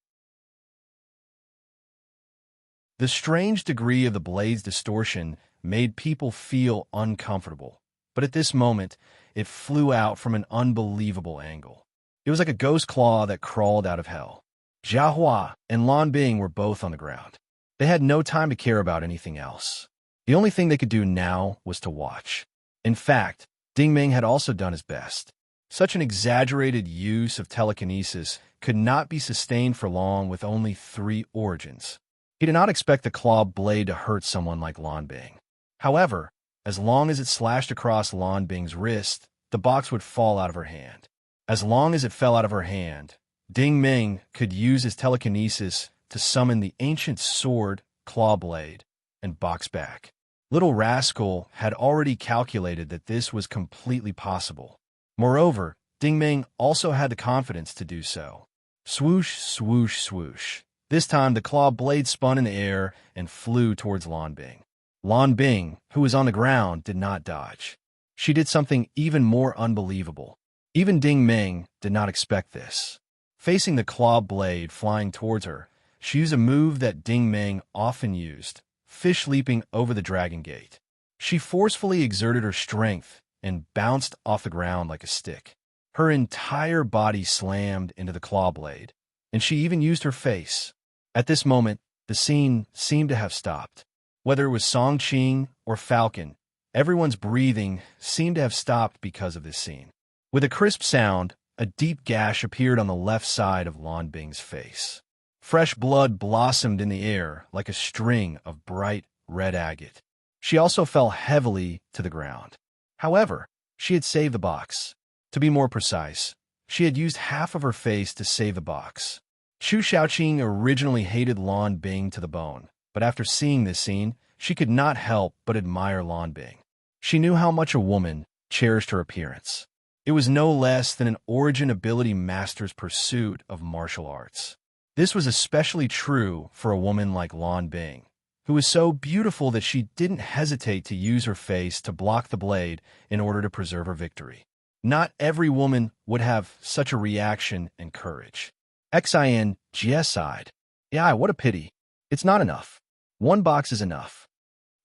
The strange degree of the blade's distortion made people feel uncomfortable, but at this moment, it flew out from an unbelievable angle. It was like a ghost claw that crawled out of hell. Jiahua and Lan Bing were both on the ground. They had no time to care about anything else. The only thing they could do now was to watch. In fact, Ding Ming had also done his best. Such an exaggerated use of telekinesis could not be sustained for long with only 3 origins. He did not expect the claw blade to hurt someone like Lan Bing. However, as long as it slashed across Lan Bing's wrist, the box would fall out of her hand. As long as it fell out of her hand, Ding Ming could use his telekinesis to summon the ancient sword, claw blade, and box back. Little Rascal had already calculated that this was completely possible. Moreover, Ding Ming also had the confidence to do so. Swoosh, swoosh, swoosh. This time, the claw blade spun in the air and flew towards Lan Bing. Lan Bing, who was on the ground, did not dodge. She did something even more unbelievable. Even Ding Ming did not expect this. Facing the claw blade flying towards her, she used a move that Ding Meng often used, fish leaping over the dragon gate. She forcefully exerted her strength and bounced off the ground like a stick. Her entire body slammed into the claw blade, and she even used her face. At this moment, the scene seemed to have stopped. Whether it was Song Qing or Falcon, everyone's breathing seemed to have stopped because of this scene. With a crisp sound, a deep gash appeared on the left side of Lan Bing's face. Fresh blood blossomed in the air like a string of bright red agate. She also fell heavily to the ground. However, she had saved the box. To be more precise, she had used half of her face to save the box. Chu Shaoqing originally hated Lan Bing to the bone, but after seeing this scene, she could not help but admire Lan Bing. She knew how much a woman cherished her appearance. It was no less than an origin ability master's pursuit of martial arts. This was especially true for a woman like Lan Bing, who was so beautiful that she didn't hesitate to use her face to block the blade in order to preserve her victory. Not every woman would have such a reaction and courage. Xin Jie sighed. Yeah, what a pity. It's not enough. One box is enough.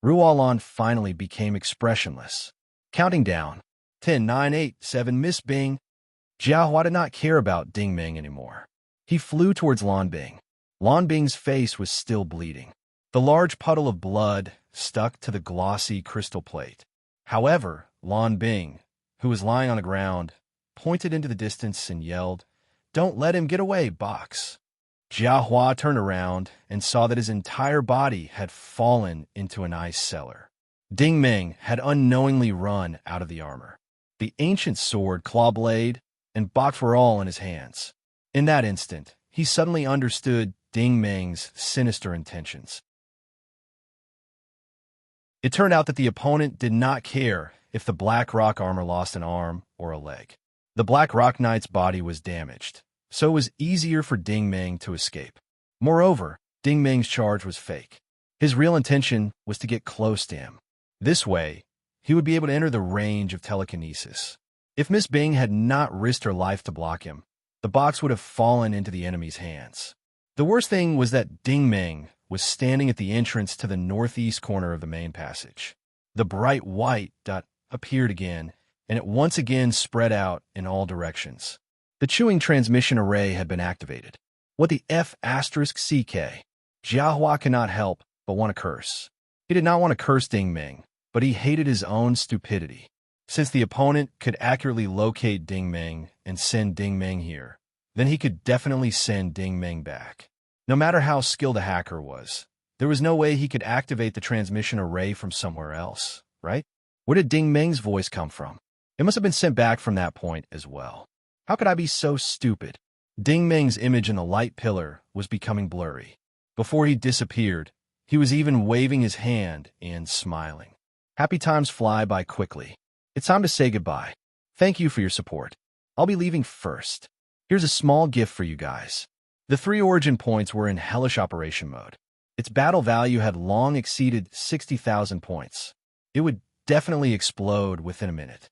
Ruolan finally became expressionless. Counting down. 10, 9, 8, 7, Miss Bing. Jiahua did not care about Ding Meng anymore. He flew towards Lan Bing. Lan Bing's face was still bleeding. The large puddle of blood stuck to the glossy crystal plate. However, Lan Bing, who was lying on the ground, pointed into the distance and yelled, "Don't let him get away, box." Jiahua turned around and saw that his entire body had fallen into an ice cellar. Ding Meng had unknowingly run out of the armor. The ancient sword, claw blade, and box were all in his hands. In that instant, he suddenly understood Ding Meng's sinister intentions. It turned out that the opponent did not care if the Black Rock armor lost an arm or a leg. The Black Rock Knight's body was damaged, so it was easier for Ding Meng to escape. Moreover, Ding Meng's charge was fake. His real intention was to get close to him. This way, he would be able to enter the range of telekinesis. If Miss Bing had not risked her life to block him, the box would have fallen into the enemy's hands. The worst thing was that Ding Meng was standing at the entrance to the northeast corner of the main passage. The bright white dot appeared again, and it once again spread out in all directions. The chewing transmission array had been activated. What the F***CK? Jiahua cannot help but want to curse. He did not want to curse Ding Meng, but he hated his own stupidity. Since the opponent could accurately locate Ding Meng and send Ding Meng here, then he could definitely send Ding Meng back. No matter how skilled a hacker was, there was no way he could activate the transmission array from somewhere else, right? Where did Ding Meng's voice come from? It must have been sent back from that point as well. How could I be so stupid? Ding Meng's image in the light pillar was becoming blurry. Before he disappeared, he was even waving his hand and smiling. Happy times fly by quickly. It's time to say goodbye. Thank you for your support. I'll be leaving first. Here's a small gift for you guys. The 3 origin points were in hellish operation mode. Its battle value had long exceeded 60,000 points. It would definitely explode within a minute.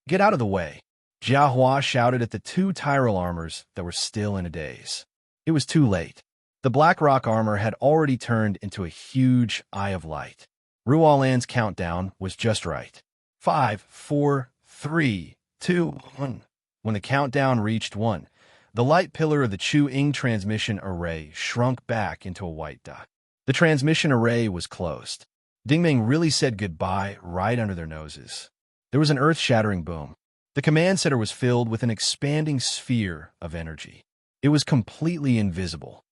Get out of the way. Jiahua shouted at the 2 Tyrell armors that were still in a daze. It was too late. The Black Rock armor had already turned into a huge eye of light. Ruolan's countdown was just right. 5, 4, 3, 2, 1. When the countdown reached 1, the light pillar of the Chu-Ing transmission array shrunk back into a white dot. The transmission array was closed. Ding Meng really said goodbye right under their noses. There was an earth-shattering boom. The command center was filled with an expanding sphere of energy. It was completely invisible.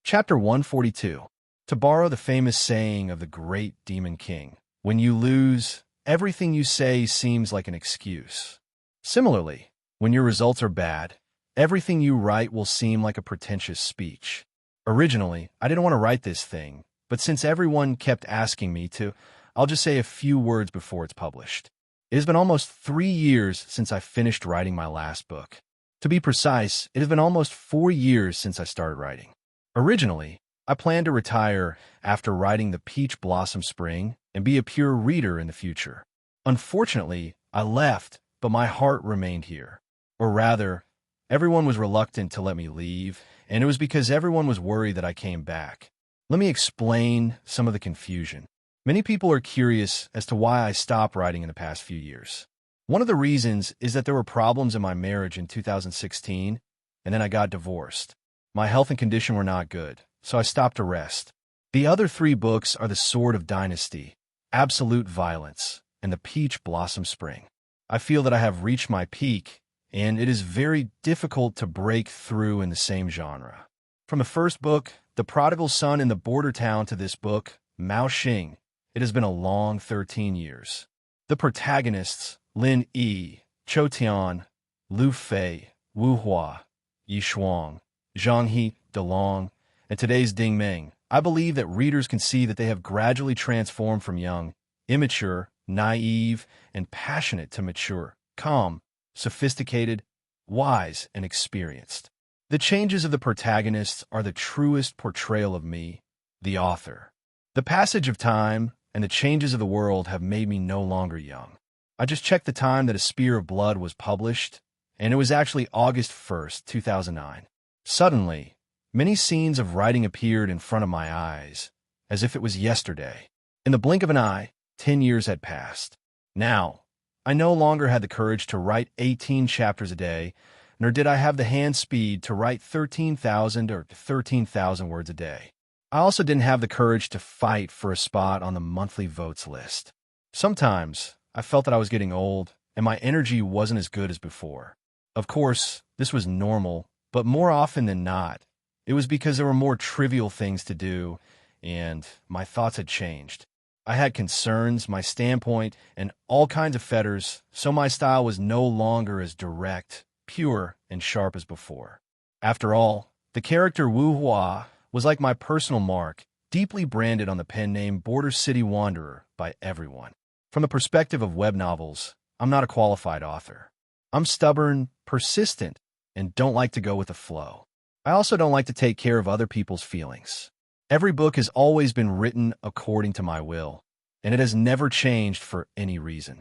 Chapter 142. To borrow the famous saying of the great Demon King, when you lose, everything you say seems like an excuse. Similarly, when your results are bad, everything you write will seem like a pretentious speech. Originally, I didn't want to write this thing, but since everyone kept asking me to, I'll just say a few words before it's published. It has been almost 3 years since I finished writing my last book. To be precise, it has been almost 4 years since I started writing. Originally, I planned to retire after writing The Peach Blossom Spring and be a pure reader in the future. Unfortunately, I left, but my heart remained here. Or rather, everyone was reluctant to let me leave, and it was because everyone was worried that I came back. Let me explain some of the confusion. Many people are curious as to why I stopped writing in the past few years. One of the reasons is that there were problems in my marriage in 2016, and then I got divorced. My health and condition were not good, so I stopped to rest. The other 3 books are The Sword of Dynasty, Absolute Violence, and The Peach Blossom Spring. I feel that I have reached my peak, and it is very difficult to break through in the same genre. From the first book, The Prodigal Son in the Border Town, to this book, Mao Xing, it has been a long 13 years. The protagonists, Lin Yi, Chou Tian, Lu Fei, Wu Hua, Yi Shuang, Zhang He, DeLong, and today's Ding Meng. I believe that readers can see that they have gradually transformed from young, immature, naive, and passionate to mature, calm, sophisticated, wise, and experienced. The changes of the protagonists are the truest portrayal of me, the author. The passage of time and the changes of the world have made me no longer young. I just checked the time that A Spear of Blood was published, and it was actually August 1st, 2009. Suddenly, many scenes of writing appeared in front of my eyes, as if it was yesterday. In the blink of an eye, 10 years had passed. Now, I no longer had the courage to write 18 chapters a day, nor did I have the hand speed to write 13,000 or 13,000 words a day. I also didn't have the courage to fight for a spot on the monthly votes list. Sometimes, I felt that I was getting old, and my energy wasn't as good as before. Of course, this was normal, but more often than not, it was because there were more trivial things to do, and my thoughts had changed. I had concerns, my standpoint, and all kinds of fetters, so my style was no longer as direct, pure, and sharp as before. After all, the character Wu Hua was like my personal mark, deeply branded on the pen name Border City Wanderer by everyone. From the perspective of web novels, I'm not a qualified author. I'm stubborn, persistent, and don't like to go with the flow. I also don't like to take care of other people's feelings. Every book has always been written according to my will, and it has never changed for any reason.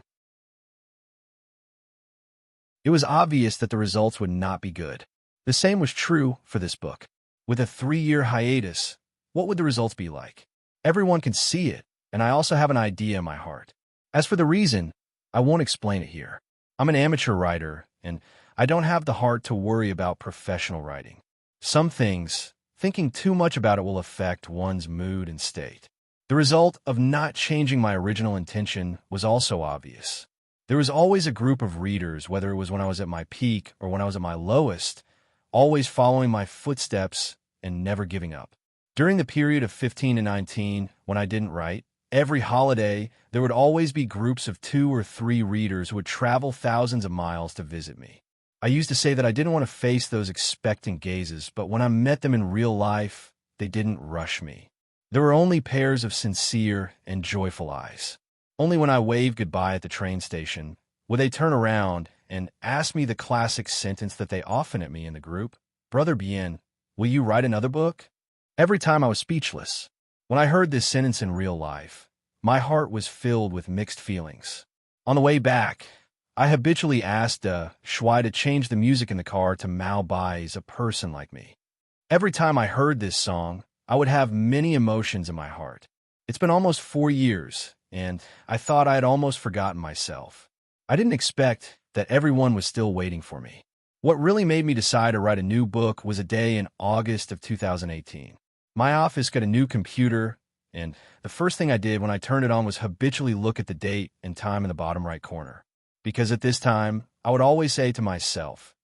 It was obvious that the results would not be good. The same was true for this book. With a 3-year hiatus, what would the results be like? Everyone can see it, and I also have an idea in my heart. As for the reason, I won't explain it here. I'm an amateur writer, and I don't have the heart to worry about professional writing. Some things, thinking too much about it, will affect one's mood and state. The result of not changing my original intention was also obvious. There was always a group of readers, whether it was when I was at my peak or when I was at my lowest, always following my footsteps and never giving up. During the period of 15 to 19, when I didn't write, every holiday, there would always be groups of 2 or 3 readers who would travel thousands of miles to visit me. I used to say that I didn't want to face those expectant gazes, but when I met them in real life, they didn't rush me. There were only pairs of sincere and joyful eyes. Only when I waved goodbye at the train station would they turn around and ask me the classic sentence that they often at me in the group, "Brother Bien, will you write another book?" Every time I was speechless. When I heard this sentence in real life, my heart was filled with mixed feelings. On the way back, I habitually asked Shuai to change the music in the car to Mao Bai's A Person Like Me. Every time I heard this song, I would have many emotions in my heart. It's been almost 4 years, and I thought I had almost forgotten myself. I didn't expect that everyone was still waiting for me. What really made me decide to write a new book was a day in August of 2018. My office got a new computer, and the first thing I did when I turned it on was habitually look at the date and time in the bottom right corner. Because at this time, I would always say to myself,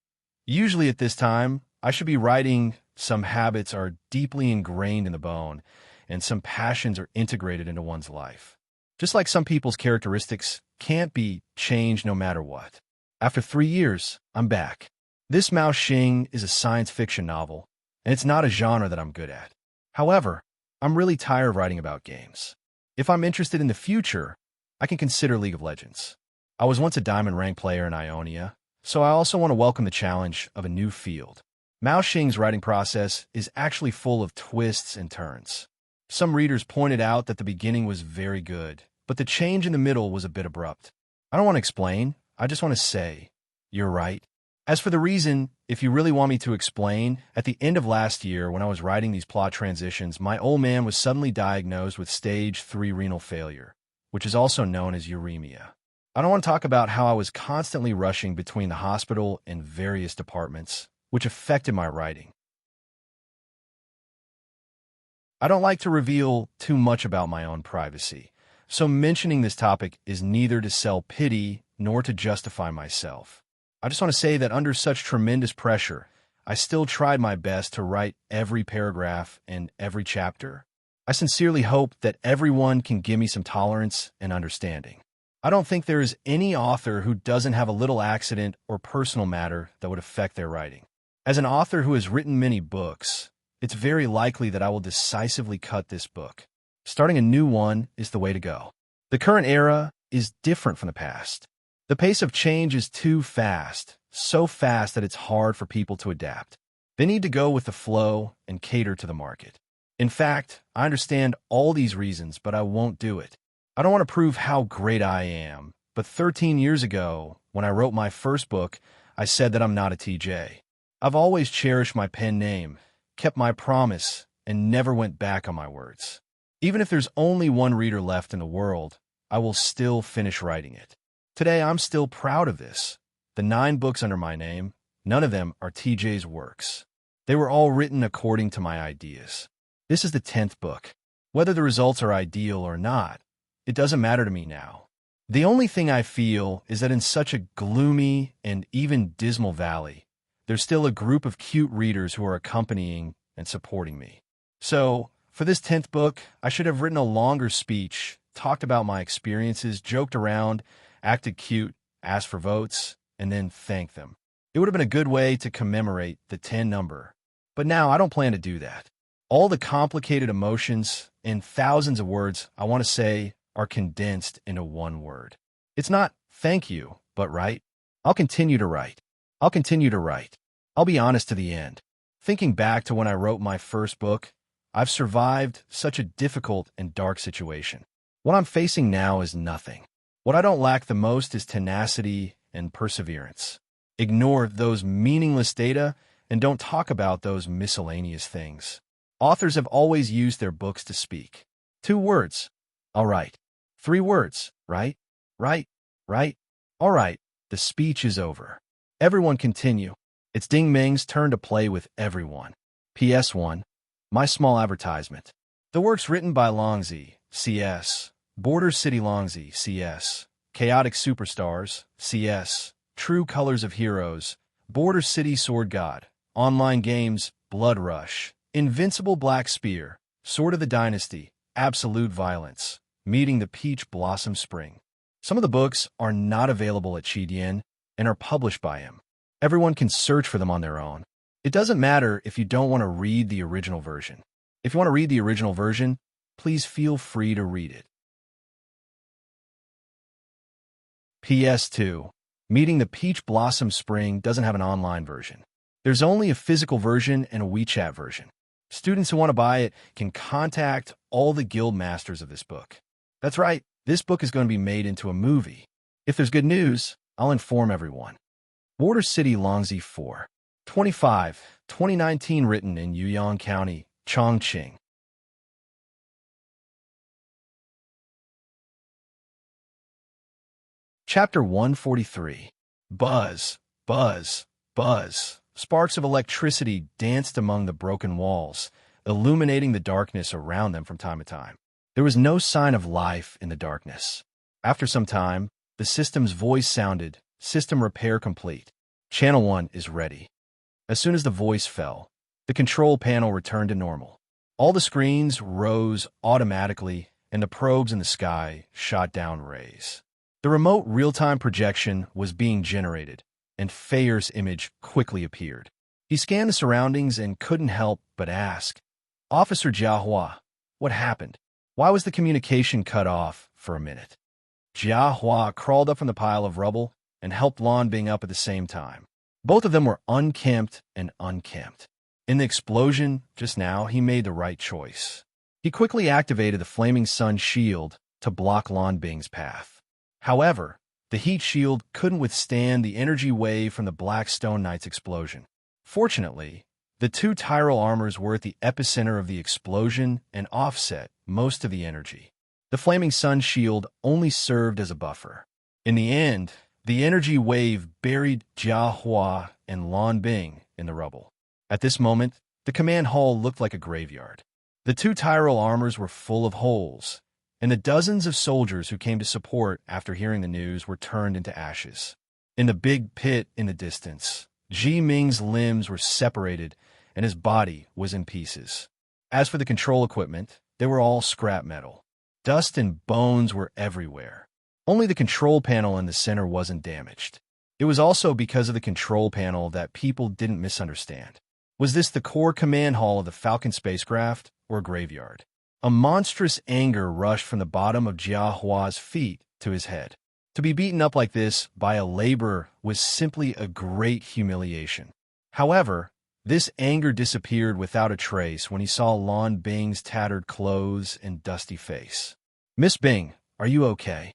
usually at this time, I should be writing. Some habits are deeply ingrained in the bone, and some passions are integrated into one's life. Just like some people's characteristics can't be changed no matter what. After 3 years, I'm back. This Mao Xing is a science fiction novel, and it's not a genre that I'm good at. However, I'm really tired of writing about games. If I'm interested in the future, I can consider League of Legends. I was once a diamond rank player in Ionia, so I also want to welcome the challenge of a new field. Mao Xing's writing process is actually full of twists and turns. Some readers pointed out that the beginning was very good, but the change in the middle was a bit abrupt. I don't want to explain, I just want to say, you're right. As for the reason, if you really want me to explain, at the end of last year, when I was writing these plot transitions, my old man was suddenly diagnosed with stage 3 renal failure, which is also known as uremia. I don't want to talk about how I was constantly rushing between the hospital and various departments, which affected my writing. I don't like to reveal too much about my own privacy, so mentioning this topic is neither to sell pity nor to justify myself. I just want to say that under such tremendous pressure, I still tried my best to write every paragraph and every chapter. I sincerely hope that everyone can give me some tolerance and understanding. I don't think there is any author who doesn't have a little accident or personal matter that would affect their writing. As an author who has written many books, it's very likely that I will decisively cut this book. Starting a new one is the way to go. The current era is different from the past. The pace of change is too fast, so fast that it's hard for people to adapt. They need to go with the flow and cater to the market. In fact, I understand all these reasons, but I won't do it. I don't want to prove how great I am, but 13 years ago, when I wrote my first book, I said that I'm not a TJ. I've always cherished my pen name, kept my promise, and never went back on my words. Even if there's only one reader left in the world, I will still finish writing it. Today, I'm still proud of this. The 9 books under my name, none of them are TJ's works. They were all written according to my ideas. This is the 10th book. Whether the results are ideal or not, it doesn't matter to me now. The only thing I feel is that in such a gloomy and even dismal valley, there's still a group of cute readers who are accompanying and supporting me. So, for this 10th book, I should have written a longer speech, talked about my experiences, joked around, acted cute, asked for votes, and then thanked them. It would have been a good way to commemorate the 10 number. But now I don't plan to do that. All the complicated emotions and thousands of words I want to say are condensed into one word. It's not thank you, but write. I'll continue to write. I'll continue to write. I'll be honest to the end. Thinking back to when I wrote my first book, I've survived such a difficult and dark situation. What I'm facing now is nothing. What I don't lack the most is tenacity and perseverance. Ignore those meaningless data and don't talk about those miscellaneous things. Authors have always used their books to speak. 2 words. All right. 3 words. Right? Right? Right? All right. The speech is over. Everyone continue. It's Ding Ming's turn to play with everyone. PS1. My small advertisement. The works written by Longzi, CS. Border City Longzi, CS. Chaotic Superstars, CS. True Colors of Heroes. Border City Sword God. Online Games, Blood Rush. Invincible Black Spear. Sword of the Dynasty. Absolute Violence. Meeting the Peach Blossom Spring. Some of the books are not available at Chidian and are published by him. Everyone can search for them on their own. It doesn't matter if you don't want to read the original version. If you want to read the original version, please feel free to read it. PS2. Meeting the Peach Blossom Spring doesn't have an online version. There's only a physical version and a WeChat version. Students who want to buy it can contact all the guild masters of this book. That's right, this book is going to be made into a movie. If there's good news, I'll inform everyone. Border City Longzi 4. 25, 2019, written in Yuyang County, Chongqing. Chapter 143. Buzz, buzz, buzz. Sparks of electricity danced among the broken walls, illuminating the darkness around them from time to time. There was no sign of life in the darkness. After some time, the system's voice sounded, "System repair complete. Channel 1 is ready." As soon as the voice fell, the control panel returned to normal. All the screens rose automatically, and the probes in the sky shot down rays. The remote real-time projection was being generated, and Fayer's image quickly appeared. He scanned the surroundings and couldn't help but ask, "Officer Jiahua, what happened? Why was the communication cut off for a minute?" Jiahua crawled up from the pile of rubble and helped Lan Bing up at the same time. Both of them were unkempt and unkempt. In the explosion just now, he made the right choice. He quickly activated the Flaming Sun shield to block Lan Bing's path. However, The heat shield couldn't withstand the energy wave from the Black Stone Knight's explosion. Fortunately, the two Tyrell armors were at the epicenter of the explosion and offset most of the energy. The Flaming Sun shield only served as a buffer. In the end, the energy wave buried Jia Hua and Lan Bing in the rubble. At this moment, the command hall looked like a graveyard. The two Tyrell armors were full of holes, and the dozens of soldiers who came to support after hearing the news were turned into ashes. In the big pit in the distance, Ji Ming's limbs were separated and his body was in pieces. As for the control equipment, they were all scrap metal. Dust and bones were everywhere. Only the control panel in the center wasn't damaged. It was also because of the control panel that people didn't misunderstand. Was this the core command hall of the Falcon spacecraft or a graveyard? A monstrous anger rushed from the bottom of Jia Hua's feet to his head. To be beaten up like this by a laborer was simply a great humiliation. However, this anger disappeared without a trace when he saw Lan Bing's tattered clothes and dusty face. "Miss Bing, are you okay?"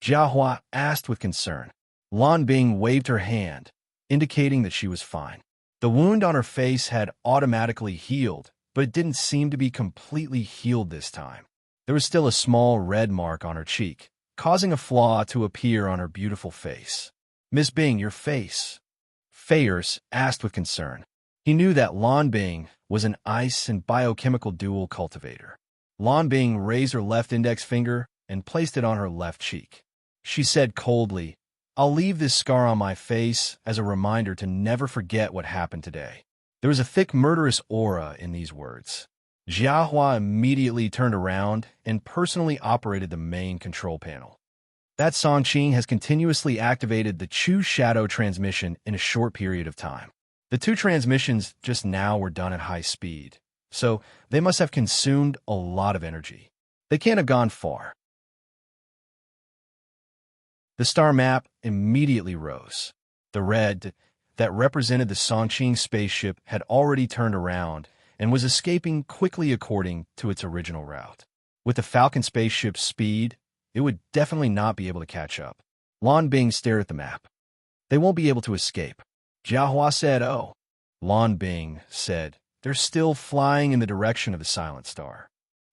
Jia Hua asked with concern. Lan Bing waved her hand, indicating that she was fine. The wound on her face had automatically healed, but it didn't seem to be completely healed this time. There was still a small red mark on her cheek, causing a flaw to appear on her beautiful face. "Miss Bing, your face?" Fayers asked with concern. He knew that Lan Bing was an ice and biochemical dual cultivator. Lan Bing raised her left index finger and placed it on her left cheek. She said coldly, "I'll leave this scar on my face as a reminder to never forget what happened today." There was a thick murderous aura in these words. Jia Hua immediately turned around and personally operated the main control panel. That Songqing has continuously activated the Chu Shadow transmission in a short period of time. The two transmissions just now were done at high speed, so they must have consumed a lot of energy. They can't have gone far. The star map immediately rose. The red that represented the Songqing spaceship had already turned around and was escaping quickly according to its original route. With the Falcon spaceship's speed, it would definitely not be able to catch up. Lan Bing stared at the map. "They won't be able to escape." Jia Hua said, "Oh." Lan Bing said, "They're still flying in the direction of the Silent Star."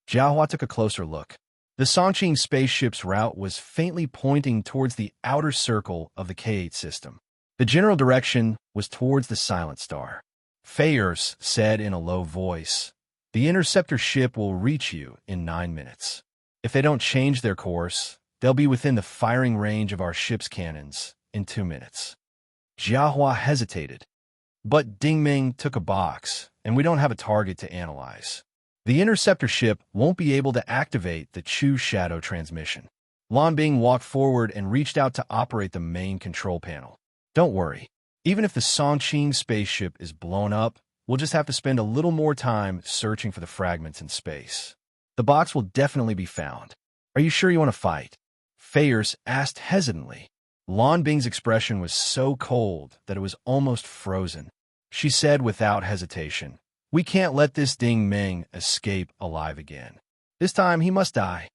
Jia Hua took a closer look. The Songqing spaceship's route was faintly pointing towards the outer circle of the K8 system. The general direction was towards the Silent Star. Fayers said in a low voice, "The interceptor ship will reach you in 9 minutes. If they don't change their course, they'll be within the firing range of our ship's cannons in 2 minutes." Jia Hua hesitated. "But Ding Ming took a box, and we don't have a target to analyze. The interceptor ship won't be able to activate the Chu Shadow transmission." Lan Bing walked forward and reached out to operate the main control panel. "Don't worry. Even if the Songqing spaceship is blown up, we'll just have to spend a little more time searching for the fragments in space. The box will definitely be found. Are you sure you want to fight?" Fayers asked hesitantly. Lan Bing's expression was so cold that it was almost frozen. She said without hesitation, "We can't let this Ding Ming escape alive again. This time he must die."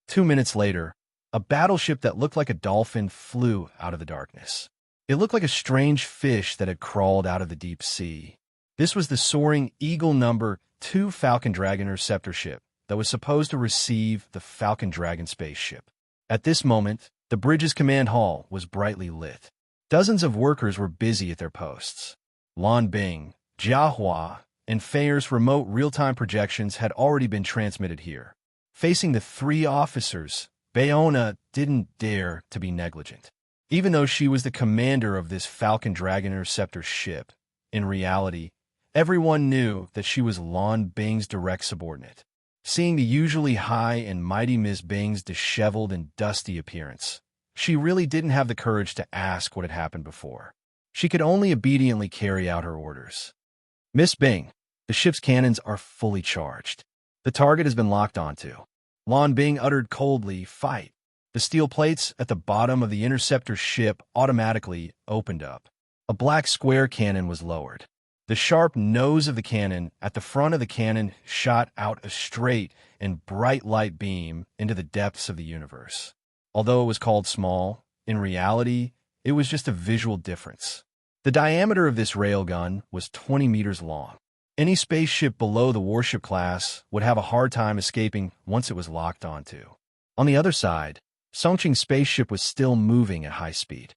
2 minutes later, a battleship that looked like a dolphin flew out of the darkness. It looked like a strange fish that had crawled out of the deep sea. This was the soaring Eagle No. 2 Falcon Dragon interceptor ship that was supposed to receive the Falcon Dragon spaceship. At this moment, the bridge's command hall was brightly lit. Dozens of workers were busy at their posts. Lan Bing, Jia Hua, and Fayer's remote real-time projections had already been transmitted here. Facing the 3 officers, Bayona didn't dare to be negligent. Even though she was the commander of this Falcon Dragon interceptor ship, in reality, everyone knew that she was Lan Bing's direct subordinate. Seeing the usually high and mighty Miss Bing's disheveled and dusty appearance, she really didn't have the courage to ask what had happened before. She could only obediently carry out her orders. "Miss Bing, the ship's cannons are fully charged. The target has been locked onto." Lan Bing uttered coldly, "Fight." The steel plates at the bottom of the interceptor ship automatically opened up. A black square cannon was lowered. The sharp nose of the cannon at the front of the cannon shot out a straight and bright light beam into the depths of the universe. Although it was called small, in reality, it was just a visual difference. The diameter of this railgun was 20 meters long. Any spaceship below the warship class would have a hard time escaping once it was locked onto. On the other side, Songqing's spaceship was still moving at high speed.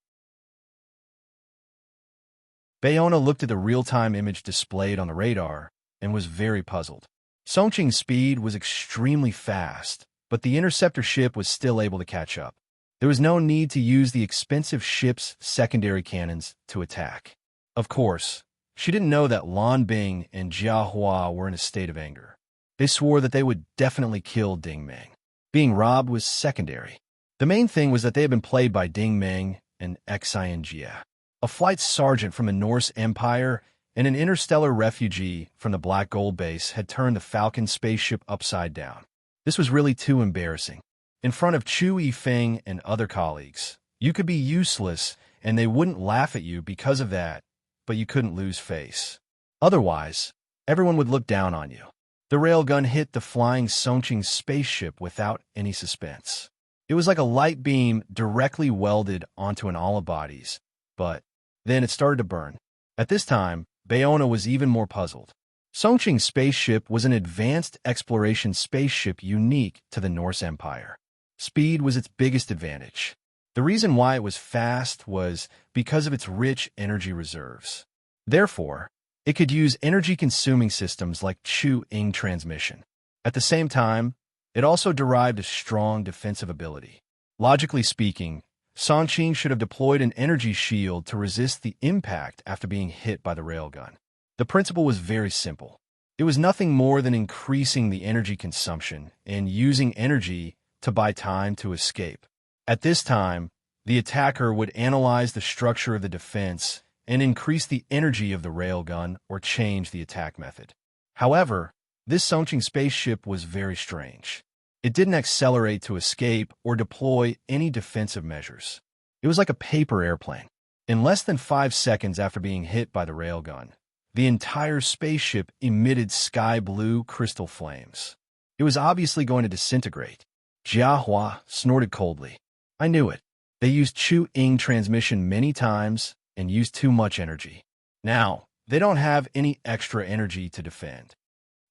Bayona looked at the real-time image displayed on the radar and was very puzzled. Songqing's speed was extremely fast, but the interceptor ship was still able to catch up. There was no need to use the expensive ship's secondary cannons to attack. Of course, she didn't know that Lan Bing and Jia Hua were in a state of anger. They swore that they would definitely kill Ding Meng. Being robbed was secondary. The main thing was that they had been played by Ding Meng and Xian Jia, a flight sergeant from the Norse Empire and an interstellar refugee from the Black Gold base had turned the Falcon spaceship upside down. This was really too embarrassing. In front of Chu Yifeng and other colleagues, you could be useless and they wouldn't laugh at you because of that, but you couldn't lose face. Otherwise, everyone would look down on you. The railgun hit the flying Songqing spaceship without any suspense. It was like a light beam directly welded onto an olive bodies, but then it started to burn. At this time, Bayona was even more puzzled. Songqing's spaceship was an advanced exploration spaceship unique to the Norse Empire. Speed was its biggest advantage. The reason why it was fast was because of its rich energy reserves. Therefore, it could use energy-consuming systems like Chu-Ing transmission. At the same time, it also derived a strong defensive ability. Logically speaking, Songqing should have deployed an energy shield to resist the impact after being hit by the railgun. The principle was very simple. It was nothing more than increasing the energy consumption and using energy to buy time to escape. At this time, the attacker would analyze the structure of the defense and increase the energy of the railgun or change the attack method. However, this Songqing spaceship was very strange. It didn't accelerate to escape or deploy any defensive measures. It was like a paper airplane. In less than 5 seconds after being hit by the railgun, the entire spaceship emitted sky-blue crystal flames. It was obviously going to disintegrate. Jia Hua snorted coldly. I knew it. They used Chu-Ing transmission many times and used too much energy. Now, they don't have any extra energy to defend.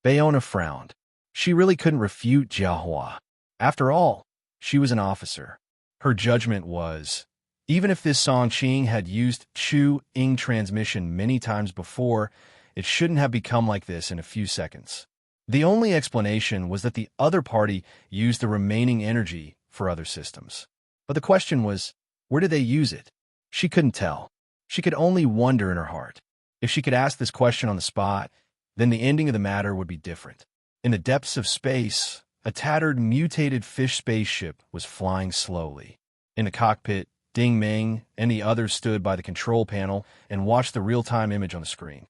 Bayona frowned. She really couldn't refute Jia Hua. After all, she was an officer. Her judgment was, even if this Songqing had used Chu-Ing transmission many times before, it shouldn't have become like this in a few seconds. The only explanation was that the other party used the remaining energy for other systems. But the question was, where did they use it? She couldn't tell. She could only wonder in her heart. If she could ask this question on the spot, then the ending of the matter would be different. In the depths of space, a tattered, mutated fish spaceship was flying slowly. In the cockpit, Ding Meng and the others stood by the control panel and watched the real-time image on the screen.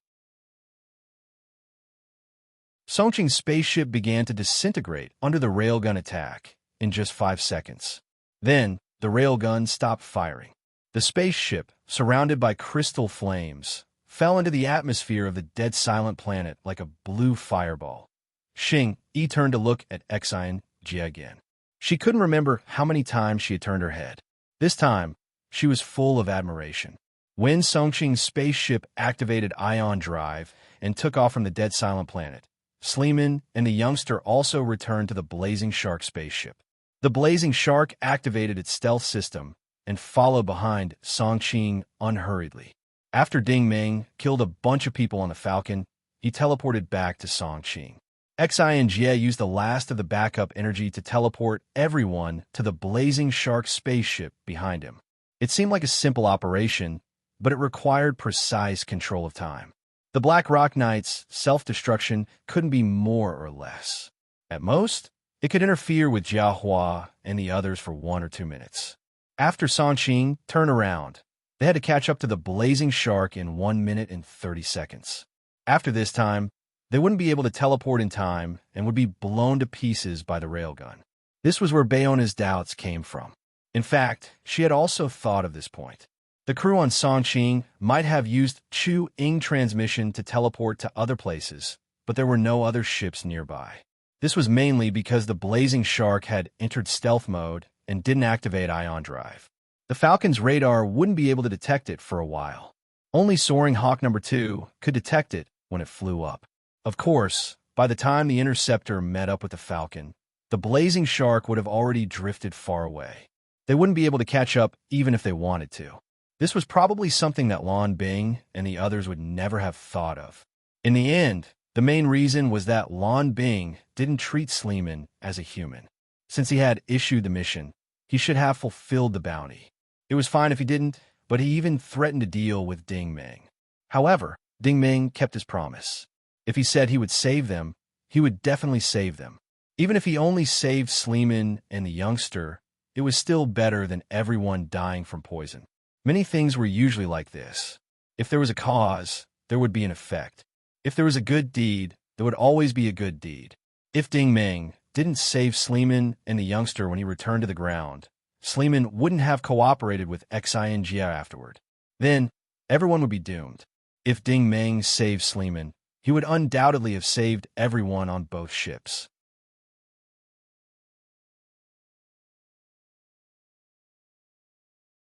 Songqing's spaceship began to disintegrate under the railgun attack in just 5 seconds. Then, the railgun stopped firing. The spaceship, surrounded by crystal flames, fell into the atmosphere of the dead silent planet like a blue fireball. Xing Yi turned to look at Xian Jia again. She couldn't remember how many times she had turned her head. This time, she was full of admiration. When Songqing's spaceship activated ion drive and took off from the dead silent planet, Sleeman and the youngster also returned to the Blazing Shark spaceship. The Blazing Shark activated its stealth system and followed behind Songqing unhurriedly. After Ding Meng killed a bunch of people on the Falcon, he teleported back to Songqing. Xian Jie used the last of the backup energy to teleport everyone to the Blazing Shark spaceship behind him. It seemed like a simple operation, but it required precise control of time. The Black Rock Knight's self-destruction couldn't be more or less. At most, it could interfere with Jia Hua and the others for 1 or 2 minutes. After Songqing turned around, they had to catch up to the Blazing Shark in 1 minute and 30 seconds. After this time, they wouldn't be able to teleport in time and would be blown to pieces by the railgun. This was where Bayona's doubts came from. In fact, she had also thought of this point. The crew on Songqing might have used Chu-Ing transmission to teleport to other places, but there were no other ships nearby. This was mainly because the Blazing Shark had entered stealth mode and didn't activate ion drive. The Falcon's radar wouldn't be able to detect it for a while. Only soaring Hawk number 2 could detect it when it flew up. Of course, by the time the interceptor met up with the Falcon, the blazing shark would have already drifted far away. They wouldn't be able to catch up even if they wanted to. This was probably something that Lan Bing and the others would never have thought of. In the end, the main reason was that Lan Bing didn't treat Sleeman as a human. Since he had issued the mission, he should have fulfilled the bounty. It was fine if he didn't, but he even threatened to deal with Ding Ming. However, Ding Ming kept his promise. If he said he would save them, he would definitely save them. Even if he only saved Sleeman and the youngster, it was still better than everyone dying from poison. Many things were usually like this. If there was a cause, there would be an effect. If there was a good deed, there would always be a good deed. If Ding Ming didn't save Sleeman and the youngster when he returned to the ground, Sleeman wouldn't have cooperated with Xinjia afterward. Then, everyone would be doomed. If Ding Ming saved Sleeman, he would undoubtedly have saved everyone on both ships.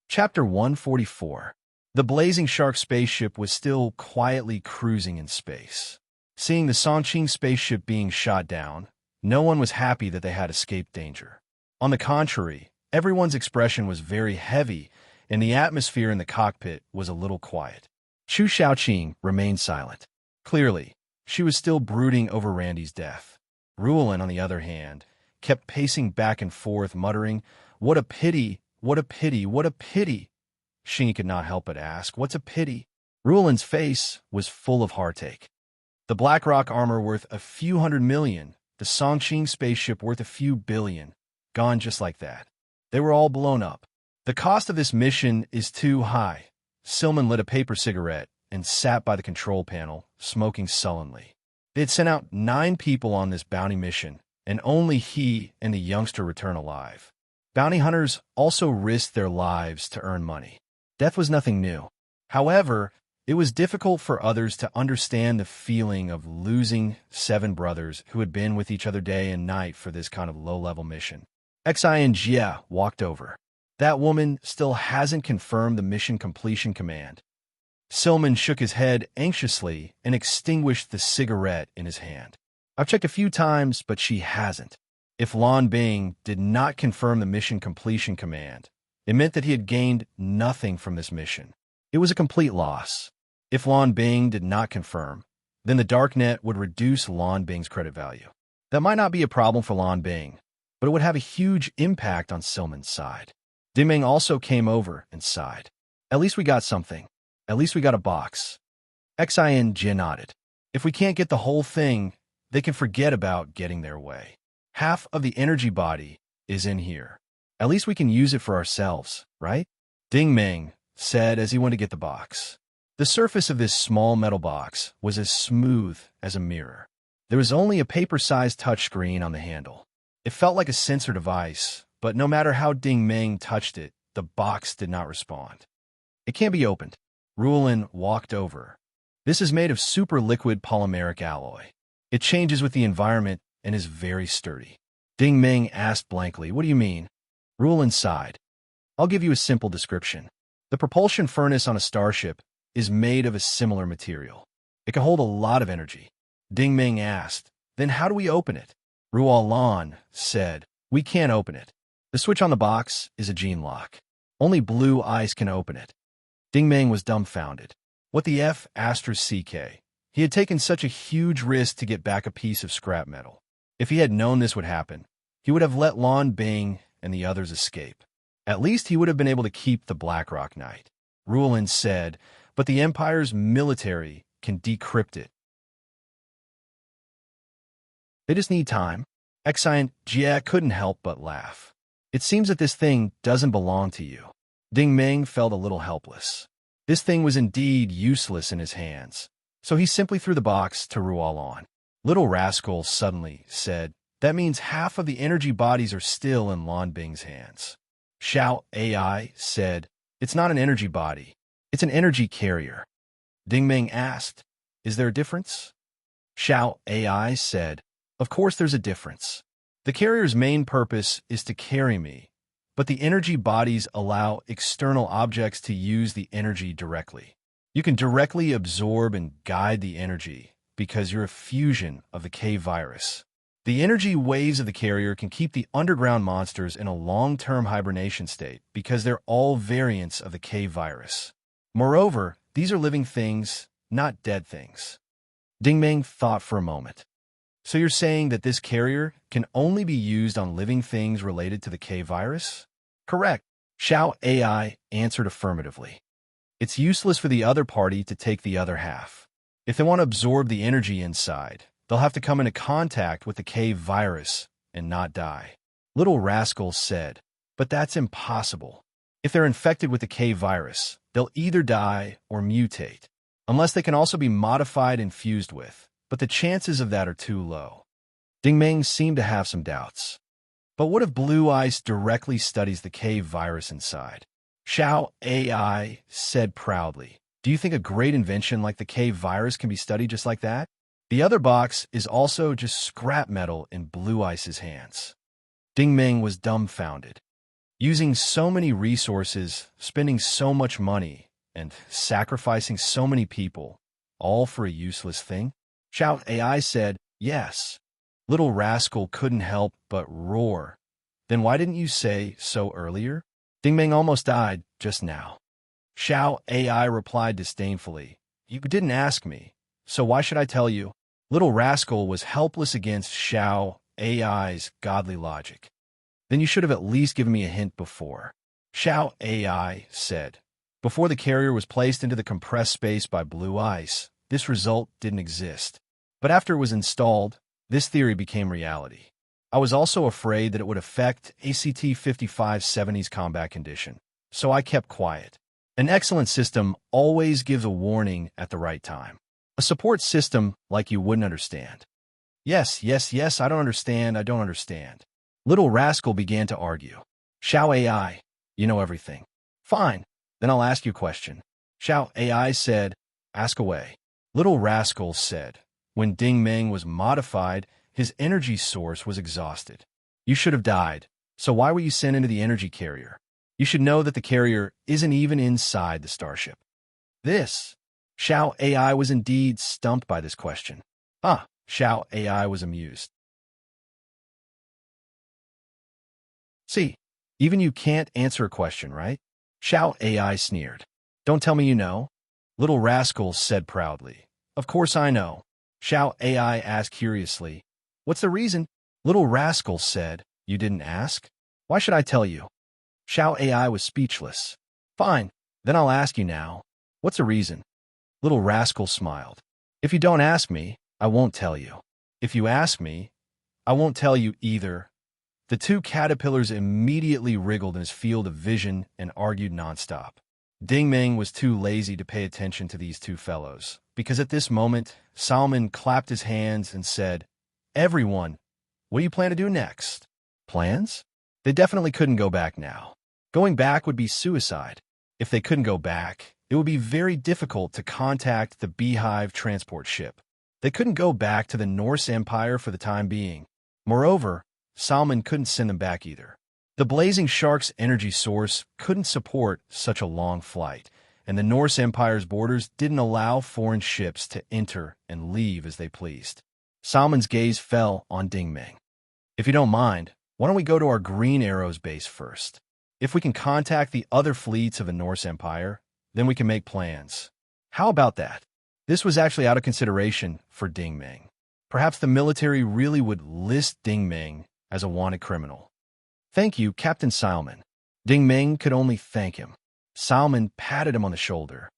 Chapter 144. The blazing shark spaceship was still quietly cruising in space. Seeing the Songqing spaceship being shot down, no one was happy that they had escaped danger. On the contrary, everyone's expression was very heavy, and the atmosphere in the cockpit was a little quiet. Chu Shaoqing remained silent. Clearly, she was still brooding over Randy's death. Ruolin, on the other hand, kept pacing back and forth, muttering, "What a pity! What a pity! What a pity!" Shingy could not help but ask, "What's a pity?" Ruolin's face was full of heartache. The BlackRock armor worth a few $100 million, the Songqing spaceship worth a few billion, gone just like that. They were all blown up. The cost of this mission is too high. Silman lit a paper cigarette and sat by the control panel, smoking sullenly. They had sent out 9 people on this bounty mission, and only he and the youngster return alive. Bounty hunters also risked their lives to earn money. Death was nothing new. However, it was difficult for others to understand the feeling of losing 7 brothers who had been with each other day and night for this kind of low-level mission. Xinjia walked over. That woman still hasn't confirmed the mission completion command. Silman shook his head anxiously and extinguished the cigarette in his hand. I've checked a few times, but she hasn't. If Lan Bing did not confirm the mission completion command, it meant that he had gained nothing from this mission. It was a complete loss. If Lan Bing did not confirm, then the darknet would reduce Lan Bing's credit value. That might not be a problem for Lan Bing, but it would have a huge impact on Silman's side. Ding Ming also came over and sighed. At least we got something. At least we got a box. Xinjia nodded. If we can't get the whole thing, they can forget about getting their way. Half of the energy body is in here. At least we can use it for ourselves, right? Ding Ming said as he went to get the box. The surface of this small metal box was as smooth as a mirror. There was only a paper-sized touchscreen on the handle. It felt like a sensor device, but no matter how Ding Ming touched it, the box did not respond. It can't be opened. Ruolin walked over. This is made of super liquid polymeric alloy. It changes with the environment and is very sturdy. Ding Ming asked blankly, "What do you mean?" Ruolin sighed. "I'll give you a simple description. The propulsion furnace on a starship is made of a similar material. It can hold a lot of energy." Ding Ming asked, "Then how do we open it?" Ruolan said, "We can't open it. The switch on the box is a gene lock. Only blue eyes can open it." Ding Ming was dumbfounded. What the F*** CK? He had taken such a huge risk to get back a piece of scrap metal. If he had known this would happen, he would have let Lan Bing and the others escape. At least he would have been able to keep the BlackRock Knight. Ruolin said, "But the Empire's military can decrypt it. They just need time." Xinjia couldn't help but laugh. "It seems that this thing doesn't belong to you." Ding Ming felt a little helpless. This thing was indeed useless in his hands, so he simply threw the box to Ruolan. Little rascal suddenly said, "That means half of the energy bodies are still in Lan Bing's hands." Xiao AI said, "It's not an energy body. It's an energy carrier." Ding Ming asked, "Is there a difference?" Xiao AI said, "Of course there's a difference. The carrier's main purpose is to carry me, but the energy bodies allow external objects to use the energy directly. You can directly absorb and guide the energy because you're a fusion of the K virus. The energy waves of the carrier can keep the underground monsters in a long-term hibernation state because they're all variants of the K virus. Moreover, these are living things, not dead things. Dingmeng thought for a moment. So you're saying that this carrier can only be used on living things related to the K virus? Correct. Xiao AI answered affirmatively. It's useless for the other party to take the other half. If they want to absorb the energy inside, they'll have to come into contact with the K virus and not die. Little Rascal said, but that's impossible. If they're infected with the K virus, they'll either die or mutate, unless they can also be modified and fused with, but the chances of that are too low. Dingmeng seemed to have some doubts. But what if Blue Ice directly studies the K virus inside? Xiao AI said proudly, do you think a great invention like the K virus can be studied just like that? The other box is also just scrap metal in Blue Ice's hands. Dingmeng was dumbfounded. Using so many resources, spending so much money, and sacrificing so many people, all for a useless thing? Xiao AI said, yes. Little Rascal couldn't help but roar. Then why didn't you say so earlier? Dingmeng almost died just now. Xiao AI replied disdainfully, you didn't ask me, so why should I tell you? Little Rascal was helpless against Xiao AI's godly logic. Then you should have at least given me a hint before. Xiao AI said. Before the carrier was placed into the compressed space by Blue Ice, this result didn't exist. But after it was installed, this theory became reality. I was also afraid that it would affect ACT 5570's combat condition, so I kept quiet. An excellent system always gives a warning at the right time. A support system like you wouldn't understand. Yes, I don't understand. Little Rascal began to argue. Xiao AI, you know everything. Fine, then I'll ask you a question. Xiao AI said, ask away. Little Rascal said, when Dingmeng was modified, his energy source was exhausted. You should have died, so why were you sent into the energy carrier? You should know that the carrier isn't even inside the starship. Xiao AI was indeed stumped by this question. Xiao AI was amused. See, even you can't answer a question, right? Xiao AI sneered. Don't tell me you know. Little Rascal said proudly. Of course I know. Xiao AI asked curiously. What's the reason? Little Rascal said, you didn't ask? Why should I tell you? Xiao AI was speechless. Fine, then I'll ask you now. What's the reason? Little Rascal smiled. If you don't ask me, I won't tell you. If you ask me, I won't tell you either. The two caterpillars immediately wriggled in his field of vision and argued nonstop. Dingmeng was too lazy to pay attention to these two fellows, because at this moment, Salmon clapped his hands and said, Everyone, what do you plan to do next? Plans? They definitely couldn't go back now. Going back would be suicide. If they couldn't go back, it would be very difficult to contact the Beehive transport ship. They couldn't go back to the Norse Empire for the time being. Moreover, Salmon couldn't send them back either. The Blazing Shark's energy source couldn't support such a long flight, and the Norse Empire's borders didn't allow foreign ships to enter and leave as they pleased. Salmon's gaze fell on Dingmeng. If you don't mind, why don't we go to our Green Arrows base first? If we can contact the other fleets of the Norse Empire, then we can make plans. How about that? This was actually out of consideration for Dingmeng. Perhaps the military really would list Dingmeng as a wanted criminal. Thank you, Captain Salmon. Dingmeng could only thank him. Salmon patted him on the shoulder.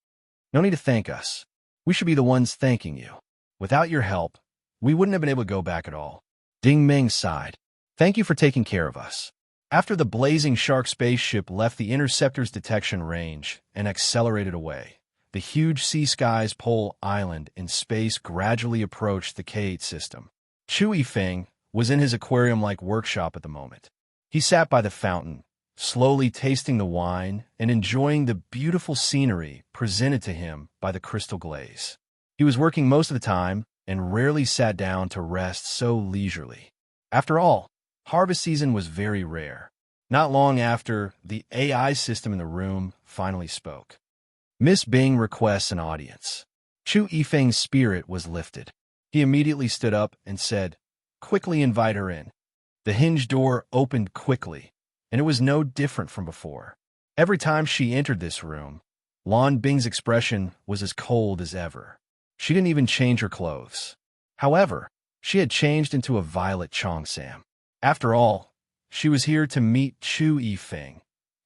No need to thank us. We should be the ones thanking you. Without your help, we wouldn't have been able to go back at all. Dingmeng sighed. Thank you for taking care of us. After the Blazing Shark spaceship left the Interceptor's detection range and accelerated away, the huge Sea Skies Pole Island in space gradually approached the K8 system. Chui Feng was in his aquarium-like workshop at the moment. He sat by the fountain, slowly tasting the wine and enjoying the beautiful scenery presented to him by the crystal glaze. He was working most of the time and rarely sat down to rest so leisurely. After all, harvest season was very rare. Not long after, the AI system in the room finally spoke. Miss Bing requests an audience. Chu Yifeng's spirit was lifted. He immediately stood up and said, "Quickly invite her in." The hinge door opened quickly, and it was no different from before. Every time she entered this room, Lan Bing's expression was as cold as ever. She didn't even change her clothes. However, she had changed into a violet Cheongsam. After all, she was here to meet Chu Yifeng,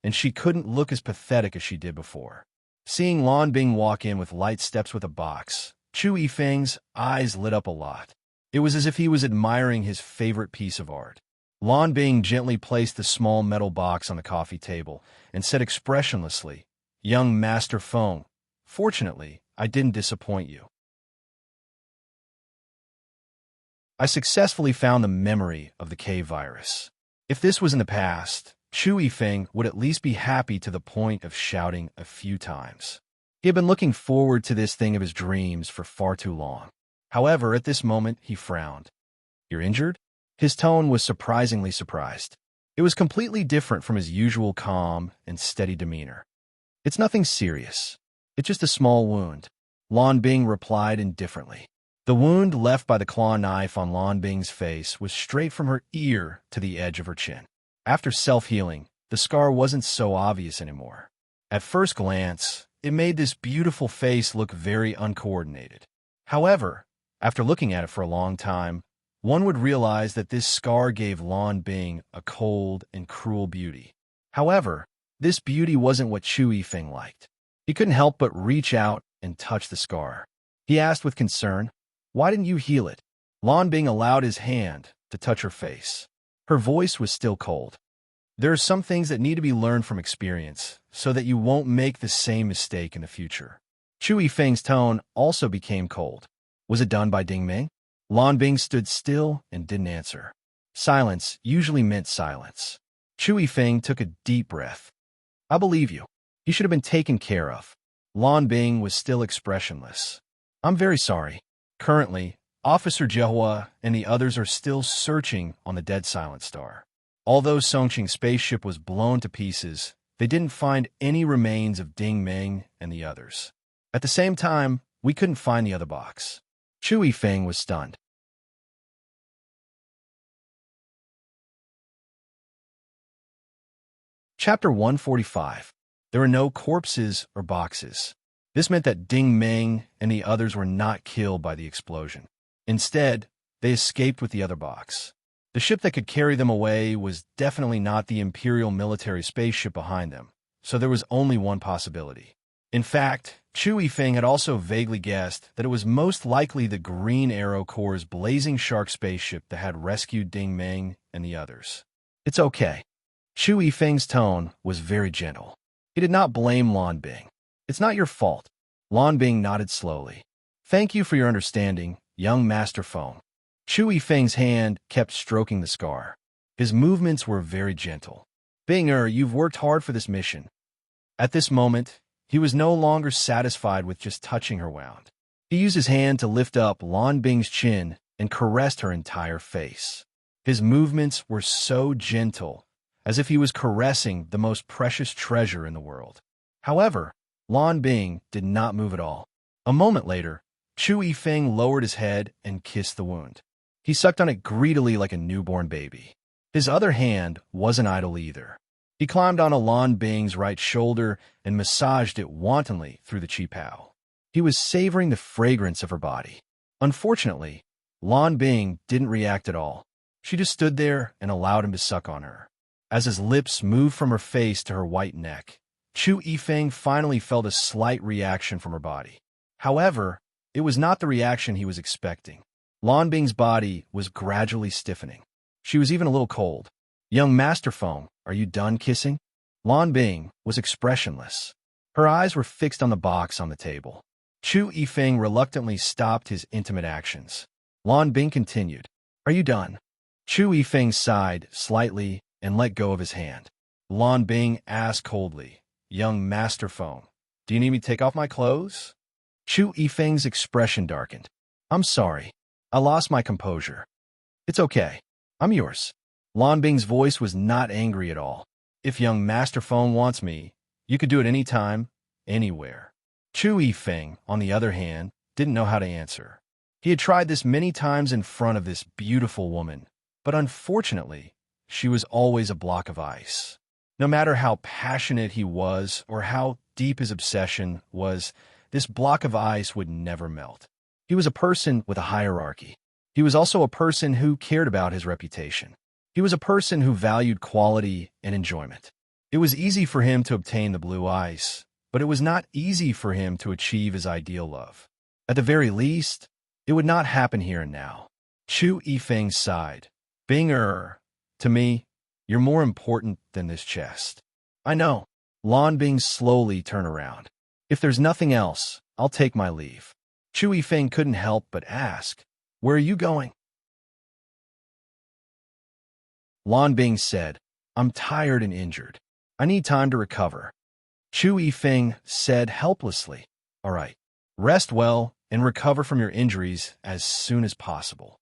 and she couldn't look as pathetic as she did before. Seeing Lan Bing walk in with light steps with a box, Chu Yifeng's eyes lit up a lot. It was as if he was admiring his favorite piece of art. Lan Bing gently placed the small metal box on the coffee table and said expressionlessly, "Young Master Feng, fortunately, I didn't disappoint you. I successfully found the memory of the K virus. If this was in the past, Chu Yifeng would at least be happy to the point of shouting a few times. He had been looking forward to this thing of his dreams for far too long. However, at this moment, he frowned. "You're injured?" His tone was surprisingly surprised. It was completely different from his usual calm and steady demeanor. "It's nothing serious. It's just a small wound," Lan Bing replied indifferently. The wound left by the claw knife on Lan Bing's face was straight from her ear to the edge of her chin. After self-healing, the scar wasn't so obvious anymore. At first glance, it made this beautiful face look very uncoordinated. However, after looking at it for a long time, one would realize that this scar gave Lan Bing a cold and cruel beauty. However, this beauty wasn't what Chu Yifeng liked. He couldn't help but reach out and touch the scar. He asked with concern, "Why didn't you heal it?" Lan Bing allowed his hand to touch her face. Her voice was still cold. "There are some things that need to be learned from experience, so that you won't make the same mistake in the future." Chu Yifeng's tone also became cold. "Was it done by Ding Ming?" Lan Bing stood still and didn't answer. Silence usually meant silence. Chu Yifeng took a deep breath. "I believe you. You should have been taken care of." Lan Bing was still expressionless. "I'm very sorry. Currently, Officer Jehua and the others are still searching on the dead Silent Star. Although Songqing's spaceship was blown to pieces, they didn't find any remains of Ding Ming and the others. At the same time, we couldn't find the other box." Chu Yifeng was stunned. Chapter 145. There were no corpses or boxes. This meant that Ding Ming and the others were not killed by the explosion. Instead, they escaped with the other box. The ship that could carry them away was definitely not the Imperial military spaceship behind them, so there was only one possibility. In fact, Chu Yifeng had also vaguely guessed that it was most likely the Green Arrow Corps' Blazing Shark spaceship that had rescued Ding Ming and the others. "It's okay." Chu Yifeng's tone was very gentle. He did not blame Lan Bing. "It's not your fault." Lan Bing nodded slowly. "Thank you for your understanding, young Master Feng." Chu Yifeng's hand kept stroking the scar. His movements were very gentle. "Bing-er, you've worked hard for this mission." At this moment, he was no longer satisfied with just touching her wound. He used his hand to lift up Lan Bing's chin and caressed her entire face. His movements were so gentle, as if he was caressing the most precious treasure in the world. However, Lan Bing did not move at all. A moment later, Chu Yifeng lowered his head and kissed the wound. He sucked on it greedily like a newborn baby. His other hand wasn't idle either. He climbed onto Lan Bing's right shoulder and massaged it wantonly through the qipao. He was savoring the fragrance of her body. Unfortunately, Lan Bing didn't react at all. She just stood there and allowed him to suck on her. As his lips moved from her face to her white neck, Chu Yifeng finally felt a slight reaction from her body. However, it was not the reaction he was expecting. Lan Bing's body was gradually stiffening. She was even a little cold. "Young Master Feng, are you done kissing?" Lan Bing was expressionless. Her eyes were fixed on the box on the table. Chu Yifeng reluctantly stopped his intimate actions. Lan Bing continued, "Are you done?" Chu Yifeng sighed slightly and let go of his hand. Lan Bing asked coldly, "Young Master Feng, do you need me to take off my clothes?" Chu Yifeng's expression darkened. "I'm sorry. I lost my composure." "It's okay. I'm yours." Lan Bing's voice was not angry at all. If young Master Phone wants me, you could do it anytime, anywhere. Chu Yifeng, on the other hand, didn't know how to answer. He had tried this many times in front of this beautiful woman, but unfortunately, she was always a block of ice. No matter how passionate he was or how deep his obsession was, this block of ice would never melt. He was a person with a hierarchy. He was also a person who cared about his reputation. He was a person who valued quality and enjoyment. It was easy for him to obtain the blue ice, but it was not easy for him to achieve his ideal love. At the very least, it would not happen here and now. Chu Yifeng sighed. Binger, to me, you're more important than this chest. I know. Lan Bing slowly turned around. If there's nothing else, I'll take my leave. Chu Yifeng couldn't help but ask, where are you going? Lan Bing said, I'm tired and injured. I need time to recover. Chu Yifeng said helplessly, all right, rest well and recover from your injuries as soon as possible.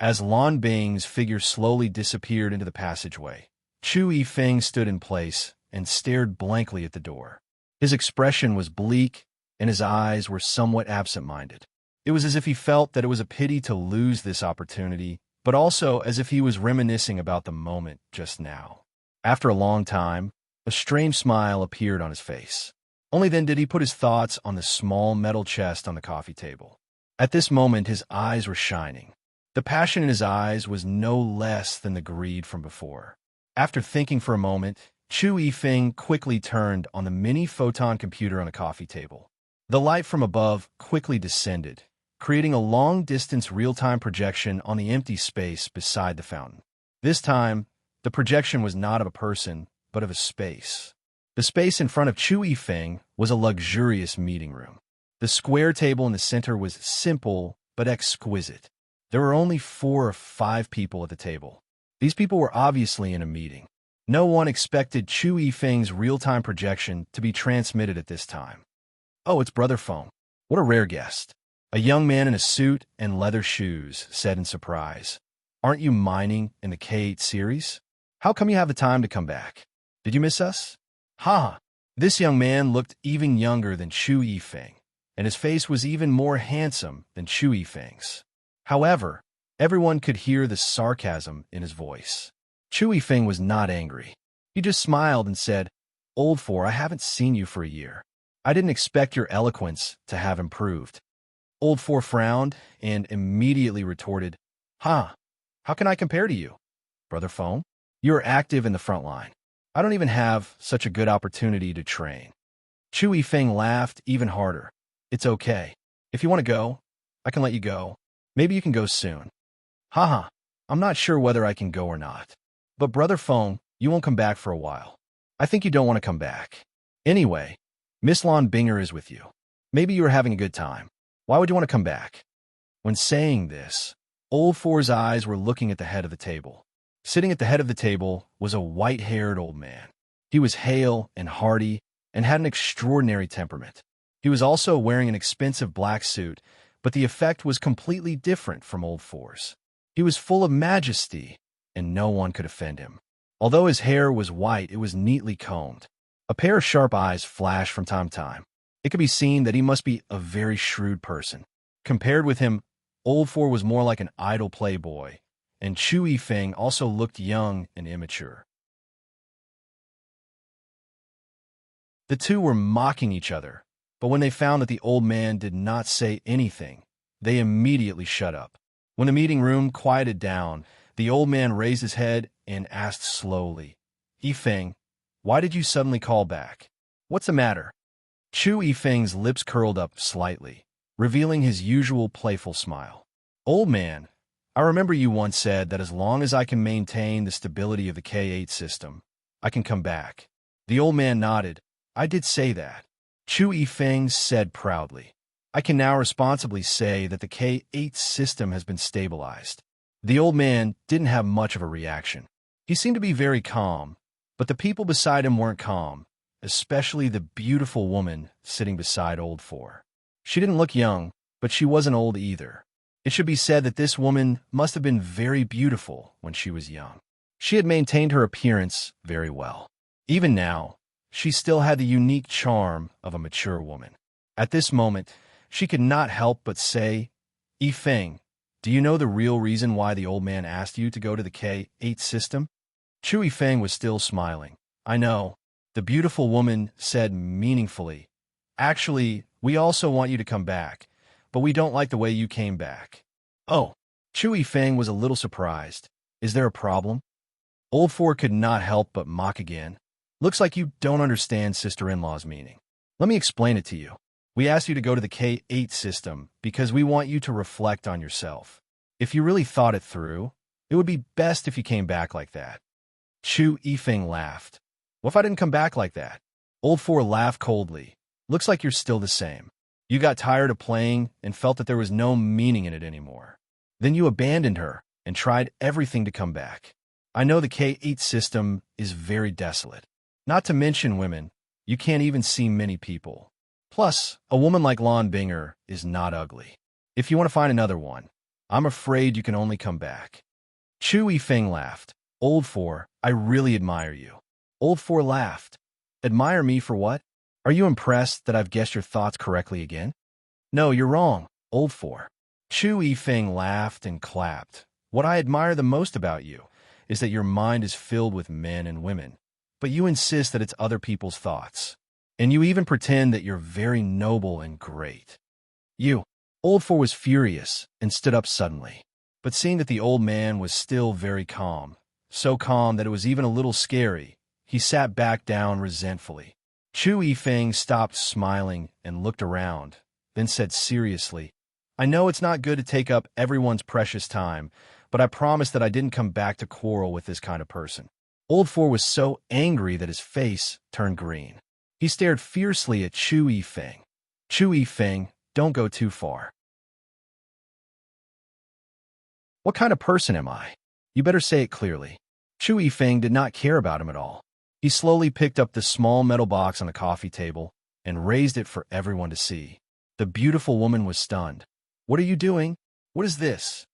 As Lan Bing's figure slowly disappeared into the passageway, Chu Yifeng stood in place and stared blankly at the door. His expression was bleak, and his eyes were somewhat absent-minded. It was as if he felt that it was a pity to lose this opportunity, but also as if he was reminiscing about the moment just now. After a long time, a strange smile appeared on his face. Only then did he put his thoughts on the small metal chest on the coffee table. At this moment, his eyes were shining. The passion in his eyes was no less than the greed from before. After thinking for a moment, Chu Yifeng quickly turned on the mini photon computer on the coffee table. The light from above quickly descended, creating a long-distance real-time projection on the empty space beside the fountain. This time, the projection was not of a person, but of a space. The space in front of Chu Yifeng was a luxurious meeting room. The square table in the center was simple but exquisite. There were only 4 or 5 people at the table. These people were obviously in a meeting. No one expected Chu Yifeng's real-time projection to be transmitted at this time. Oh, it's Brother Phone. What a rare guest. A young man in a suit and leather shoes said in surprise. Aren't you mining in the K8 series? How come you have the time to come back? Did you miss us? Ha! This young man looked even younger than Chu Yifeng, and his face was even more handsome than Chu Yifeng's. However, everyone could hear the sarcasm in his voice. Chu Yifeng was not angry. He just smiled and said, Old Four, I haven't seen you for a year. I didn't expect your eloquence to have improved. Old Four frowned and immediately retorted, how can I compare to you? Brother Phone, you are active in the front line. I don't even have such a good opportunity to train. Chu Yifeng laughed even harder. It's okay. If you want to go, I can let you go. Maybe you can go soon. I'm not sure whether I can go or not. But Brother Phone, you won't come back for a while. I think you don't want to come back. Anyway, Miss Lan Binger is with you. Maybe you are having a good time. Why would you want to come back? When saying this, Old Four's eyes were looking at the head of the table. Sitting at the head of the table was a white-haired old man. He was hale and hearty and had an extraordinary temperament. He was also wearing an expensive black suit, but the effect was completely different from Old Four's. He was full of majesty, and no one could offend him. Although his hair was white, it was neatly combed. A pair of sharp eyes flashed from time to time. It could be seen that he must be a very shrewd person. Compared with him, Old Four was more like an idle playboy, and Chu Yifeng also looked young and immature. The two were mocking each other, but when they found that the old man did not say anything, they immediately shut up. When the meeting room quieted down, the old man raised his head and asked slowly, Yifeng, why did you suddenly call back? What's the matter? Chu Yifeng's lips curled up slightly, revealing his usual playful smile. Old man, I remember you once said that as long as I can maintain the stability of the K8 system, I can come back. The old man nodded. I did say that. Chu Yifeng said proudly. I can now responsibly say that the K8 system has been stabilized. The old man didn't have much of a reaction. He seemed to be very calm, but the people beside him weren't calm, especially the beautiful woman sitting beside Old Four. She didn't look young, but she wasn't old either. It should be said that this woman must have been very beautiful when she was young. She had maintained her appearance very well. Even now, she still had the unique charm of a mature woman. At this moment, she could not help but say, Yifeng, do you know the real reason why the old man asked you to go to the K8 system? Chu Yifeng was still smiling. I know, the beautiful woman said meaningfully. Actually, we also want you to come back, but we don't like the way you came back. Oh, Chu Yifeng was a little surprised. Is there a problem? Old Four could not help but mock again. Looks like you don't understand sister-in-law's meaning. Let me explain it to you. We asked you to go to the K8 system because we want you to reflect on yourself. If you really thought it through, it would be best if you came back like that. Chu Yifeng laughed. What if I didn't come back like that? Old Four laughed coldly. Looks like you're still the same. You got tired of playing and felt that there was no meaning in it anymore. Then you abandoned her and tried everything to come back. I know the K8 system is very desolate. Not to mention women, you can't even see many people. Plus, a woman like Lan Binger is not ugly. If you want to find another one, I'm afraid you can only come back. Chu Yifeng laughed. Old Four, I really admire you. Old Four laughed. Admire me for what? Are you impressed that I've guessed your thoughts correctly again? No, you're wrong, Old Four. Chu Yifeng laughed and clapped. What I admire the most about you is that your mind is filled with men and women, but you insist that it's other people's thoughts. And you even pretend that you're very noble and great. Old Four was furious and stood up suddenly. But seeing that the old man was still very calm, so calm that it was even a little scary, he sat back down resentfully. Chu Yifeng stopped smiling and looked around, then said seriously, I know it's not good to take up everyone's precious time, but I promise that I didn't come back to quarrel with this kind of person. Old Four was so angry that his face turned green. He stared fiercely at Chu Yifeng. Chu Yifeng, don't go too far. What kind of person am I? You better say it clearly. Chu Yifeng did not care about him at all. He slowly picked up the small metal box on the coffee table and raised it for everyone to see. The beautiful woman was stunned. What are you doing? What is this?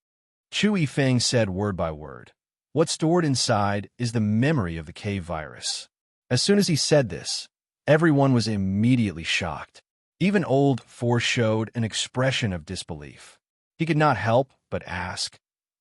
Chu Yifeng said word by word. What's stored inside is the memory of the cave virus. As soon as he said this, everyone was immediately shocked. Even Old Four showed an expression of disbelief. He could not help but ask,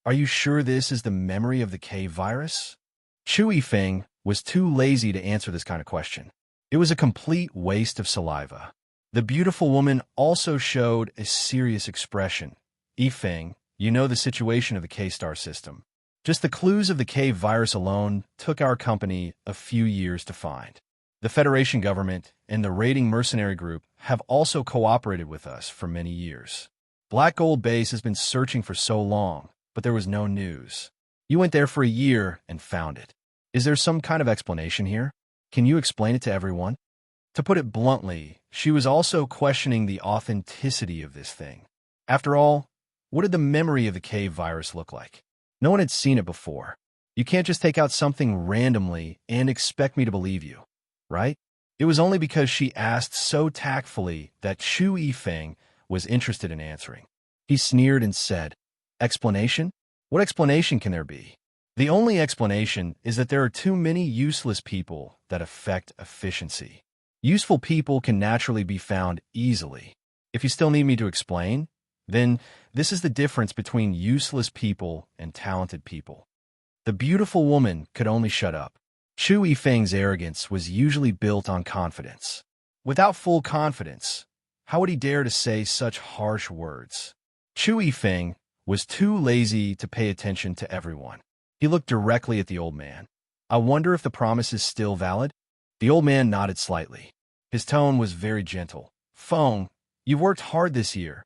Are you sure this is the memory of the cave virus? Chu Yifeng was too lazy to answer this kind of question. It was a complete waste of saliva. The beautiful woman also showed a serious expression. Yifeng, you know the situation of the K-Star system. Just the clues of the cave virus alone took our company a few years to find. The Federation government and the raiding mercenary group have also cooperated with us for many years. Black Gold Base has been searching for so long, but there was no news. You went there for a year and found it. Is there some kind of explanation here? Can you explain it to everyone? To put it bluntly, she was also questioning the authenticity of this thing. After all, what did the memory of the cave virus look like? No one had seen it before. You can't just take out something randomly and expect me to believe you, right? It was only because she asked so tactfully that Chu Yifeng was interested in answering. He sneered and said, Explanation? What explanation can there be? The only explanation is that there are too many useless people that affect efficiency. Useful people can naturally be found easily. If you still need me to explain, then this is the difference between useless people and talented people. The beautiful woman could only shut up. Chu Yifeng's arrogance was usually built on confidence. Without full confidence, how would he dare to say such harsh words? Chu Yifeng was too lazy to pay attention to everyone. He looked directly at the old man. I wonder if the promise is still valid? The old man nodded slightly. His tone was very gentle. Feng, you've worked hard this year.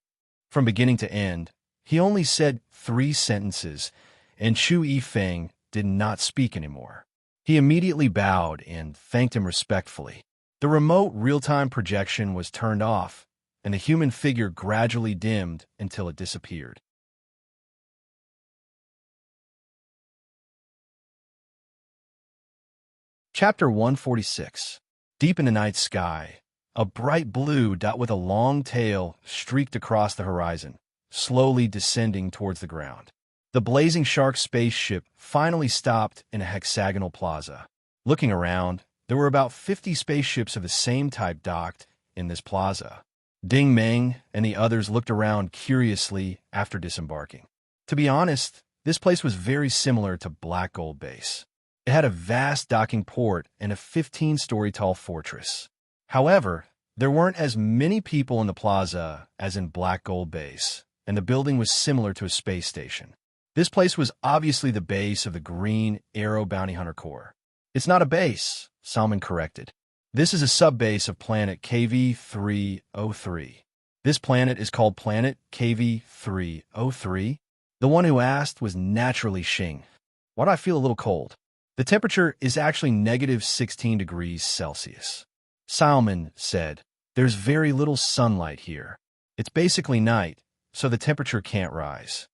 From beginning to end, he only said 3 sentences, and Chu Yifeng did not speak anymore. He immediately bowed and thanked him respectfully. The remote real-time projection was turned off, and the human figure gradually dimmed until it disappeared. Chapter 146. Deep in the night sky, a bright blue dot with a long tail streaked across the horizon, slowly descending towards the ground. The blazing shark spaceship finally stopped in a hexagonal plaza. Looking around, There were about 50 spaceships of the same type docked in this plaza. Ding Meng and the others looked around curiously after disembarking. To be honest, this place was very similar to Black Gold Base. It had a vast docking port and a 15-story tall fortress. However, there weren't as many people in the plaza as in Black Gold Base, and the building was similar to a space station. This place was obviously the base of the Green Arrow Bounty Hunter Corps. It's not a base, Salman corrected. This is a sub-base of planet KV-303. This planet is called planet KV-303. The one who asked was naturally Xing. Why do I feel a little cold? The temperature is actually negative 16 degrees Celsius. Salman said, there's very little sunlight here. It's basically night, so the temperature can't rise.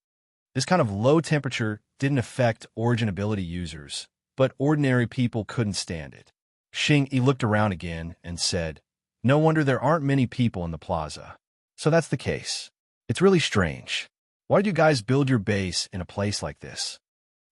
This kind of low temperature didn't affect Origin ability users, but ordinary people couldn't stand it. Xing looked around again and said, no wonder there aren't many people in the plaza. So that's the case. It's really strange. Why did you guys build your base in a place like this?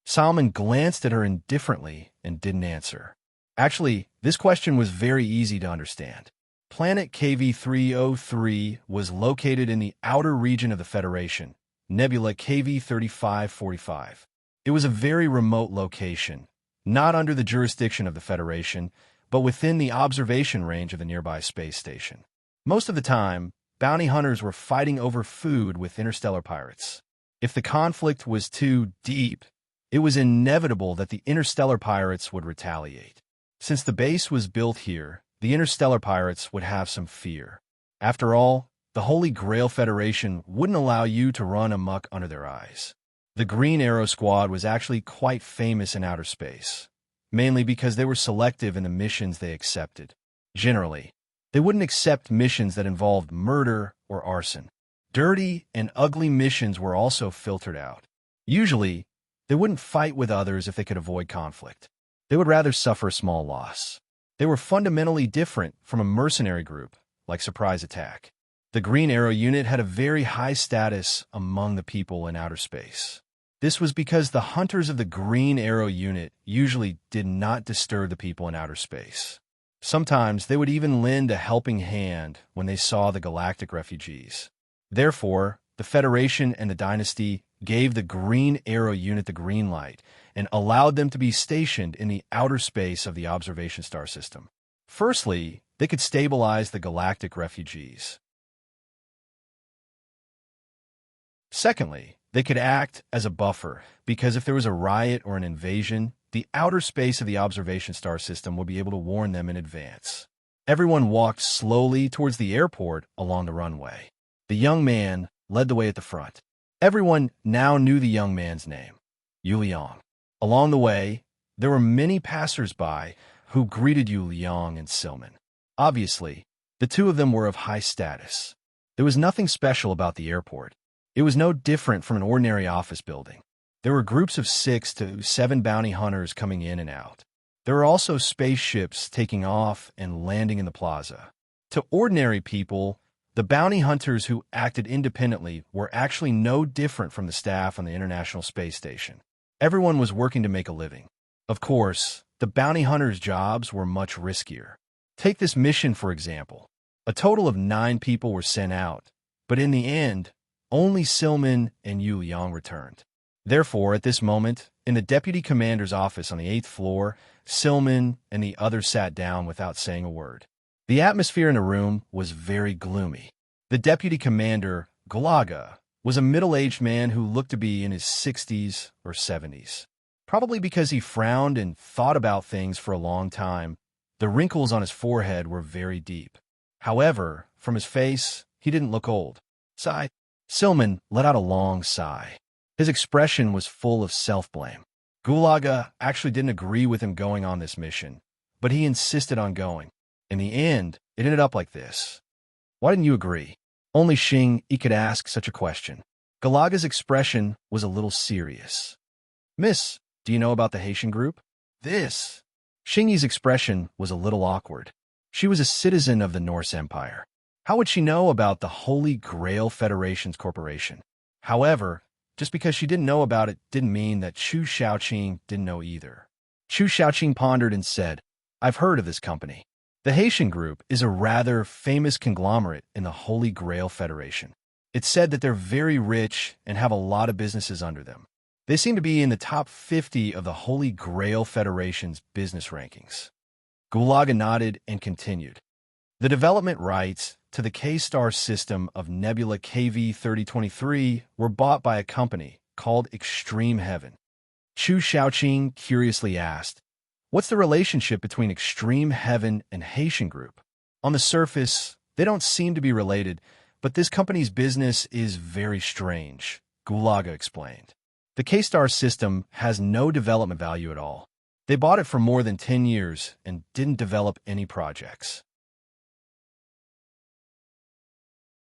Salman glanced at her indifferently and didn't answer. Actually, this question was very easy to understand. Planet KV-303 was located in the outer region of the Federation, nebula KV-3545. It was a very remote location, not under the jurisdiction of the Federation, but within the observation range of the nearby space station. Most of the time, bounty hunters were fighting over food with interstellar pirates. If the conflict was too deep, it was inevitable that the interstellar pirates would retaliate. Since the base was built here, the interstellar pirates would have some fear. After all, the Holy Grail Federation wouldn't allow you to run amok under their eyes. The Green Arrow Squad was actually quite famous in outer space, mainly because they were selective in the missions they accepted. Generally, they wouldn't accept missions that involved murder or arson. Dirty and ugly missions were also filtered out. Usually, they wouldn't fight with others if they could avoid conflict. They would rather suffer a small loss. They were fundamentally different from a mercenary group, like Surprise Attack. The Green Arrow unit had a very high status among the people in outer space. This was because the hunters of the Green Arrow unit usually did not disturb the people in outer space. Sometimes they would even lend a helping hand when they saw the galactic refugees. Therefore, the Federation and the Dynasty gave the Green Arrow unit the green light and allowed them to be stationed in the outer space of the observation star system. Firstly, they could stabilize the galactic refugees. Secondly, they could act as a buffer, because if there was a riot or an invasion, the outer space of the observation star system would be able to warn them in advance. Everyone walked slowly towards the airport along the runway. The young man led the way at the front. Everyone now knew the young man's name, Yu Liang. Along the way, there were many passers-by who greeted Yu Liang and Silman. Obviously, the two of them were of high status. There was nothing special about the airport. It was no different from an ordinary office building. There were groups of 6 to 7 bounty hunters coming in and out. There were also spaceships taking off and landing in the plaza. To ordinary people, the bounty hunters who acted independently were actually no different from the staff on the International Space Station. Everyone was working to make a living. Of course, the bounty hunters' jobs were much riskier. Take this mission, for example. A total of 9 people were sent out, but in the end, only Silman and Yu Liang returned. Therefore, at this moment, in the deputy commander's office on the 8th floor, Silman and the others sat down without saying a word. The atmosphere in the room was very gloomy. The deputy commander, Galaga, was a middle-aged man who looked to be in his 60s or 70s. Probably because he frowned and thought about things for a long time, the wrinkles on his forehead were very deep. However, from his face, he didn't look old. Sigh. Silman let out a long sigh. His expression was full of self-blame. Gulaga actually didn't agree with him going on this mission, but he insisted on going. In the end, it ended up like this. Why didn't you agree? Only Xing could ask such a question. Galaga's expression was a little serious. Miss, do you know about the Haitian group? This. Xingyi's expression was a little awkward. She was a citizen of the Norse Empire. How would she know about the Holy Grail Federation's corporation? However, just because she didn't know about it didn't mean that Chu Shaoqing didn't know either. Chu Shaoqing pondered and said, I've heard of this company. The Haitian Group is a rather famous conglomerate in the Holy Grail Federation. It's said that they're very rich and have a lot of businesses under them. They seem to be in the top 50 of the Holy Grail Federation's business rankings. Gulaga nodded and continued. The development rights to the K-Star system of Nebula KV-3023 were bought by a company called Extreme Heaven. Chu Xiaoqing curiously asked, "What's the relationship between Extreme Heaven and Haitian Group?" On the surface, they don't seem to be related, but this company's business is very strange, Gulaga explained. The K-Star system has no development value at all. They bought it for more than 10 years and didn't develop any projects.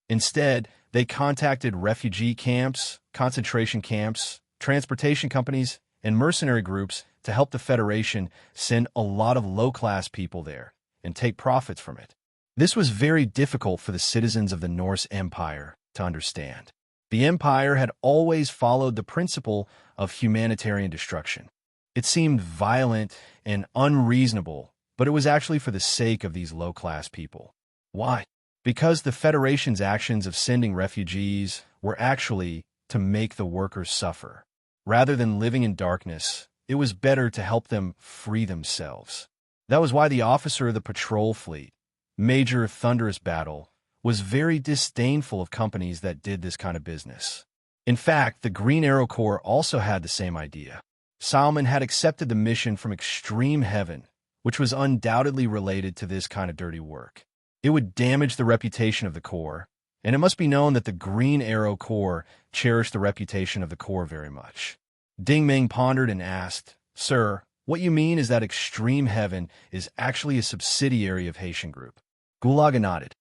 Instead, they contacted refugee camps, concentration camps, transportation companies, and mercenary groups to help the Federation send a lot of low-class people there and take profits from it. This was very difficult for the citizens of the Norse Empire to understand. The Empire had always followed the principle of humanitarian destruction. It seemed violent and unreasonable, but it was actually for the sake of these low-class people. Why? Because the Federation's actions of sending refugees were actually to make the workers suffer. Rather than living in darkness, it was better to help them free themselves. That was why the officer of the patrol fleet, Major Thunderous Battle, was very disdainful of companies that did this kind of business. In fact, the Green Arrow Corps also had the same idea. Salman had accepted the mission from Extreme Heaven, which was undoubtedly related to this kind of dirty work. It would damage the reputation of the Corps, and it must be known that the Green Arrow Corps cherished the reputation of the Corps very much. Ding Ming pondered and asked, "Sir, what you mean is that Extreme Heaven is actually a subsidiary of Haitian Group?" Gulaga nodded.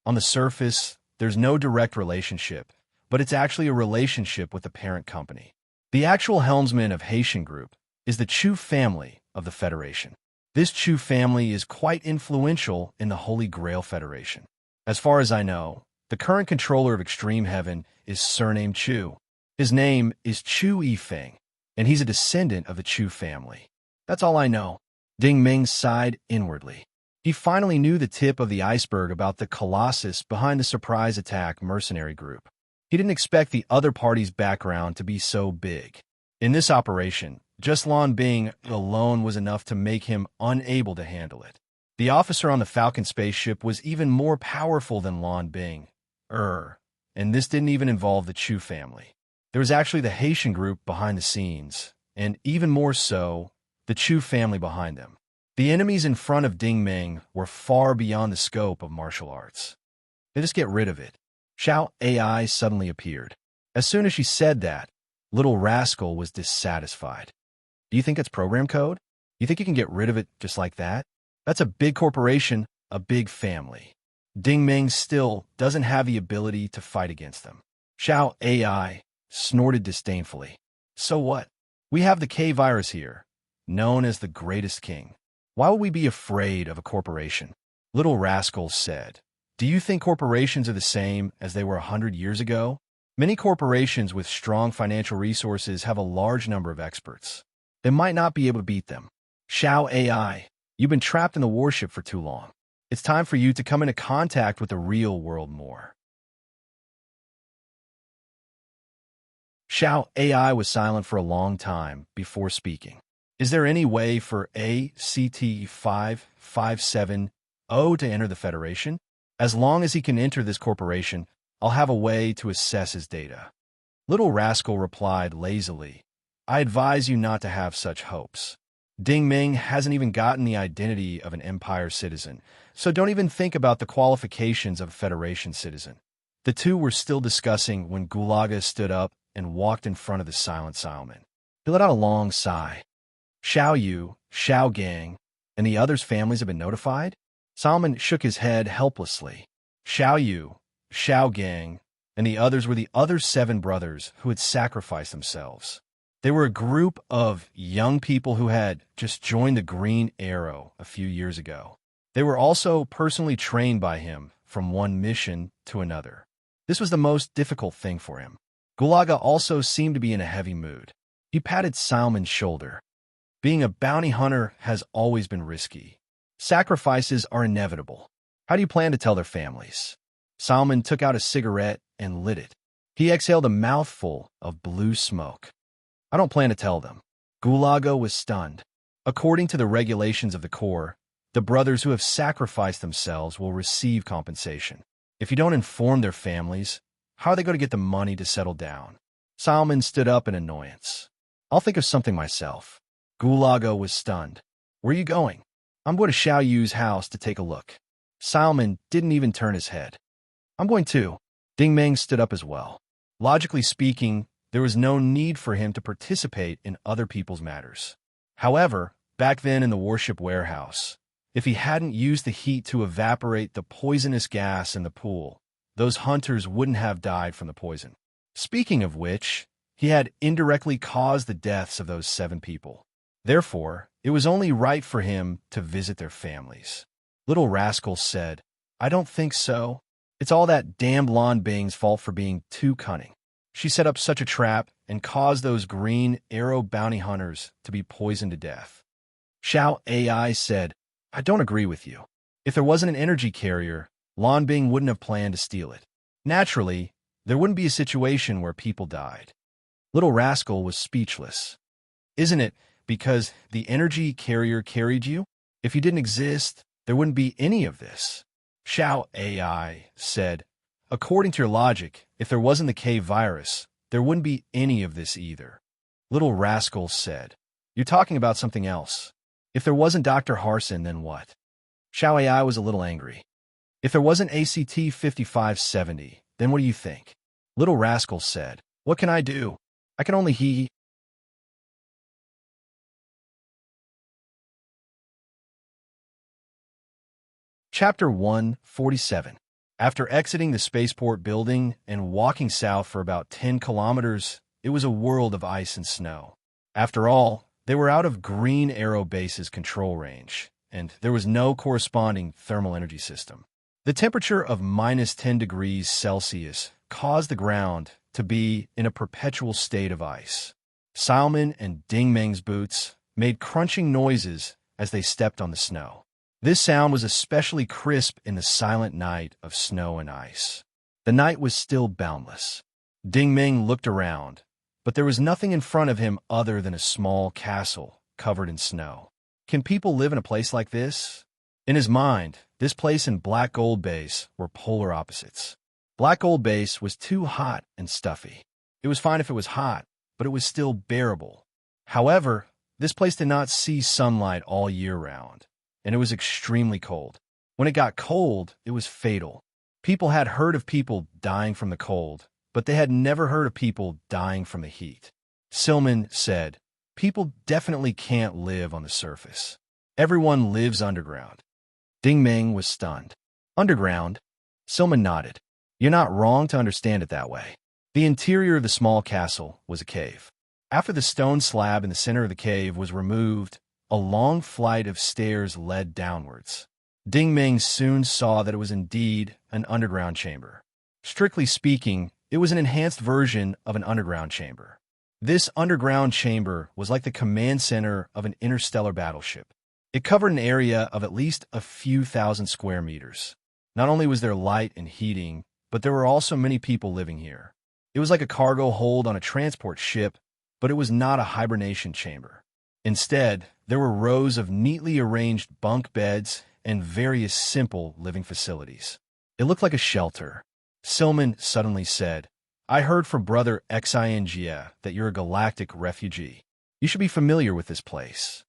On the surface, there's no direct relationship, but it's actually a relationship with the parent company. The actual helmsman of Haitian Group is the Chu family of the Federation. This Chu family is quite influential in the Holy Grail Federation. As far as I know, the current controller of Extreme Heaven is surnamed Chu. His name is Chu Yifeng, and he's a descendant of the Chu family. That's all I know. Ding Ming sighed inwardly. He finally knew the tip of the iceberg about the colossus behind the surprise attack mercenary group. He didn't expect the other party's background to be so big. In this operation, just Lan Bing alone was enough to make him unable to handle it. The officer on the Falcon spaceship was even more powerful than Lan Bing. And this didn't even involve the Chu family. There was actually the Haitian Group behind the scenes, and even more so, the Chu family behind them. The enemies in front of Ding Ming were far beyond the scope of martial arts. They just get rid of it. Xiao AI suddenly appeared. As soon as she said that, Little Rascal was dissatisfied. Do you think it's program code? You think you can get rid of it just like that? That's a big corporation, a big family. Ding Ming still doesn't have the ability to fight against them. Xiao AI snorted disdainfully. So what? We have the K-virus here, known as the greatest king. Why would we be afraid of a corporation? Little Rascal said. Do you think corporations are the same as they were 100 years ago? Many corporations with strong financial resources have a large number of experts. They might not be able to beat them. Xiao AI, you've been trapped in the warship for too long. It's time for you to come into contact with the real world more. Xiao AI was silent for a long time before speaking. Is there any way for ACT-5570 to enter the Federation? As long as he can enter this corporation, I'll have a way to assess his data. Little Rascal replied lazily, I advise you not to have such hopes. Ding Ming hasn't even gotten the identity of an Empire citizen, so don't even think about the qualifications of a Federation citizen. The two were still discussing when Gulaga stood up and walked in front of the silent Salman. He let out a long sigh. Xiao Yu, Xiao Gang, and the others' families have been notified? Salman shook his head helplessly. Xiao Yu, Xiao Gang, and the others were the other 7 brothers who had sacrificed themselves. They were a group of young people who had just joined the Green Arrow a few years ago. They were also personally trained by him from one mission to another. This was the most difficult thing for him. Gulaga also seemed to be in a heavy mood. He patted Salman's shoulder. Being a bounty hunter has always been risky. Sacrifices are inevitable. How do you plan to tell their families? Salman took out a cigarette and lit it. He exhaled a mouthful of blue smoke. I don't plan to tell them. Gulago was stunned. According to the regulations of the Corps, the brothers who have sacrificed themselves will receive compensation. If you don't inform their families, how are they going to get the money to settle down? Salman stood up in annoyance. I'll think of something myself. Gulago was stunned. Where are you going? I'm going to Xiao Yu's house to take a look. Salman didn't even turn his head. I'm going too. Ding Meng stood up as well. Logically speaking, there was no need for him to participate in other people's matters. However, back then in the warship warehouse, if he hadn't used the heat to evaporate the poisonous gas in the pool, those hunters wouldn't have died from the poison. Speaking of which, he had indirectly caused the deaths of those 7 people. Therefore, it was only right for him to visit their families. Little Rascal said, I don't think so. It's all that damned Lan Bing's fault for being too cunning. She set up such a trap and caused those green arrow bounty hunters to be poisoned to death. Xiao AI said, I don't agree with you. If there wasn't an energy carrier, Lan Bing wouldn't have planned to steal it. Naturally, there wouldn't be a situation where people died. Little Rascal was speechless. Isn't it because the energy carrier carried you? If you didn't exist, there wouldn't be any of this. Xiao AI said, according to your logic, if there wasn't the K virus, there wouldn't be any of this either. Little Rascal said, you're talking about something else. If there wasn't Dr. Harson, then what? Xiao AI was a little angry. If there wasn't ACT 5570, then what do you think? Little Rascal said, what can I do? I can only he. Chapter 147. After exiting the spaceport building and walking south for about 10 kilometers, it was a world of ice and snow. After all, they were out of Green Arrow Base's control range, and there was no corresponding thermal energy system. The temperature of -10 degrees Celsius caused the ground to be in a perpetual state of ice. Salman and Ding Meng's boots made crunching noises as they stepped on the snow. This sound was especially crisp in the silent night of snow and ice. The night was still boundless. Ding Meng looked around, but there was nothing in front of him other than a small castle covered in snow. Can people live in a place like this? In his mind, this place and Black Gold Base were polar opposites. Black Gold Base was too hot and stuffy. It was fine if it was hot, but it was still bearable. However, this place did not see sunlight all year round, and it was extremely cold. When it got cold, it was fatal. People had heard of people dying from the cold, but they had never heard of people dying from the heat. Silman said, people definitely can't live on the surface. Everyone lives underground. Ding Meng was stunned. Underground? Silman nodded. You're not wrong to understand it that way. The interior of the small castle was a cave. After the stone slab in the center of the cave was removed, a long flight of stairs led downwards. Ding Meng soon saw that it was indeed an underground chamber. Strictly speaking, it was an enhanced version of an underground chamber. This underground chamber was like the command center of an interstellar battleship. It covered an area of at least a few thousand square meters. Not only was there light and heating, but there were also many people living here. It was like a cargo hold on a transport ship, but it was not a hibernation chamber. Instead, there were rows of neatly arranged bunk beds and various simple living facilities. It looked like a shelter. Silman suddenly said, I heard from Brother Xingia that you're a galactic refugee. You should be familiar with this place.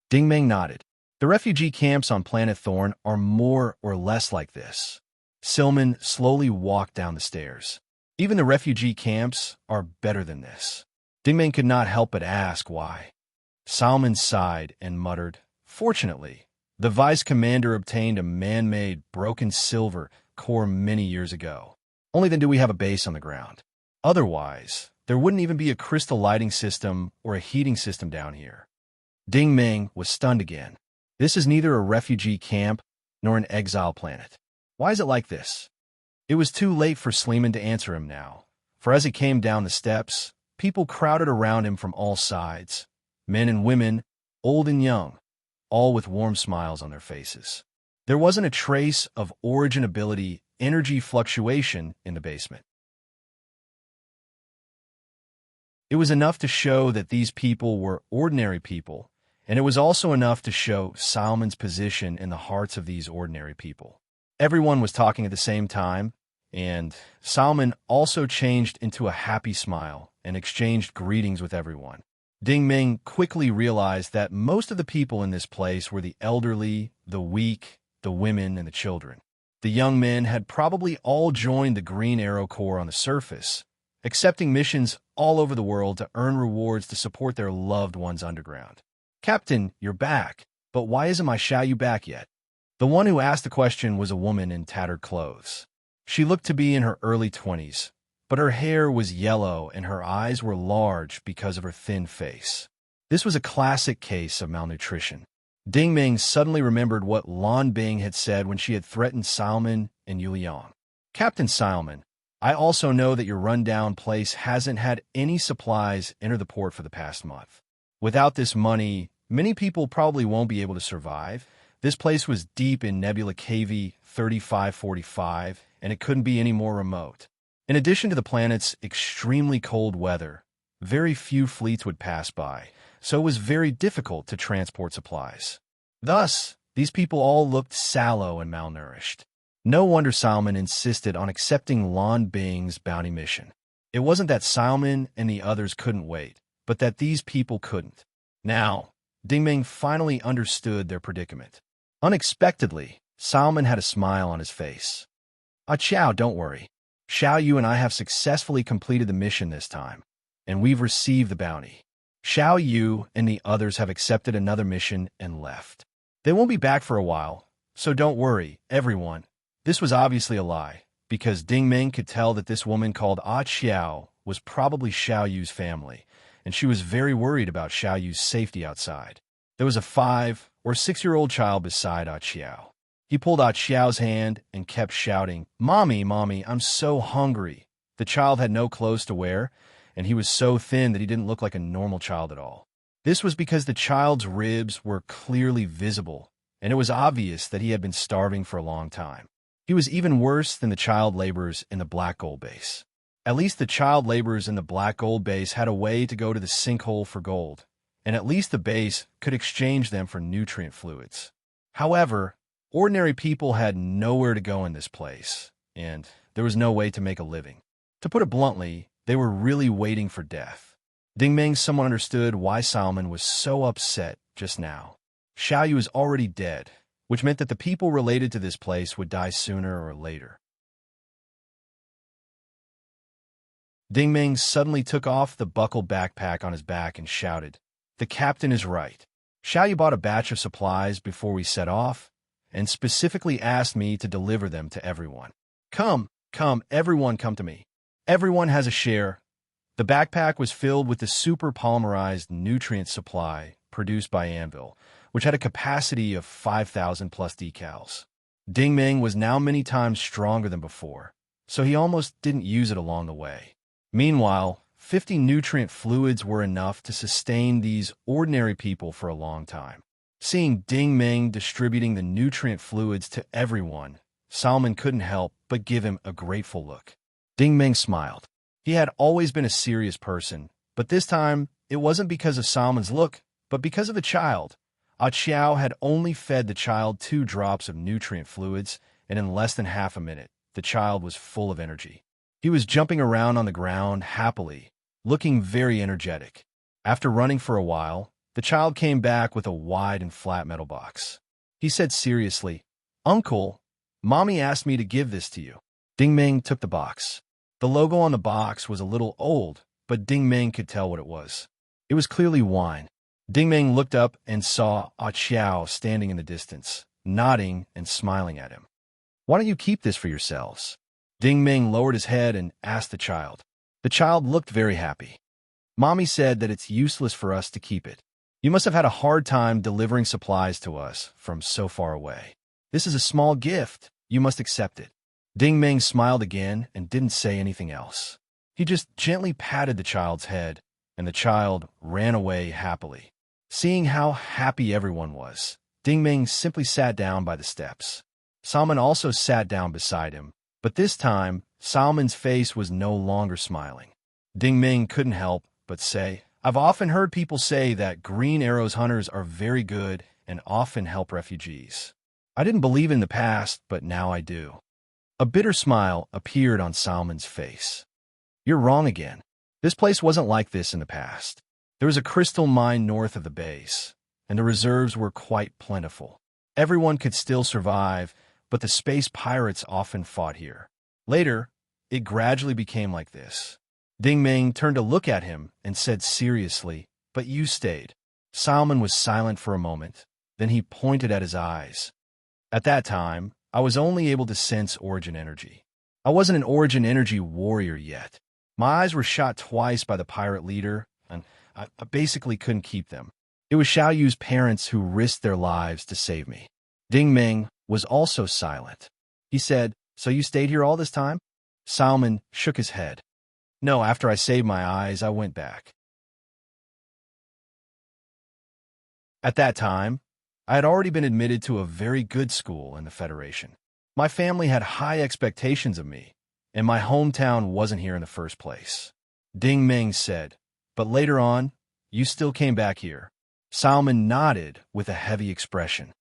Ding Meng nodded. The refugee camps on Planet Thorn are more or less like this. Silman slowly walked down the stairs. Even the refugee camps are better than this. Ding Meng could not help but ask why. Salman sighed and muttered, fortunately, the vice commander obtained a man-made broken silver core many years ago. Only then do we have a base on the ground. Otherwise, there wouldn't even be a crystal lighting system or a heating system down here. Ding Meng was stunned again. This is neither a refugee camp nor an exile planet. Why is it like this? It was too late for Sleeman to answer him now, for as he came down the steps, people crowded around him from all sides, men and women, old and young. all with warm smiles on their faces. There wasn't a trace of origin ability, energy fluctuation in the basement. It was enough to show that these people were ordinary people, and it was also enough to show Salmon's position in the hearts of these ordinary people. Everyone was talking at the same time, and Salmon also changed into a happy smile and exchanged greetings with everyone. Ding Ming quickly realized that most of the people in this place were the elderly, the weak, the women, and the children. The young men had probably all joined the Green Arrow Corps on the surface, accepting missions all over the world to earn rewards to support their loved ones underground. "Captain, you're back, but why isn't my Xiaoyu back yet?" The one who asked the question was a woman in tattered clothes. She looked to be in her early 20s, but her hair was yellow and her eyes were large because of her thin face. This was a classic case of malnutrition. Ding Ming suddenly remembered what Lan Bing had said when she had threatened Salmon and Yuliang. "Captain Salmon, I also know that your rundown place hasn't had any supplies enter the port for the past month. Without this money, many people probably won't be able to survive. This place was deep in Nebula KV 3545, and it couldn't be any more remote. In addition to the planet's extremely cold weather, very few fleets would pass by, so it was very difficult to transport supplies. Thus, these people all looked sallow and malnourished. No wonder Salmon insisted on accepting Lan Bing's bounty mission. It wasn't that Salmon and the others couldn't wait, but that these people couldn't. Now, Ding Ming finally understood their predicament. Unexpectedly, Salmon had a smile on his face. "Ah Xiao, don't worry. Xiao Yu and I have successfully completed the mission this time, and we've received the bounty. Xiao Yu and the others have accepted another mission and left. They won't be back for a while, so don't worry, everyone." This was obviously a lie, because Ding Ming could tell that this woman called Ah Xiao was probably Xiao Yu's family, and she was very worried about Xiao Yu's safety outside. There was a 5- or 6-year-old child beside Ah Xiao. He pulled Ah Xiao's hand and kept shouting, "Mommy, Mommy, I'm so hungry." The child had no clothes to wear, and he was so thin that he didn't look like a normal child at all. This was because the child's ribs were clearly visible, and it was obvious that he had been starving for a long time. He was even worse than the child laborers in the Black Gold Base. At least the child laborers in the Black Gold Base had a way to go to the sinkhole for gold, and at least the base could exchange them for nutrient fluids. However, ordinary people had nowhere to go in this place, and there was no way to make a living. To put it bluntly, they were really waiting for death. Ding Ming somewhat understood why Salmon was so upset just now. Xiao Yu is already dead, which meant that the people related to this place would die sooner or later. Ding Ming suddenly took off the buckled backpack on his back and shouted, "The captain is right. Xiao Yu bought a batch of supplies before we set off, and specifically asked me to deliver them to everyone. Come, everyone come to me. Everyone has a share." The backpack was filled with the super polymerized nutrient supply produced by Anvil, which had a capacity of 5,000 plus decals. Ding Ming was now many times stronger than before, so he almost didn't use it along the way. Meanwhile, 50 nutrient fluids were enough to sustain these ordinary people for a long time. Seeing Ding Ming distributing the nutrient fluids to everyone, Salmon couldn't help but give him a grateful look. Ding Ming smiled. He had always been a serious person, but this time it wasn't because of Salmon's look, but because of the child. Ah Xiao had only fed the child 2 drops of nutrient fluids, and in less than half a minute, the child was full of energy. He was jumping around on the ground happily, looking very energetic. After running for a while, the child came back with a wide and flat metal box. He said seriously, "Uncle, Mommy asked me to give this to you." Ding Ming took the box. The logo on the box was a little old, but Ding Ming could tell what it was. It was clearly wine. Ding Ming looked up and saw Ah Xiao standing in the distance, nodding and smiling at him. "Why don't you keep this for yourselves?" Ding Ming lowered his head and asked the child. The child looked very happy. "Mommy said that it's useless for us to keep it. You must have had a hard time delivering supplies to us from so far away. This is a small gift. You must accept it." Ding Ming smiled again and didn't say anything else. He just gently patted the child's head, and the child ran away happily. Seeing how happy everyone was, Ding Ming simply sat down by the steps. Salmon also sat down beside him, but this time, Salmon's face was no longer smiling. Ding Ming couldn't help but say, "I've often heard people say that green arrows hunters are very good and often help refugees. I didn't believe in the past, but now I do." A bitter smile appeared on Salmon's face. "You're wrong again. This place wasn't like this in the past. There was a crystal mine north of the base, and the reserves were quite plentiful. Everyone could still survive, but the space pirates often fought here. Later, it gradually became like this." Ding Ming turned to look at him and said seriously, "But you stayed." Salmon was silent for a moment. Then he pointed at his eyes. "At that time, I was only able to sense origin energy. I wasn't an origin energy warrior yet. My eyes were shot twice by the pirate leader, and I basically couldn't keep them. It was Xiao Yu's parents who risked their lives to save me." Ding Ming was also silent. He said, "So you stayed here all this time?" Salmon shook his head. "No, after I saved my eyes, I went back. At that time, I had already been admitted to a very good school in the Federation. My family had high expectations of me, and my hometown wasn't here in the first place." Ding Ming said, "But later on, you still came back here." Salmon nodded with a heavy expression.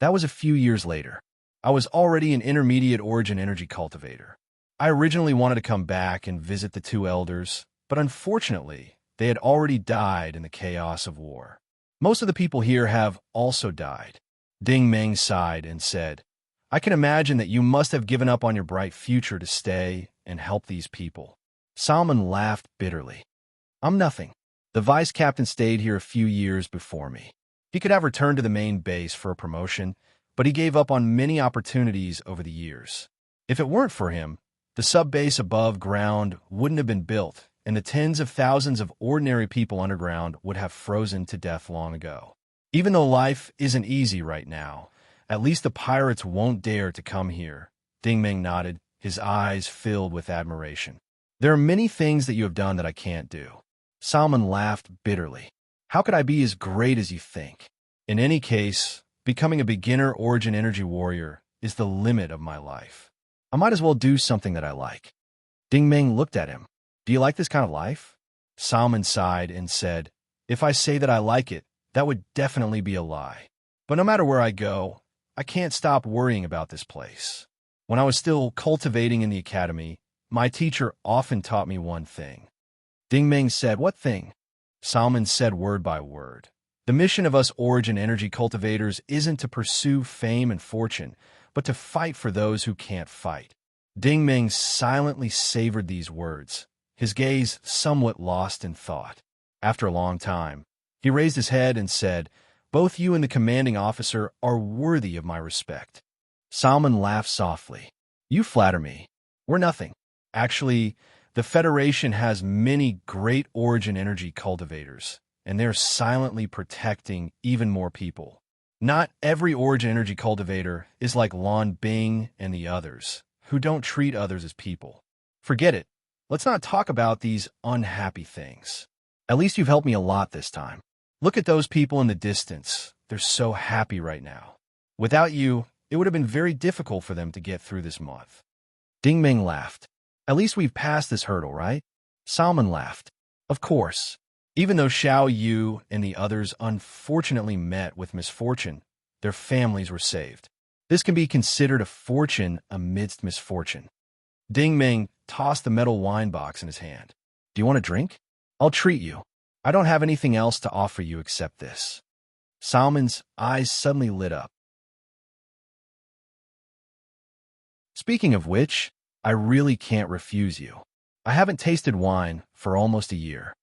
"That was a few years later. I was already an intermediate origin energy cultivator. I originally wanted to come back and visit the two elders, but unfortunately, they had already died in the chaos of war. Most of the people here have also died." Ding Ming sighed and said, "I can imagine that you must have given up on your bright future to stay and help these people." Salmon laughed bitterly. "I'm nothing. The vice captain stayed here a few years before me. He could have returned to the main base for a promotion, but he gave up on many opportunities over the years. If it weren't for him, the sub-base above ground wouldn't have been built, and the tens of thousands of ordinary people underground would have frozen to death long ago. Even though life isn't easy right now, at least the pirates won't dare to come here." Ding Ming nodded, his eyes filled with admiration. "There are many things that you have done that I can't do." Salmon laughed bitterly. "How could I be as great as you think? In any case, becoming a beginner origin energy warrior is the limit of my life. I might as well do something that I like." Ding Ming looked at him. "Do you like this kind of life?" Salmon sighed and said, "If I say that I like it, that would definitely be a lie. But no matter where I go, I can't stop worrying about this place. When I was still cultivating in the academy, my teacher often taught me one thing." Ding Ming said, "What thing?" Salmon said word by word, "The mission of us origin energy cultivators isn't to pursue fame and fortune, but to fight for those who can't fight." Ding Ming silently savored these words, his gaze somewhat lost in thought. After a long time, he raised his head and said, "Both you and the commanding officer are worthy of my respect." Salmon laughed softly. "You flatter me. We're nothing. Actually, the Federation has many great origin energy cultivators, and they're silently protecting even more people. Not every origin energy cultivator is like Lon Bing and the others, who don't treat others as people. Forget it. Let's not talk about these unhappy things. At least you've helped me a lot this time. Look at those people in the distance. They're so happy right now. Without you, it would have been very difficult for them to get through this month." Ding Ming laughed. "At least we've passed this hurdle, right?" Salmon laughed. "Of course. Even though Xiao Yu and the others unfortunately met with misfortune, their families were saved. This can be considered a fortune amidst misfortune." Ding Ming tossed the metal wine box in his hand. "Do you want a drink? I'll treat you. I don't have anything else to offer you except this." Salmon's eyes suddenly lit up. "Speaking of which, I really can't refuse you. I haven't tasted wine for almost a year."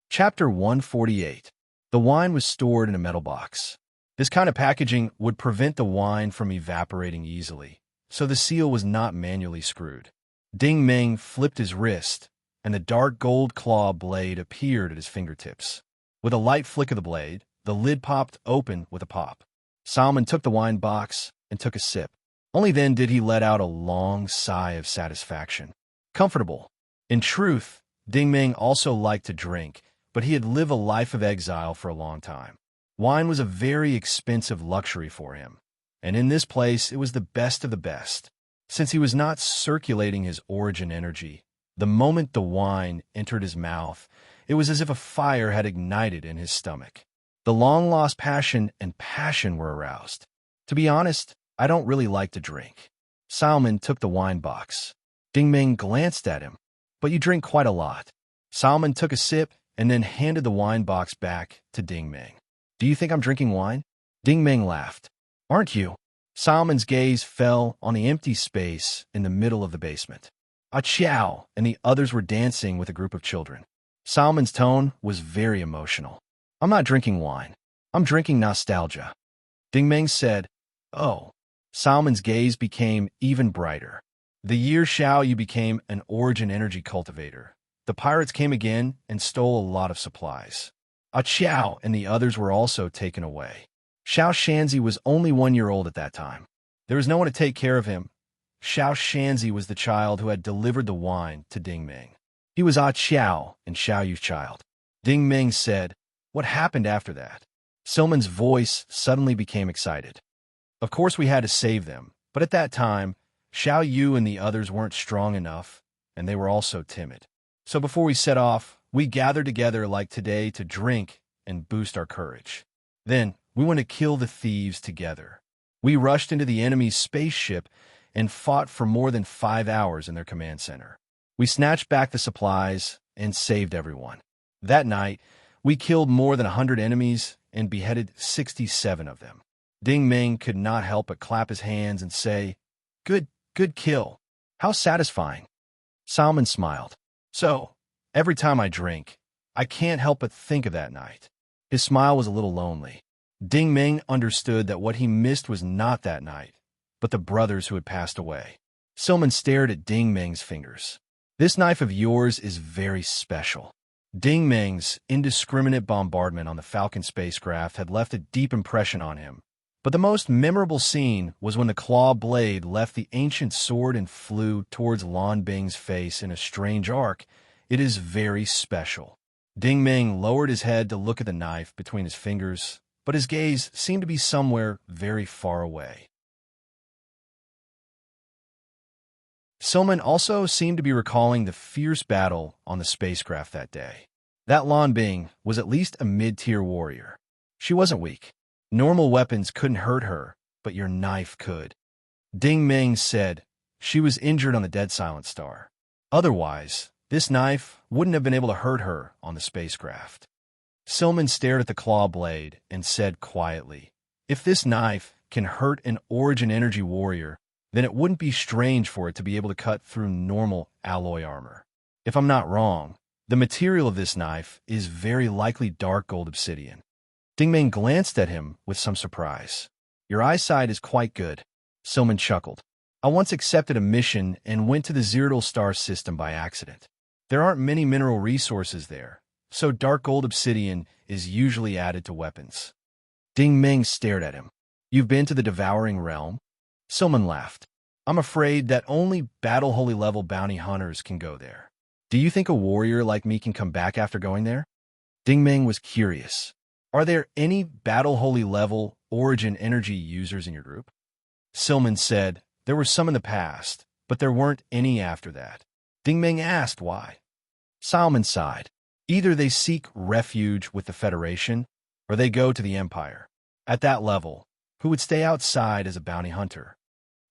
Chapter 148. The wine was stored in a metal box. This kind of packaging would prevent the wine from evaporating easily, so the seal was not manually screwed. Ding Ming flipped his wrist, and the dark gold claw blade appeared at his fingertips. With a light flick of the blade, the lid popped open with a pop. Salmon took the wine box and took a sip. Only then did he let out a long sigh of satisfaction. Comfortable. In truth, Ding Ming also liked to drink, but he had lived a life of exile for a long time. Wine was a very expensive luxury for him, and in this place it was the best of the best. Since he was not circulating his origin energy, the moment the wine entered his mouth, it was as if a fire had ignited in his stomach. The long-lost passion were aroused. To be honest, I don't really like to drink. Salmon took the wine box. Ding Ming glanced at him. But you drink quite a lot. Salmon took a sip and then handed the wine box back to Ding Ming. Do you think I'm drinking wine? Ding Ming laughed. Aren't you? Salmon's gaze fell on the empty space in the middle of the basement. Ah Chow and the others were dancing with a group of children. Salmon's tone was very emotional. I'm not drinking wine. I'm drinking nostalgia. Ding Ming said, Oh. Salmon's gaze became even brighter. The year Xiao Yu became an origin energy cultivator. The pirates came again and stole a lot of supplies. Ah Chow and the others were also taken away. Xiao Shanzi was only 1 year old at that time. There was no one to take care of him. Xiao Shanzi was the child who had delivered the wine to Ding Ming. He was Ah Chow and Xiao Yu's child. Ding Ming said, What happened after that? Silman's voice suddenly became excited. Of course we had to save them, but at that time, Xiao Yu and the others weren't strong enough, and they were also timid. So before we set off, we gathered together like today to drink and boost our courage. Then, we went to kill the thieves together. We rushed into the enemy's spaceship and fought for more than 5 hours in their command center. We snatched back the supplies and saved everyone. That night, we killed more than 100 enemies and beheaded 67 of them. Ding Ming could not help but clap his hands and say, Good kill. How satisfying. Salmon smiled. So, every time I drink, I can't help but think of that night. His smile was a little lonely. Ding Ming understood that what he missed was not that night, but the brothers who had passed away. Silman stared at Ding Ming's fingers. This knife of yours is very special. Ding Ming's indiscriminate bombardment on the Falcon spacecraft had left a deep impression on him. But the most memorable scene was when the claw blade left the ancient sword and flew towards Lan Bing's face in a strange arc. It is very special. Ding Ming lowered his head to look at the knife between his fingers, but his gaze seemed to be somewhere very far away. Silman also seemed to be recalling the fierce battle on the spacecraft that day. That Lan Bing was at least a mid-tier warrior. She wasn't weak. Normal weapons couldn't hurt her, but your knife could. Ding Ming said she was injured on the Dead Silent Star. Otherwise, this knife wouldn't have been able to hurt her on the spacecraft. Silman stared at the claw blade and said quietly, If this knife can hurt an origin energy warrior, then it wouldn't be strange for it to be able to cut through normal alloy armor. If I'm not wrong, the material of this knife is very likely dark gold obsidian. Ding Ming glanced at him with some surprise. Your eyesight is quite good. Silman chuckled. I once accepted a mission and went to the Zyrtl star system by accident. There aren't many mineral resources there, so dark gold obsidian is usually added to weapons. Ding Ming stared at him. You've been to the Devouring Realm? Silman laughed. I'm afraid that only Battle Holy level bounty hunters can go there. Do you think a warrior like me can come back after going there? Ding Ming was curious. Are there any Battle Holy level origin energy users in your group? Silman said, There were some in the past, but there weren't any after that. Ding Ming asked why. Salman sighed. Either they seek refuge with the Federation, or they go to the Empire. At that level, who would stay outside as a bounty hunter?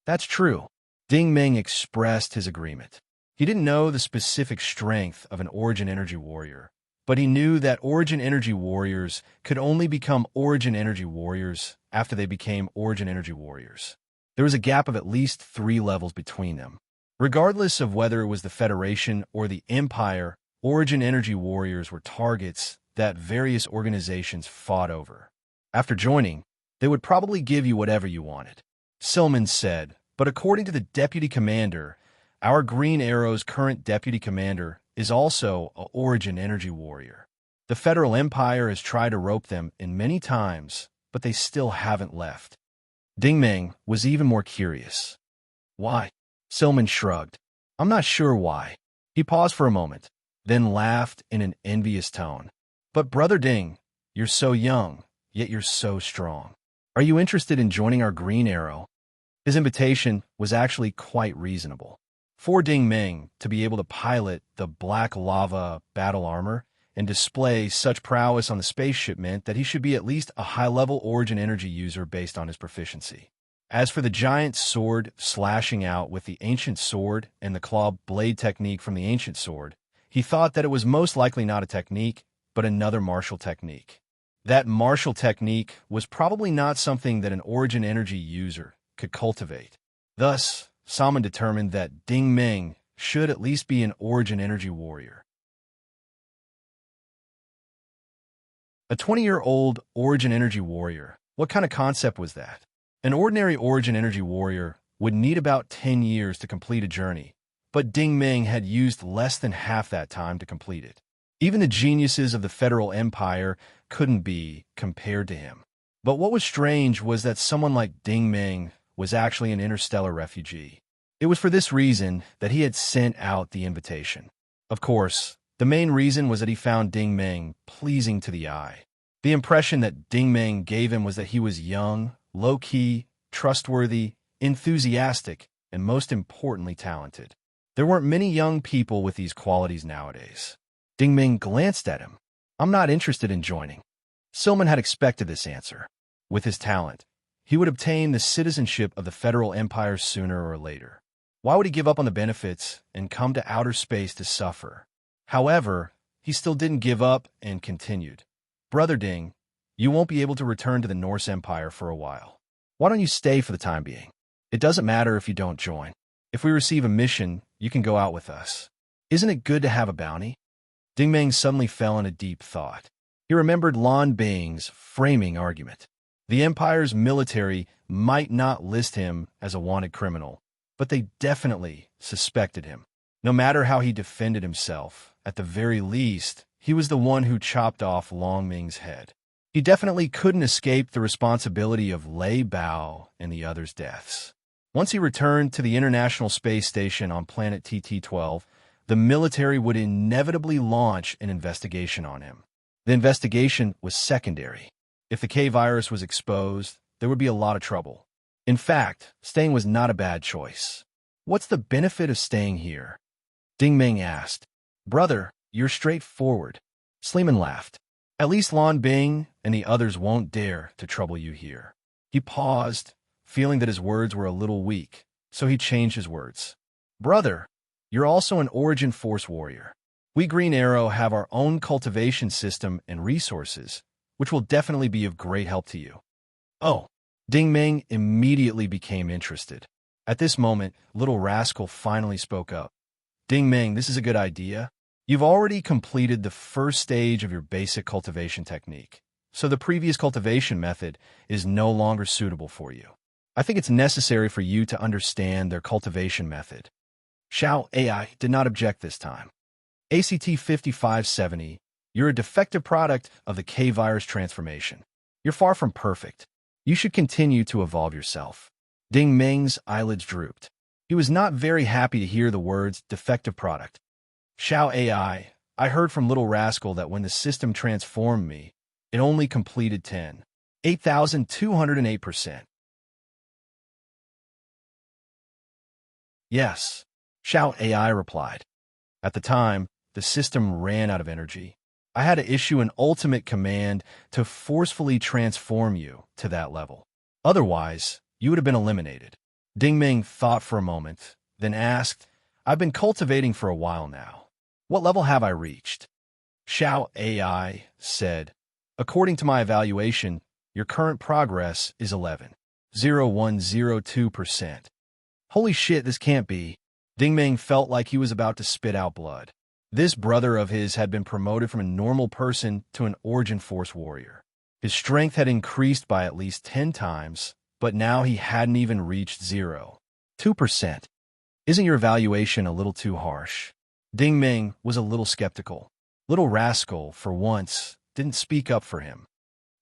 That's true. Ding Ming expressed his agreement. He didn't know the specific strength of an origin energy warrior, but he knew that origin energy warriors could only become origin energy warriors after they became origin energy warriors. There was a gap of at least 3 levels between them. Regardless of whether it was the Federation or the Empire, origin energy warriors were targets that various organizations fought over. After joining, they would probably give you whatever you wanted. Silman said, but according to the Deputy Commander, our Green Arrow's current Deputy Commander is also an origin energy warrior. The Federal Empire has tried to rope them in many times, but they still haven't left. Ding Ming was even more curious. Why? Silman shrugged. I'm not sure why. He paused for a moment. then laughed in an envious tone. But Brother Ding, you're so young, yet you're so strong. Are you interested in joining our Green Arrow? His invitation was actually quite reasonable. For Ding Ming to be able to pilot the black lava battle armor and display such prowess on the spaceship meant that he should be at least a high-level origin energy user based on his proficiency. As for the giant sword slashing out with the ancient sword and the claw blade technique from the ancient sword, he thought that it was most likely not a technique, but another martial technique. That martial technique was probably not something that an origin energy user could cultivate. Thus, Salmon determined that Ding Ming should at least be an origin energy warrior. A 20-year-old origin energy warrior. What kind of concept was that? An ordinary origin energy warrior would need about 10 years to complete a journey, but Ding Ming had used less than half that time to complete it. Even the geniuses of the Federal Empire couldn't be compared to him. But what was strange was that someone like Ding Ming was actually an interstellar refugee. It was for this reason that he had sent out the invitation. Of course, the main reason was that he found Ding Ming pleasing to the eye. The impression that Ding Ming gave him was that he was young, low-key, trustworthy, enthusiastic, and most importantly, talented. There weren't many young people with these qualities nowadays. Ding Ming glanced at him. I'm not interested in joining. Silman had expected this answer. With his talent, he would obtain the citizenship of the Federal Empire sooner or later. Why would he give up on the benefits and come to outer space to suffer? However, he still didn't give up and continued. Brother Ding, you won't be able to return to the Norse Empire for a while. Why don't you stay for the time being? It doesn't matter if you don't join. If we receive a mission, you can go out with us. Isn't it good to have a bounty? Ding Ming suddenly fell in a deep thought. He remembered Lan Bing's framing argument. The Empire's military might not list him as a wanted criminal, but they definitely suspected him. No matter how he defended himself, at the very least, he was the one who chopped off Long Ming's head. He definitely couldn't escape the responsibility of Lei Bao and the others' deaths. Once he returned to the International Space Station on planet TT-12, the military would inevitably launch an investigation on him. The investigation was secondary. If the K-virus was exposed, there would be a lot of trouble. In fact, staying was not a bad choice. What's the benefit of staying here? Ding Ming asked. Brother, you're straightforward. Sleeman laughed. At least Lan Bing and the others won't dare to trouble you here. He paused, feeling that his words were a little weak, so he changed his words. Brother, you're also an Origin Force warrior. We Green Arrow have our own cultivation system and resources, which will definitely be of great help to you. Oh, Ding Ming immediately became interested. At this moment, Little Rascal finally spoke up. Ding Ming, this is a good idea. You've already completed the first stage of your basic cultivation technique, so the previous cultivation method is no longer suitable for you. I think it's necessary for you to understand their cultivation method. Xiao AI did not object this time. ACT 5570, you're a defective product of the K-virus transformation. You're far from perfect. You should continue to evolve yourself. Ding Ming's eyelids drooped. He was not very happy to hear the words defective product. Xiao AI, I heard from Little Rascal that when the system transformed me, it only completed 8,208%. Yes, Xiao AI replied. At the time, the system ran out of energy. I had to issue an ultimate command to forcefully transform you to that level. Otherwise, you would have been eliminated. Ding Ming thought for a moment, then asked, I've been cultivating for a while now. What level have I reached? Xiao AI said, according to my evaluation, your current progress is 11,0102%. Holy shit, this can't be. Ding Ming felt like he was about to spit out blood. This brother of his had been promoted from a normal person to an Origin Force warrior. His strength had increased by at least 10 times, but now he hadn't even reached 0.2%. Isn't your evaluation a little too harsh? Ding Ming was a little skeptical. Little Rascal, for once, didn't speak up for him.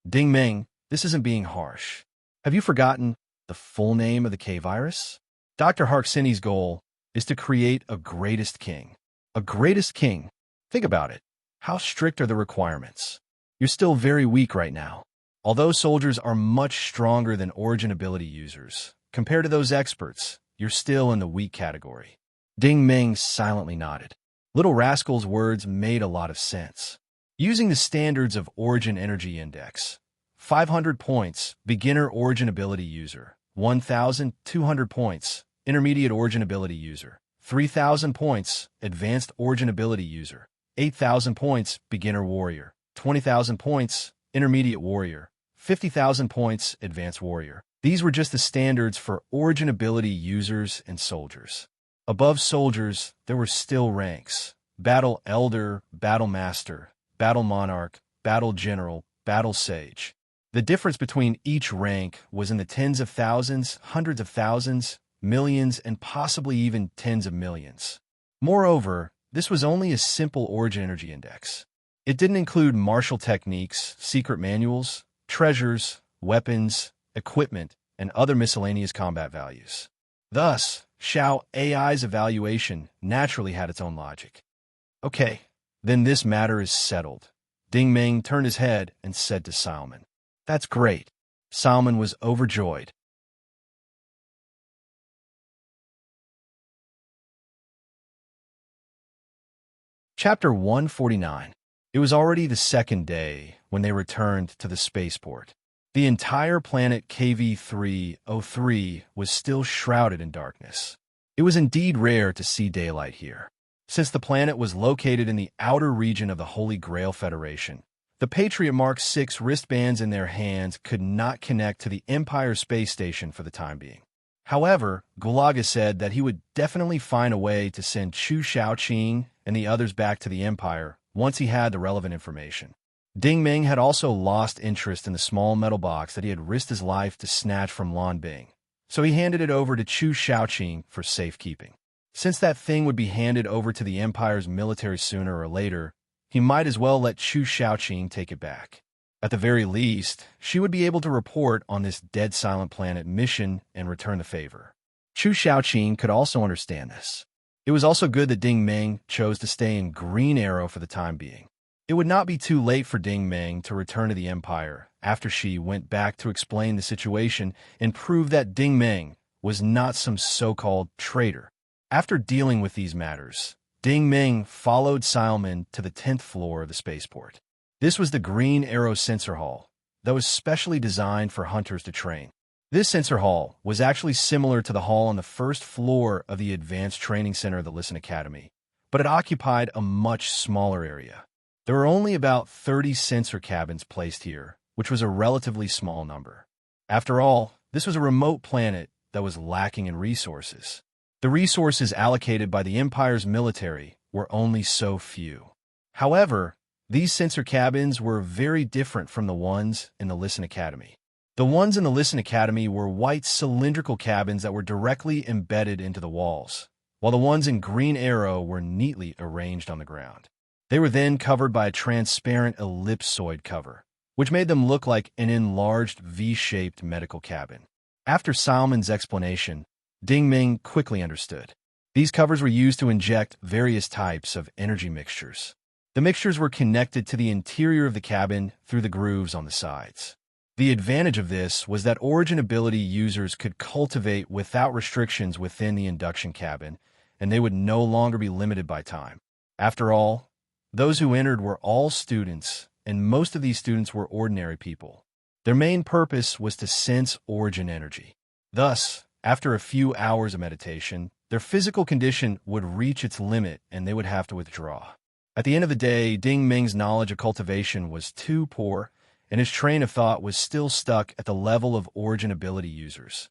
Ding Ming, this isn't being harsh. Have you forgotten the full name of the K-virus? Dr. Harksini's goal is to create a greatest king. A greatest king? Think about it. How strict are the requirements? You're still very weak right now. Although soldiers are much stronger than origin ability users, compared to those experts, you're still in the weak category. Ding Ming silently nodded. Little Rascal's words made a lot of sense. Using the standards of Origin Energy Index, 500 points, beginner origin ability user, 1,200 points, intermediate origin ability user, 3,000 points, advanced origin ability user, 8,000 points, beginner warrior, 20,000 points, intermediate warrior, 50,000 points, advanced warrior. These were just the standards for origin ability users and soldiers. Above soldiers, there were still ranks: Battle Elder, Battle Master, Battle Monarch, Battle General, Battle Sage. The difference between each rank was in the tens of thousands, hundreds of thousands, millions, and possibly even tens of millions. Moreover, this was only a simple Origin Energy Index. It didn't include martial techniques, secret manuals, treasures, weapons, equipment, and other miscellaneous combat values. Thus, Xiao AI's evaluation naturally had its own logic. Okay, then this matter is settled. Ding Ming turned his head and said to Salman, "That's great." Salman was overjoyed. Chapter 149. It was already the second day when they returned to the spaceport. The entire planet KV-303 was still shrouded in darkness. It was indeed rare to see daylight here. Since the planet was located in the outer region of the Holy Grail Federation, the Patriot Mark VI wristbands in their hands could not connect to the Empire space station for the time being. However, Gulaga said that he would definitely find a way to send Chu Shaoqing and the others back to the Empire once he had the relevant information. Ding Ming had also lost interest in the small metal box that he had risked his life to snatch from Lan Bing, so he handed it over to Chu Shaoqing for safekeeping. Since that thing would be handed over to the Empire's military sooner or later, he might as well let Chu Shaoqing take it back. At the very least, she would be able to report on this dead silent planet mission and return the favor. Chu Shaoqing could also understand this. It was also good that Ding Ming chose to stay in Green Arrow for the time being. It would not be too late for Ding Ming to return to the Empire after she went back to explain the situation and prove that Ding Ming was not some so-called traitor. After dealing with these matters, Ding Ming followed Salman to the 10th floor of the spaceport. This was the Green Arrow Sensor Hall that was specially designed for hunters to train. This sensor hall was actually similar to the hall on the first floor of the Advanced Training Center of the Listen Academy, but it occupied a much smaller area. There were only about 30 sensor cabins placed here, which was a relatively small number. After all, this was a remote planet that was lacking in resources. The resources allocated by the Empire's military were only so few. However, these sensor cabins were very different from the ones in the Listen Academy. The ones in the Listen Academy were white cylindrical cabins that were directly embedded into the walls, while the ones in Green Arrow were neatly arranged on the ground. They were then covered by a transparent ellipsoid cover, which made them look like an enlarged V-shaped medical cabin. After Salman's explanation, Ding Ming quickly understood. These covers were used to inject various types of energy mixtures. The mixtures were connected to the interior of the cabin through the grooves on the sides. The advantage of this was that Origin ability users could cultivate without restrictions within the induction cabin, and they would no longer be limited by time. After all, those who entered were all students, and most of these students were ordinary people. Their main purpose was to sense Origin energy. Thus, after a few hours of meditation, their physical condition would reach its limit and they would have to withdraw. At the end of the day, Ding Ming's knowledge of cultivation was too poor, and his train of thought was still stuck at the level of Origin ability users.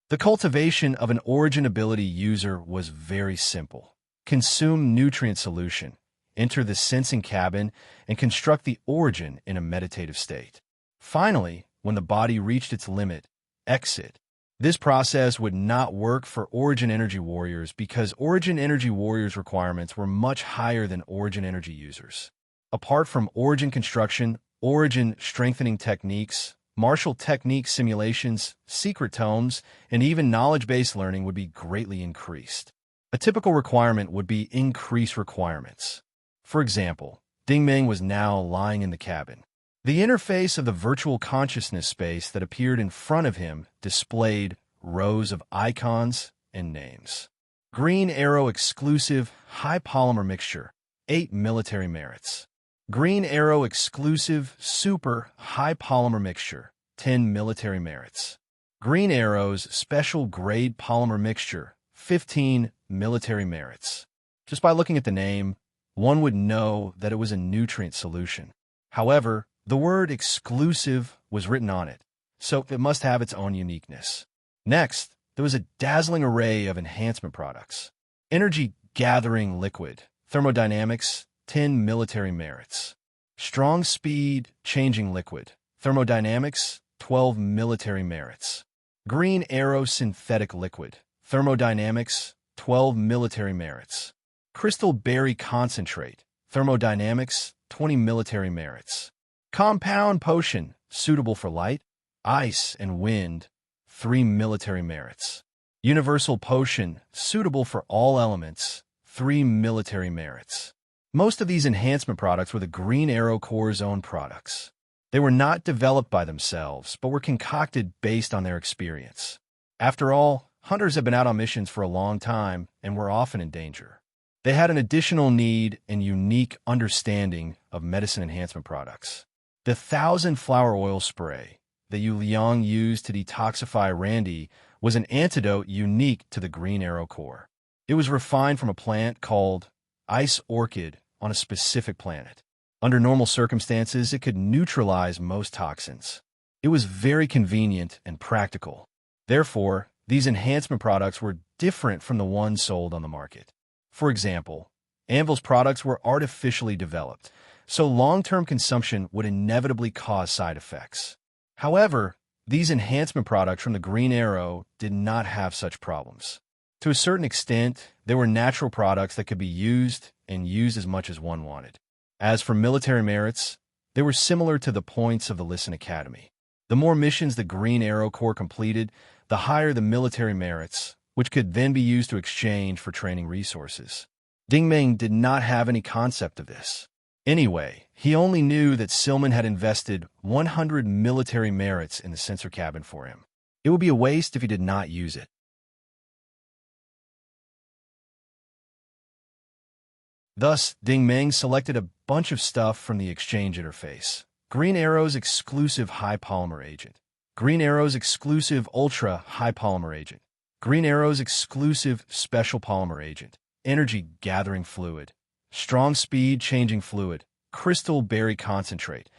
The cultivation of an Origin ability user was very simple. Consume nutrient solution, enter the sensing cabin, and construct the Origin in a meditative state. Finally, when the body reached its limit, exit. This process would not work for Origin Energy Warriors because Origin Energy Warriors' requirements were much higher than Origin Energy users. Apart from Origin construction, Origin strengthening techniques, martial technique simulations, secret tomes, and even knowledge-based learning would be greatly increased. A typical requirement would be increase requirements. For example, Ding Meng was now lying in the cabin. The interface of the virtual consciousness space that appeared in front of him displayed rows of icons and names. Green Arrow Exclusive High Polymer Mixture, 8 military merits. Green Arrow Exclusive Super High Polymer Mixture, 10 military merits. Green Arrow's Special Grade Polymer Mixture, 15 military merits. Just by looking at the name, one would know that it was a nutrient solution. However, the word exclusive was written on it, so it must have its own uniqueness. Next, there was a dazzling array of enhancement products. Energy Gathering Liquid, Thermodynamics, 10 military merits. Strong Speed Changing Liquid, Thermodynamics, 12 military merits. Green Arrow Synthetic Liquid, Thermodynamics, 12 military merits. Crystal Berry Concentrate, Thermodynamics, 20 military merits. Compound Potion, suitable for light, ice, and wind, 3 military merits. Universal Potion, suitable for all elements, 3 military merits. Most of these enhancement products were the Green Arrow Corps' own products. They were not developed by themselves, but were concocted based on their experience. After all, hunters have been out on missions for a long time and were often in danger. They had an additional need and unique understanding of medicine enhancement products. The 1,000 flower oil spray that Yu Liang used to detoxify Randy was an antidote unique to the Green Arrow Corps. It was refined from a plant called ice orchid on a specific planet. Under normal circumstances, it could neutralize most toxins. It was very convenient and practical. Therefore, these enhancement products were different from the ones sold on the market. For example, Anvil's products were artificially developed, so long-term consumption would inevitably cause side effects. However, these enhancement products from the Green Arrow did not have such problems. To a certain extent, they were natural products that could be used and used as much as one wanted. As for military merits, they were similar to the points of the Listen Academy. The more missions the Green Arrow Corps completed, the higher the military merits, which could then be used to exchange for training resources. Ding Meng did not have any concept of this. Anyway, he only knew that Silman had invested 100 military merits in the sensor cabin for him. It would be a waste if he did not use it. Thus, Ding Meng selected a bunch of stuff from the exchange interface. Green Arrow's exclusive high polymer agent. Green Arrow's exclusive ultra high polymer agent. Green Arrow's exclusive special polymer agent. Energy gathering fluid. Strong speed changing fluid. Crystal berry concentrate.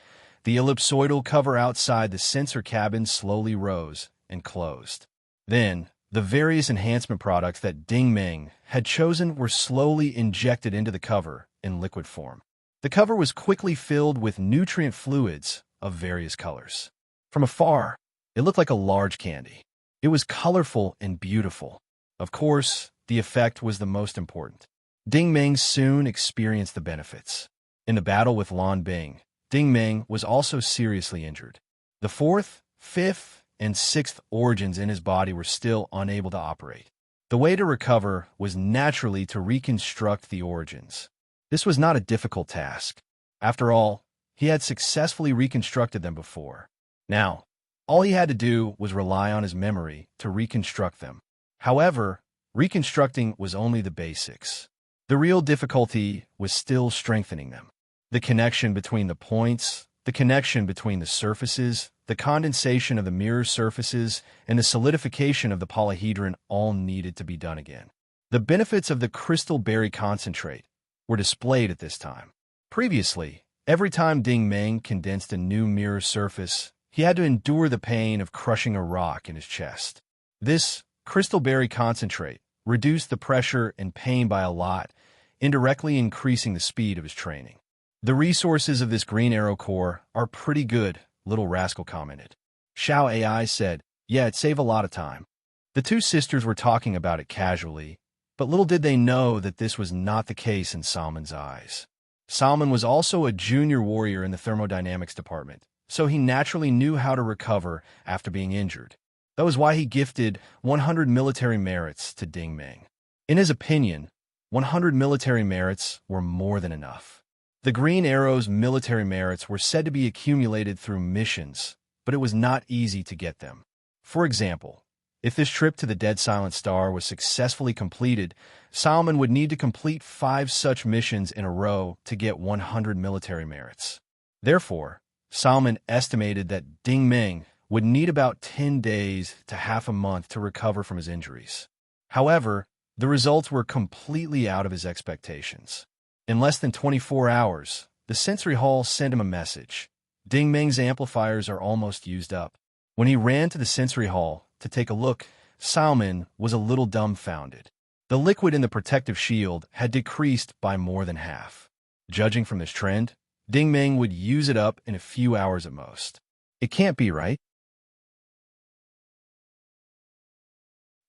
The ellipsoidal cover outside the sensor cabin slowly rose and closed. Then, the various enhancement products that Ding Meng had chosen were slowly injected into the cover in liquid form. The cover was quickly filled with nutrient fluids of various colors. From afar, it looked like a large candy. It was colorful and beautiful. Of course, the effect was the most important. Ding Meng soon experienced the benefits. In the battle with Lan Bing, Ding Meng was also seriously injured. The 4th, 5th, and 6th organs in his body were still unable to operate. The way to recover was naturally to reconstruct the origins. This was not a difficult task. After all, he had successfully reconstructed them before. Now, all he had to do was rely on his memory to reconstruct them. However, reconstructing was only the basics. The real difficulty was still strengthening them. The connection between the points, the connection between the surfaces, the condensation of the mirror surfaces, and the solidification of the polyhedron all needed to be done again. The benefits of the crystal berry concentrate were displayed at this time. Previously, every time Ding Meng condensed a new mirror surface, he had to endure the pain of crushing a rock in his chest. This crystal berry concentrate reduced the pressure and pain by a lot, indirectly increasing the speed of his training. The resources of this Green Arrow Corps are pretty good, Little Rascal commented. Xiao AI said, yeah, it'd save a lot of time. The two sisters were talking about it casually, but little did they know that this was not the case in Salman's eyes. Salman was also a junior warrior in the thermodynamics department, so he naturally knew how to recover after being injured. That was why he gifted 100 military merits to Ding Meng. In his opinion, 100 military merits were more than enough. The Green Arrow's military merits were said to be accumulated through missions, but it was not easy to get them. For example, if this trip to the Dead Silent Star was successfully completed, Solomon would need to complete 5 such missions in a row to get 100 military merits. Therefore, Solomon estimated that Ding Ming would need about 10 days to half a month to recover from his injuries. However, the results were completely out of his expectations. In less than 24 hours, the sensory hall sent him a message. Ding Ming's amplifiers are almost used up. When he ran to the sensory hall to take a look, Solomon was a little dumbfounded. The liquid in the protective shield had decreased by more than half. Judging from this trend, Ding Ming would use it up in a few hours at most. It can't be right.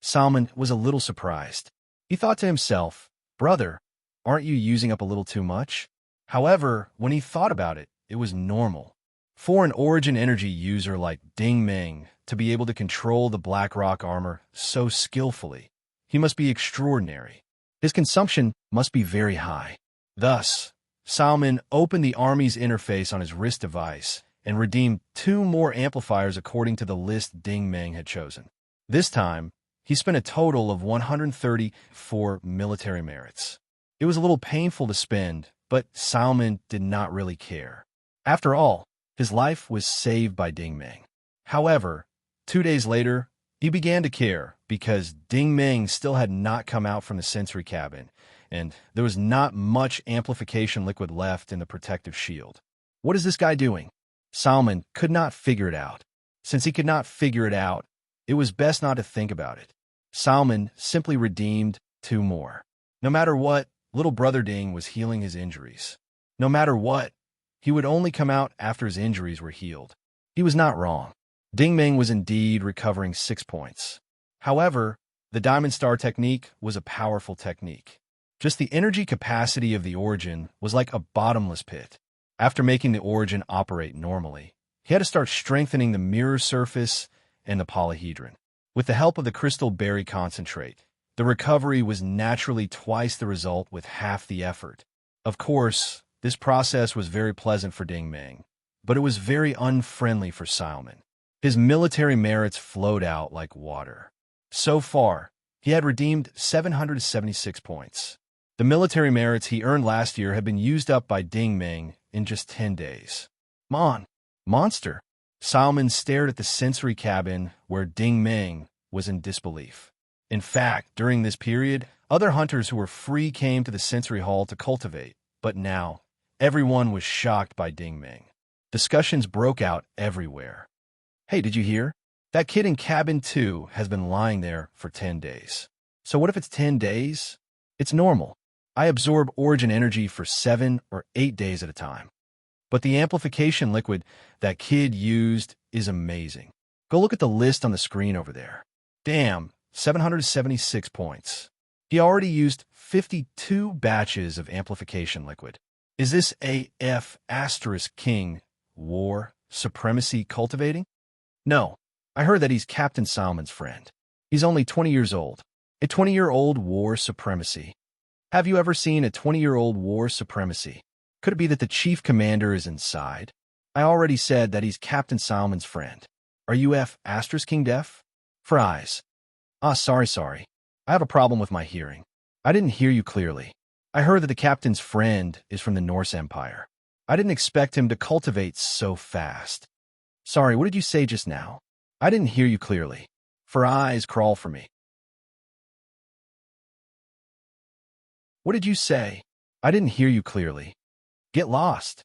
Solomon was a little surprised. He thought to himself, "Brother, aren't you using up a little too much?" However, when he thought about it, it was normal. For an Origin Energy user like Ding Ming to be able to control the Black Rock armor so skillfully, he must be extraordinary. His consumption must be very high. Thus, Solomon opened the Army's interface on his wrist device and redeemed 2 more amplifiers according to the list Ding Ming had chosen. This time, he spent a total of 134 military merits. It was a little painful to spend, but Solomon did not really care. After all, his life was saved by Ding Ming. However, 2 days later, he began to care because Ding Ming still had not come out from the sensory cabin, and there was not much amplification liquid left in the protective shield. What is this guy doing? Solomon could not figure it out. Since he could not figure it out, it was best not to think about it. Solomon simply redeemed 2 more. No matter what, little brother Ding was healing his injuries. No matter what, he would only come out after his injuries were healed. He was not wrong. Ding Ming was indeed recovering 6 points. However, the Diamond Star technique was a powerful technique. Just the energy capacity of the Origin was like a bottomless pit. After making the Origin operate normally, he had to start strengthening the mirror surface and the polyhedron. With the help of the crystal berry concentrate, the recovery was naturally twice the result with half the effort. Of course, this process was very pleasant for Ding Ming, but it was very unfriendly for Solomon. His military merits flowed out like water. So far, he had redeemed 776 points. The military merits he earned last year had been used up by Ding Ming in just 10 days. Monster! Solomon stared at the sensory cabin where Ding Ming was in disbelief. In fact, during this period, other hunters who were free came to the sensory hall to cultivate, but now, everyone was shocked by Ding Ming. Discussions broke out everywhere. "Hey, did you hear? That kid in cabin 2 has been lying there for 10 days. So what if it's 10 days? It's normal. I absorb Origin energy for 7 or 8 days at a time. But the amplification liquid that kid used is amazing. Go look at the list on the screen over there. Damn, 776 points. He already used 52 batches of amplification liquid. Is this AF asterisk King War Supremacy cultivating? No, I heard that he's Captain Solomon's friend. He's only 20 years old. A 20-year-old War Supremacy. Have you ever seen a 20-year-old War Supremacy? Could it be that the chief commander is inside? I already said that he's Captain Solomon's friend. Are you F asterisk King Deaf? Fries. Sorry. I have a problem with my hearing. I didn't hear you clearly. I heard that the captain's friend is from the Norse Empire. I didn't expect him to cultivate so fast. Sorry, what did you say just now? I didn't hear you clearly. For eyes crawl for me. What did you say? I didn't hear you clearly. Get lost.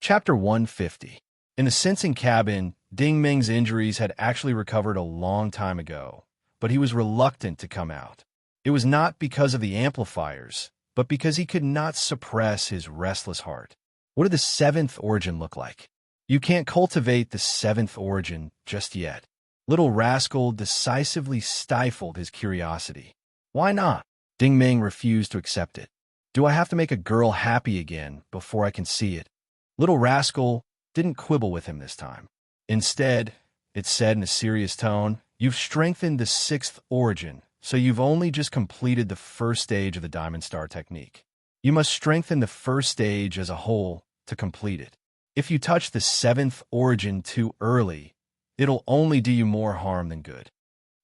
Chapter 150. In the sensing cabin, Ding Ming's injuries had actually recovered a long time ago, but he was reluctant to come out. It was not because of the amplifiers, but because he could not suppress his restless heart. What did the 7th Origin look like? You can't cultivate the 7th Origin just yet. Little Rascal decisively stifled his curiosity. Why not? Ding Ming refused to accept it. Do I have to make a girl happy again before I can see it? Little Rascal didn't quibble with him this time. Instead, it said in a serious tone, "You've strengthened the sixth origin, so you've only just completed the first stage of the Diamond Star technique. You must strengthen the first stage as a whole to complete it. If you touch the seventh origin too early, it'll only do you more harm than good."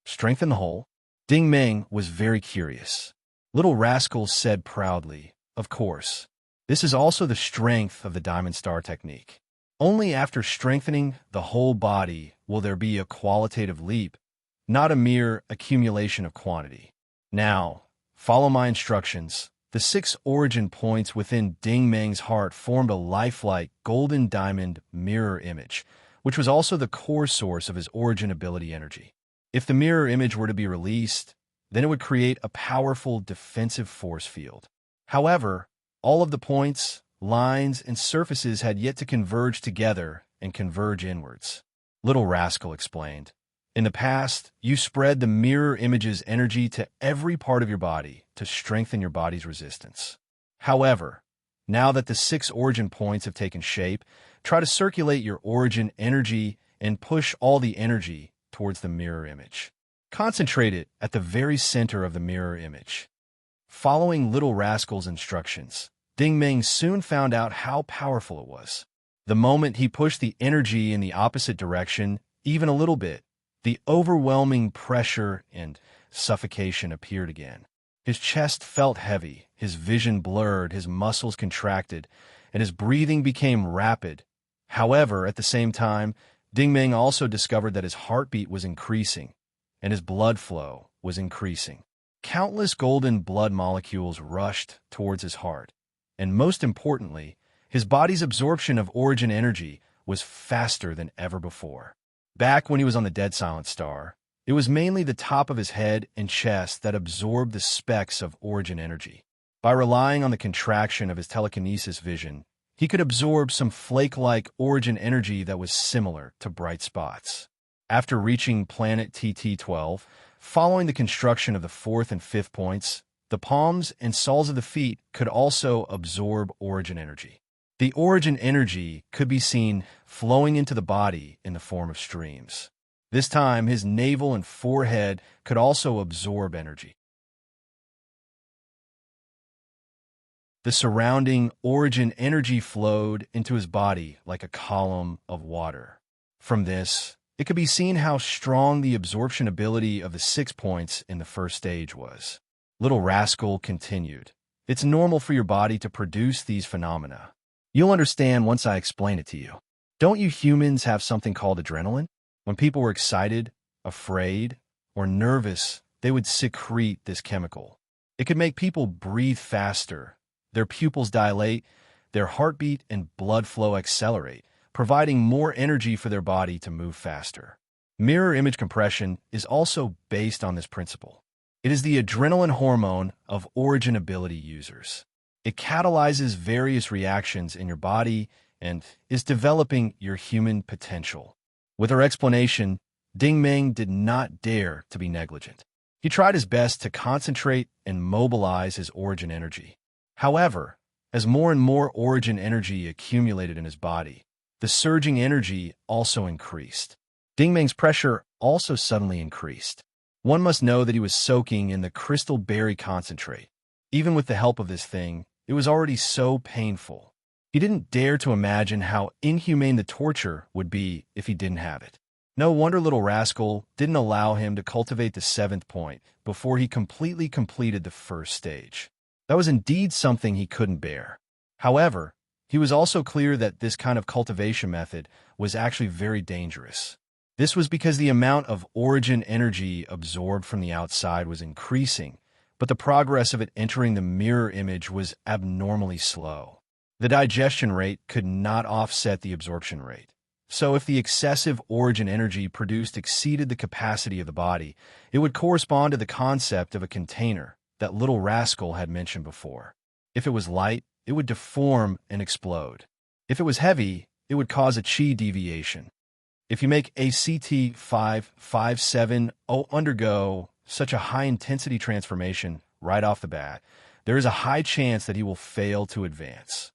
Strengthen the whole? Ding Meng was very curious. Little Rascal said proudly, "Of course. This is also the strength of the Diamond Star technique. Only after strengthening the whole body will there be a qualitative leap, not a mere accumulation of quantity. Now, follow my instructions." The 6 origin points within Ding Meng's heart formed a lifelike golden diamond mirror image, which was also the core source of his origin ability energy. If the mirror image were to be released, then it would create a powerful defensive force field. However, all of the points, lines, and surfaces had yet to converge together and converge inwards. Little Rascal explained, "In the past, you spread the mirror image's energy to every part of your body to strengthen your body's resistance. However, now that the 6 origin points have taken shape, try to circulate your origin energy and push all the energy towards the mirror image. Concentrate it at the very center of the mirror image." Following Little Rascal's instructions, Ding Meng soon found out how powerful it was. The moment he pushed the energy in the opposite direction, even a little bit, the overwhelming pressure and suffocation appeared again. His chest felt heavy, his vision blurred, his muscles contracted, and his breathing became rapid. However, at the same time, Ding Meng also discovered that his heartbeat was increasing, and his blood flow was increasing. Countless golden blood molecules rushed towards his heart, and most importantly, his body's absorption of origin energy was faster than ever before. Back when he was on the Dead Silent Star, it was mainly the top of his head and chest that absorbed the specks of origin energy. By relying on the contraction of his telekinesis vision, he could absorb some flake-like origin energy that was similar to bright spots. After reaching planet TT-12, following the construction of the 4th and 5th points, the palms and soles of the feet could also absorb origin energy. The origin energy could be seen flowing into the body in the form of streams. This time, his navel and forehead could also absorb energy. The surrounding origin energy flowed into his body like a column of water. From this, it could be seen how strong the absorption ability of the 6 points in the first stage was. Little Rascal continued, "It's normal for your body to produce these phenomena. You'll understand once I explain it to you. Don't you humans have something called adrenaline? When people were excited, afraid, or nervous, they would secrete this chemical. It could make people breathe faster, their pupils dilate, their heartbeat and blood flow accelerate, providing more energy for their body to move faster. Mirror image compression is also based on this principle. It is the adrenaline hormone of origin ability users. It catalyzes various reactions in your body and is developing your human potential." With her explanation, Ding Meng did not dare to be negligent. He tried his best to concentrate and mobilize his origin energy. However, as more and more origin energy accumulated in his body, the surging energy also increased. Ding Meng's pressure also suddenly increased. One must know that he was soaking in the crystal berry concentrate. Even with the help of this thing, it was already so painful. He didn't dare to imagine how inhumane the torture would be if he didn't have it. No wonder Little Rascal didn't allow him to cultivate the 7th point before he completely completed the first stage. That was indeed something he couldn't bear. However, he was also clear that this kind of cultivation method was actually very dangerous. This was because the amount of origin energy absorbed from the outside was increasing, but the progress of it entering the mirror image was abnormally slow. The digestion rate could not offset the absorption rate. So if the excessive origin energy produced exceeded the capacity of the body, it would correspond to the concept of a container that Little Rascal had mentioned before. If it was light, it would deform and explode. If it was heavy, it would cause a chi deviation. If you make ACT 557 undergo such a high-intensity transformation right off the bat, there is a high chance that he will fail to advance.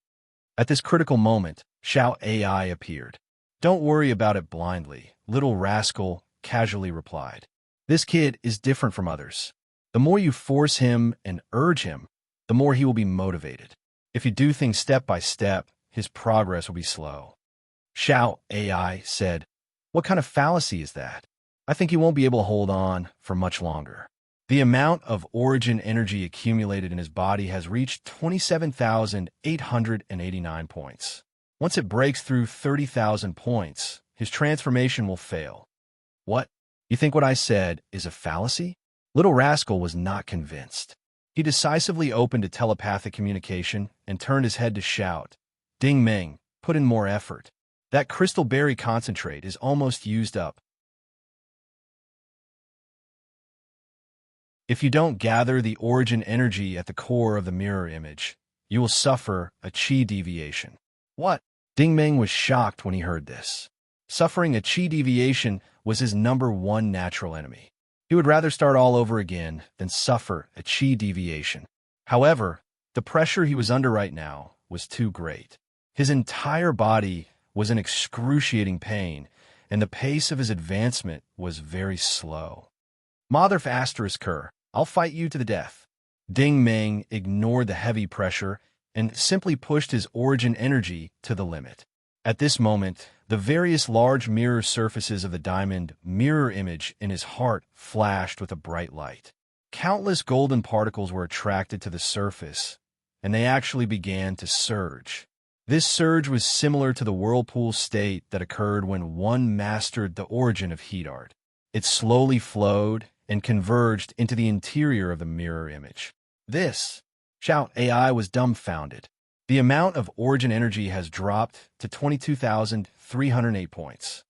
At this critical moment, Xiao AI appeared. Don't worry about it blindly, little rascal casually replied. This kid is different from others. The more you force him and urge him, the more he will be motivated. If you do things step by step, his progress will be slow. Xiao AI said, What kind of fallacy is that? I think he won't be able to hold on for much longer. The amount of origin energy accumulated in his body has reached 27,889 points. Once it breaks through 30,000 points, his transformation will fail. What? You think what I said is a fallacy? Little Rascal was not convinced. He decisively opened a telepathic communication and turned his head to shout, Ding Meng, put in more effort. That crystal berry concentrate is almost used up. If you don't gather the origin energy at the core of the mirror image, you will suffer a chi deviation. What? Ding Meng was shocked when he heard this. Suffering a chi deviation was his #1 natural enemy. He would rather start all over again than suffer a chi deviation. However, the pressure he was under right now was too great. His entire body was in excruciating pain, and the pace of his advancement was very slow. Mother Asterisker, I'll fight you to the death. Ding Meng ignored the heavy pressure and simply pushed his origin energy to the limit. At this moment, the various large mirror surfaces of the diamond mirror image in his heart flashed with a bright light. Countless golden particles were attracted to the surface, and they actually began to surge. This surge was similar to the whirlpool state that occurred when one mastered the origin of heat art. It slowly flowed and converged into the interior of the mirror image. This, Shout AI was dumbfounded. The amount of origin energy has dropped to 22,308 points.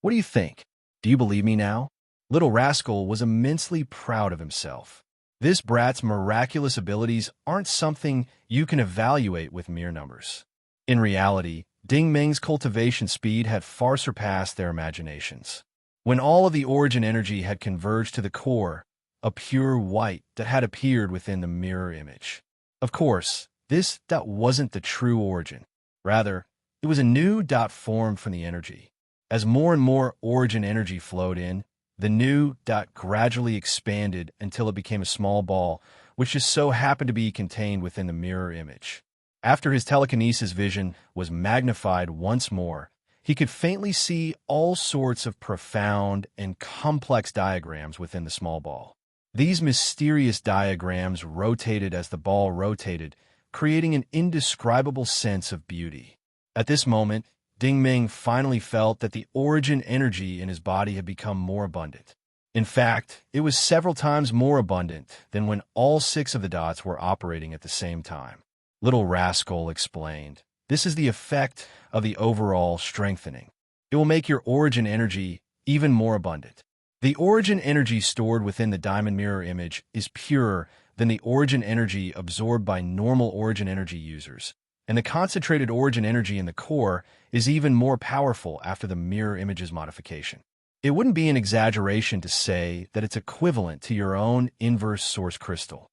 What do you think? Do you believe me now? Little Rascal was immensely proud of himself. This brat's miraculous abilities aren't something you can evaluate with mere numbers. In reality, Ding Meng's cultivation speed had far surpassed their imaginations. When all of the origin energy had converged to the core, a pure white that had appeared within the mirror image. Of course, this dot wasn't the true origin. Rather, it was a new dot formed from the energy. As more and more origin energy flowed in, the new dot gradually expanded until it became a small ball, which just so happened to be contained within the mirror image. After his telekinesis vision was magnified once more, he could faintly see all sorts of profound and complex diagrams within the small ball. These mysterious diagrams rotated as the ball rotated, creating an indescribable sense of beauty. At this moment, Ding Meng finally felt that the origin energy in his body had become more abundant. In fact, it was several times more abundant than when all 6 of the dots were operating at the same time. Little Rascal explained, This is the effect of the overall strengthening. It will make your origin energy even more abundant. The origin energy stored within the diamond mirror image is purer than the origin energy absorbed by normal origin energy users, and the concentrated origin energy in the core is even more powerful after the mirror image's modification. It wouldn't be an exaggeration to say that it's equivalent to your own inverse source crystal.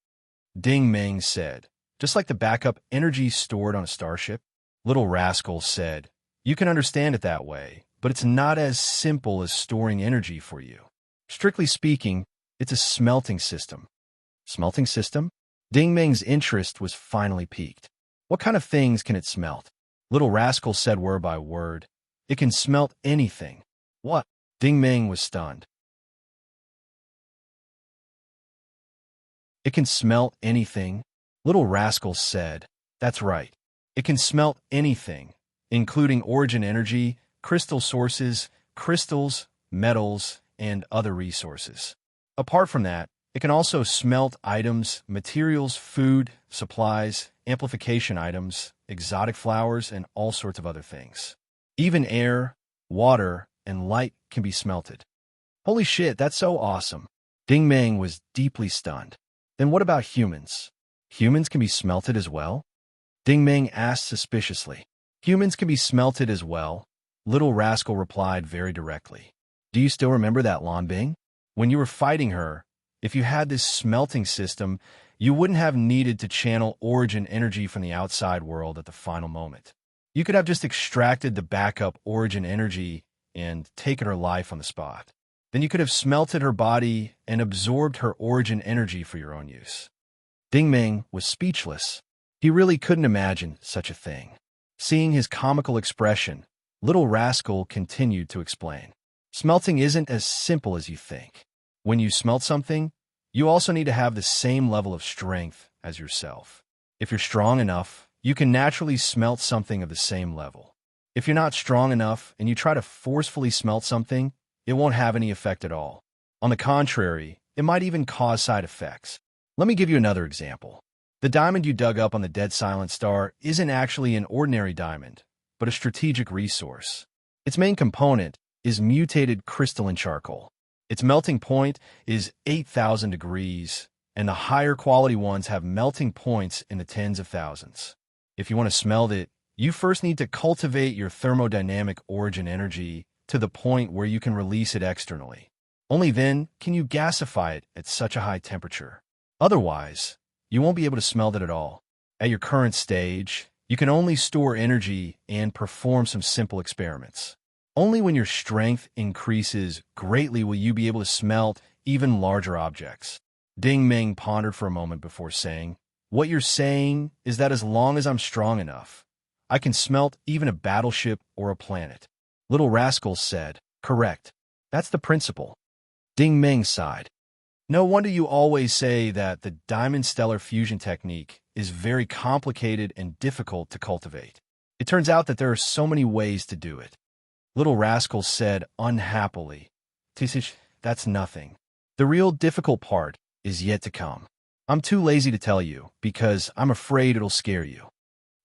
Ding Meng said, just like the backup energy stored on a starship. Little Rascal said, You can understand it that way, but it's not as simple as storing energy for you. Strictly speaking, it's a smelting system. Smelting system? Ding Meng's interest was finally piqued. What kind of things can it smelt? Little Rascal said word by word. It can smelt anything. What? Ding Meng was stunned. It can smelt anything? Little Rascal said, That's right. It can smelt anything, including origin energy, crystal sources, crystals, metals, and other resources. Apart from that, it can also smelt items, materials, food, supplies, amplification items, exotic flowers, and all sorts of other things. Even air, water, and light can be smelted. Holy shit, that's so awesome. Ding Meng was deeply stunned. Then what about humans? Humans can be smelted as well? Ding Meng asked suspiciously. Humans can be smelted as well, Little Rascal replied very directly. Do you still remember that Lan Bing? When you were fighting her, if you had this smelting system, you wouldn't have needed to channel origin energy from the outside world at the final moment. You could have just extracted the backup origin energy and taken her life on the spot. Then you could have smelted her body and absorbed her origin energy for your own use. Ding Ming was speechless. He really couldn't imagine such a thing. Seeing his comical expression, Little Rascal continued to explain. Smelting isn't as simple as you think. When you smelt something, you also need to have the same level of strength as yourself. If you're strong enough, you can naturally smelt something of the same level. If you're not strong enough and you try to forcefully smelt something, it won't have any effect at all. On the contrary, it might even cause side effects. Let me give you another example. The diamond you dug up on the dead silent star isn't actually an ordinary diamond, but a strategic resource. Its main component is mutated crystalline charcoal. Its melting point is 8,000 degrees, and the higher quality ones have melting points in the tens of thousands. If you want to smelt it, you first need to cultivate your thermodynamic origin energy to the point where you can release it externally. Only then can you gasify it at such a high temperature. Otherwise, you won't be able to smelt it at all. At your current stage, you can only store energy and perform some simple experiments. Only when your strength increases greatly will you be able to smelt even larger objects. Ding Ming pondered for a moment before saying, "What you're saying is that as long as I'm strong enough, I can smelt even a battleship or a planet." Little Rascal said, "Correct. That's the principle." Ding Ming sighed. "No wonder you always say that the diamond stellar fusion technique is very complicated and difficult to cultivate. It turns out that there are so many ways to do it." Little Rascal said unhappily, "Tisish, that's nothing. The real difficult part is yet to come. I'm too lazy to tell you because I'm afraid it'll scare you."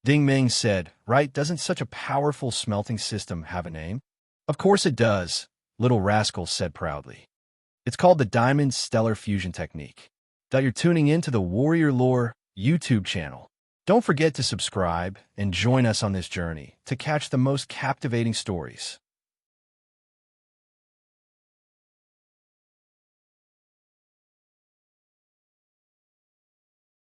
Ding Ming said, "Right, doesn't such a powerful smelting system have a name?" "Of course it does," Little Rascal said proudly. "It's called the Diamond Stellar Fusion Technique." You're tuning in to the Warrior Lore YouTube channel. Don't forget to subscribe and join us on this journey to catch the most captivating stories.